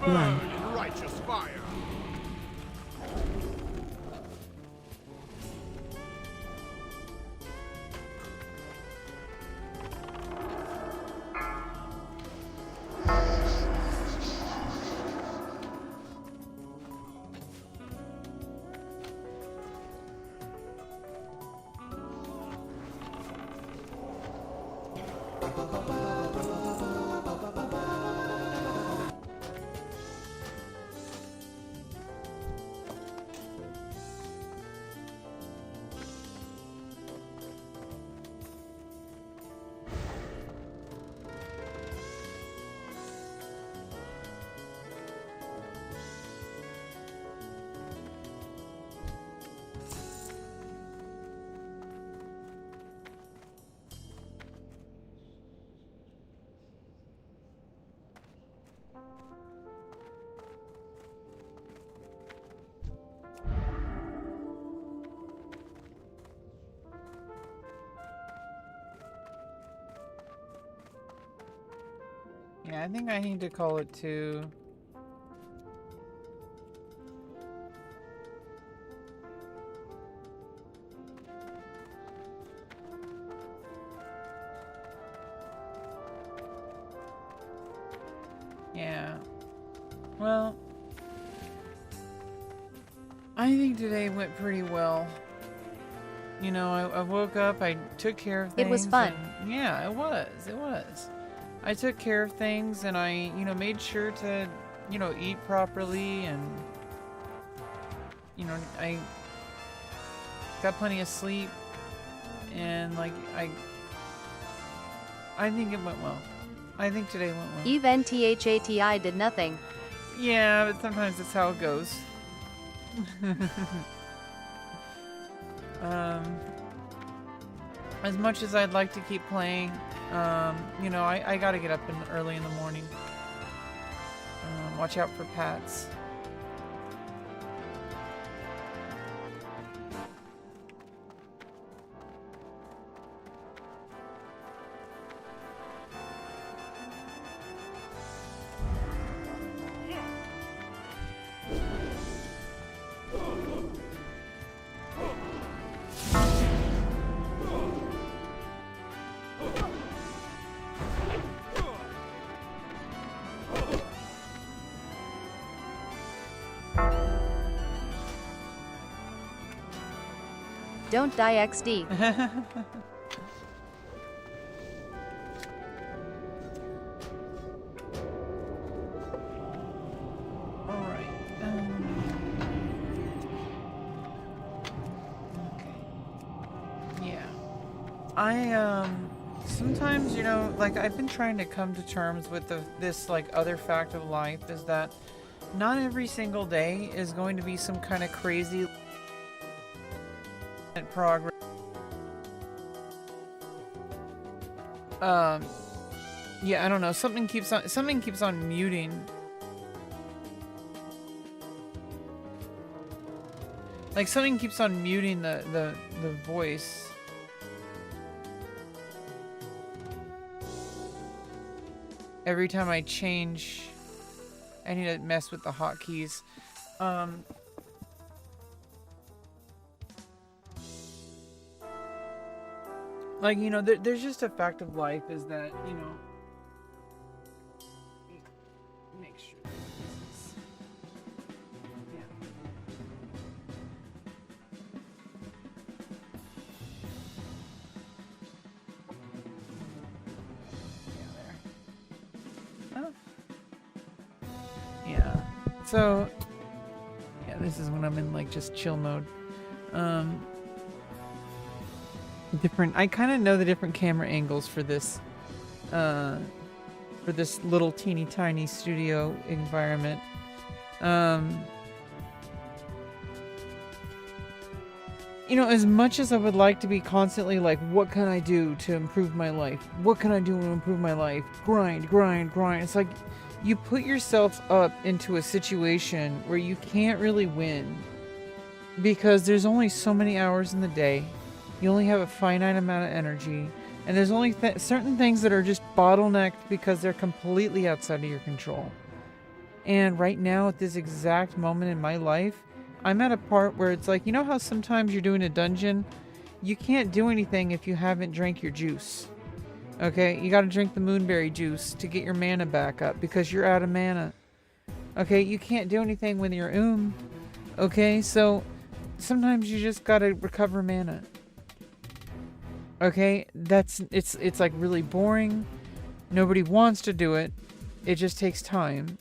Burn in righteous fire. Yeah, I think I need to call it 2. Yeah. Well, I think today went pretty well. You know, I woke up, I took care of things. It was fun. Yeah, it was. It was. I took care of things and I, you know, made sure to, you know, eat properly and, you know, I got plenty of sleep and like, I think it went well. I think today went well. Even THATI did nothing. Yeah, but sometimes that's how it goes. As much as I'd like to keep playing, you know, I gotta get up early in the morning. Watch out for Pats. Don't die XD. Alright. Okay. Yeah. Sometimes, you know, like I've been trying to come to terms with this like other fact of life is that not every single day is going to be some kind of crazy progress. Yeah, I don't know. Something keeps on muting. Like something keeps on muting the voice. Every time I change, I need to mess with the hotkeys. Like, you know, there's just a fact of life is that, you know, So, yeah, this is when I'm in like just chill mode. I kind of know the different camera angles for this little teeny tiny studio environment. You know, as much as I would like to be constantly like, what can I do to improve my life? What can I do to improve my life? Grind, grind, grind. It's like you put yourself up into a situation where you can't really win because there's only so many hours in the day. You only have a finite amount of energy. And there's only certain things that are just bottlenecked because they're completely outside of your control. And right now, at this exact moment in my life, I'm at a part where it's like, you know how sometimes you're doing a dungeon? You can't do anything if you haven't drank your juice. Okay? You gotta drink the moonberry juice to get your mana back up because you're out of mana. Okay? You can't do anything when you're Okay? So, sometimes you just gotta recover mana. Okay? It's like really boring. Nobody wants to do it. It just takes time.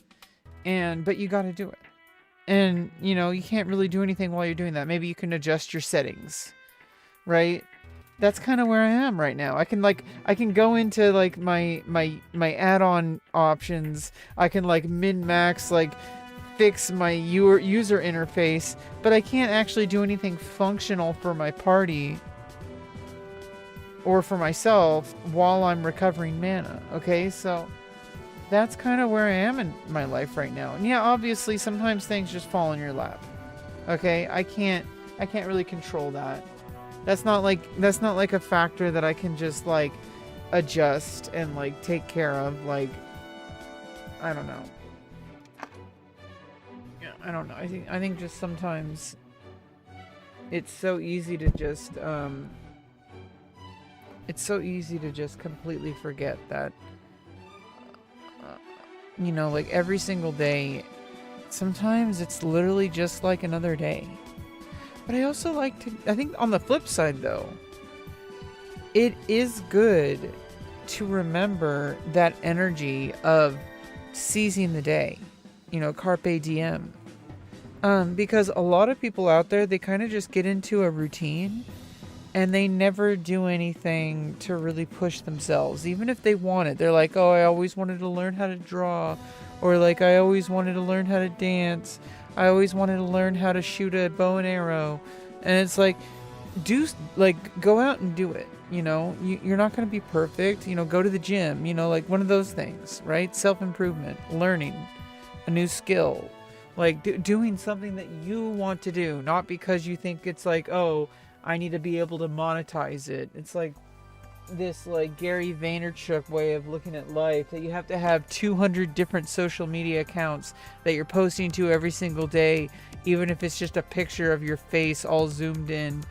But you gotta do it. And, you know, you can't really do anything while you're doing that. Maybe you can adjust your settings, right? That's kind of where I am right now. I can go into like my add-on options. I can like min-max, like fix my user interface, but I can't actually do anything functional for my party or for myself while I'm recovering mana. Okay, so that's kind of where I am in my life right now. And yeah, obviously sometimes things just fall in your lap. Okay? I can't really control that. That's not like a factor that I can just like adjust and like take care of. Like, I don't know. Yeah, I don't know. I think just sometimes it's so easy to just completely forget that. You know, like every single day, sometimes it's literally just like another day. But I also I think on the flip side though, it is good to remember that energy of seizing the day. You know, carpe diem. Because a lot of people out there, they kind of just get into a routine and they never do anything to really push themselves. Even if they want it, they're like, oh, I always wanted to learn how to draw. Or like, I always wanted to learn how to dance. I always wanted to learn how to shoot a bow and arrow. And it's like, go out and do it. You know, you're not going to be perfect. You know, go to the gym, you know, like one of those things, right? Self-improvement, learning a new skill, like doing something that you want to do, not because you think it's like, oh, I need to be able to monetize it. It's like this like Gary Vaynerchuk way of looking at life, that you have to have 200 different social media accounts that you're posting to every single day, even if it's just a picture of your face all zoomed in,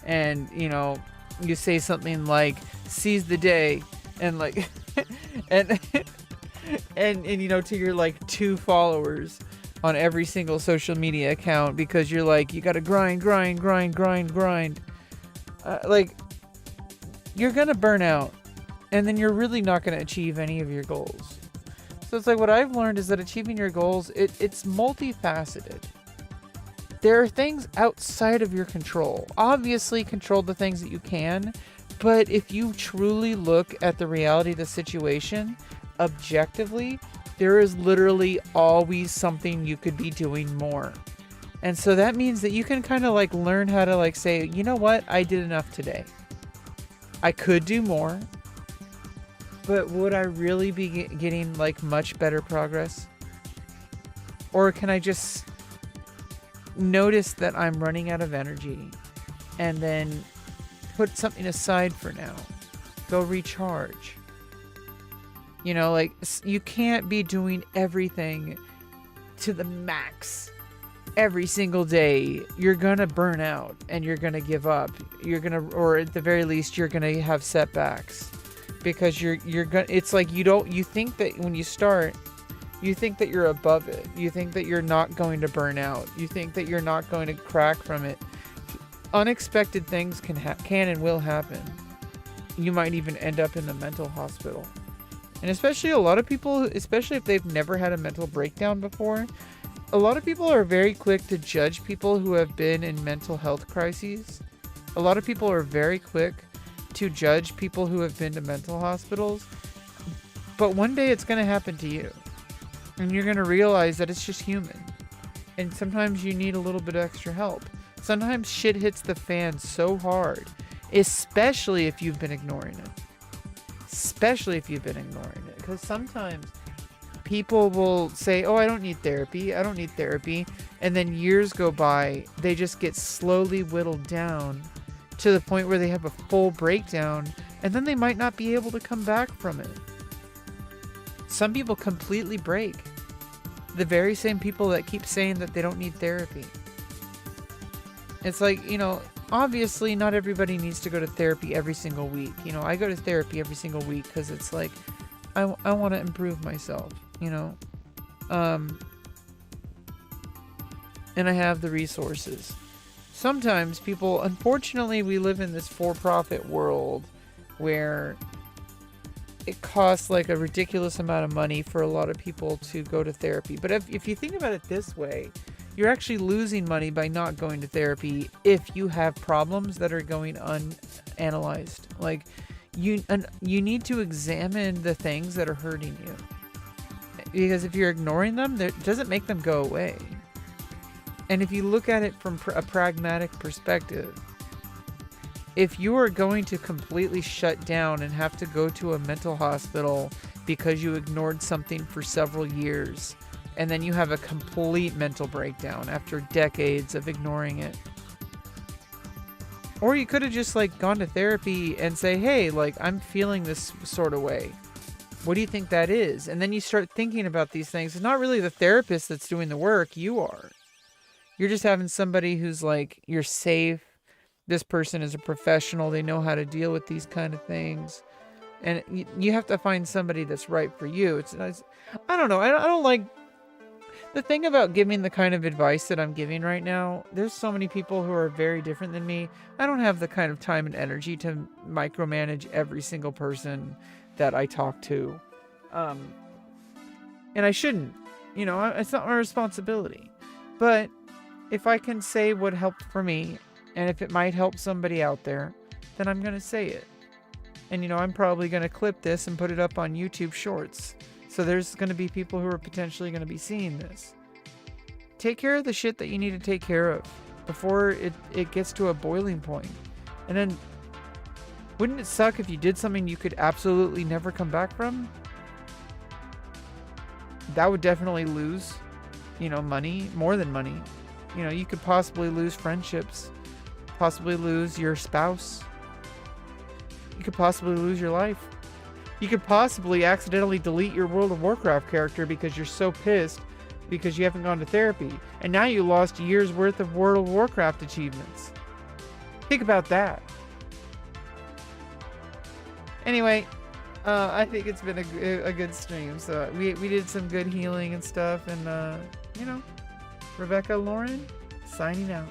and you know, you say something like seize the day and like and you know, to your like 2 followers on every single social media account, because you're like, you gotta grind. Like, you're gonna burn out, and then you're really not gonna achieve any of your goals. So it's like, what I've learned is that achieving your goals, it's multifaceted. There are things outside of your control. Obviously, control the things that you can, but if you truly look at the reality of the situation, objectively, there is literally always something you could be doing more. And so that means that you can kind of like learn how to like say, you know what, I did enough today. I could do more, but would I really be getting like much better progress? Or can I just notice that I'm running out of energy and then put something aside for now? Go recharge. You know, like, you can't be doing everything to the max every single day. You're gonna burn out and you're gonna give up. Or at the very least, you're gonna have setbacks, because you're gonna. It's like you think that when you start, you think that you're above it. You think that you're not going to burn out. You think that you're not going to crack from it. Unexpected things can and will happen. You might even end up in the mental hospital. And especially a lot of people, especially if they've never had a mental breakdown before, a lot of people are very quick to judge people who have been in mental health crises. A lot of people are very quick to judge people who have been to mental hospitals. But one day it's going to happen to you. And you're going to realize that it's just human. And sometimes you need a little bit of extra help. Sometimes shit hits the fan so hard, especially if you've been ignoring it. Especially if you've been ignoring it. Because sometimes people will say, oh, I don't need therapy. I don't need therapy. And then years go by, they just get slowly whittled down to the point where they have a full breakdown. And then they might not be able to come back from it. Some people completely break. The very same people that keep saying that they don't need therapy. It's like, you know, obviously not everybody needs to go to therapy every single week. You know, I go to therapy every single week because it's like, I want to improve myself, you know. And I have the resources. Sometimes people, unfortunately, we live in this for-profit world where it costs like a ridiculous amount of money for a lot of people to go to therapy. But if you think about it this way, you're actually losing money by not going to therapy if you have problems that are going unanalyzed. Like, you need to examine the things that are hurting you. Because if you're ignoring them, it doesn't make them go away. And if you look at it from a pragmatic perspective, if you are going to completely shut down and have to go to a mental hospital because you ignored something for several years, and then you have a complete mental breakdown after decades of ignoring it. Or you could have just like gone to therapy and say, hey, like I'm feeling this sort of way. What do you think that is? And then you start thinking about these things. It's not really the therapist that's doing the work, you are. You're just having somebody who's like, you're safe. This person is a professional. They know how to deal with these kind of things. And you have to find somebody that's right for you. I don't know. I don't like... The thing about giving the kind of advice that I'm giving right now, there's so many people who are very different than me. I don't have the kind of time and energy to micromanage every single person that I talk to. And I shouldn't. You know, it's not my responsibility. But if I can say what helped for me, and if it might help somebody out there, then I'm going to say it. And, you know, I'm probably going to clip this and put it up on YouTube Shorts. So there's going to be people who are potentially going to be seeing this. Take care of the shit that you need to take care of before it gets to a boiling point. And then, wouldn't it suck if you did something you could absolutely never come back from? That would definitely lose, you know, money, more than money. You know, you could possibly lose friendships. Possibly lose your spouse. You could possibly lose your life. You could possibly accidentally delete your World of Warcraft character because you're so pissed because you haven't gone to therapy. And now you lost years worth of World of Warcraft achievements. Think about that. Anyway, I think it's been a good stream. So we did some good healing and stuff. And, you know, Rebecca Lauren, signing out.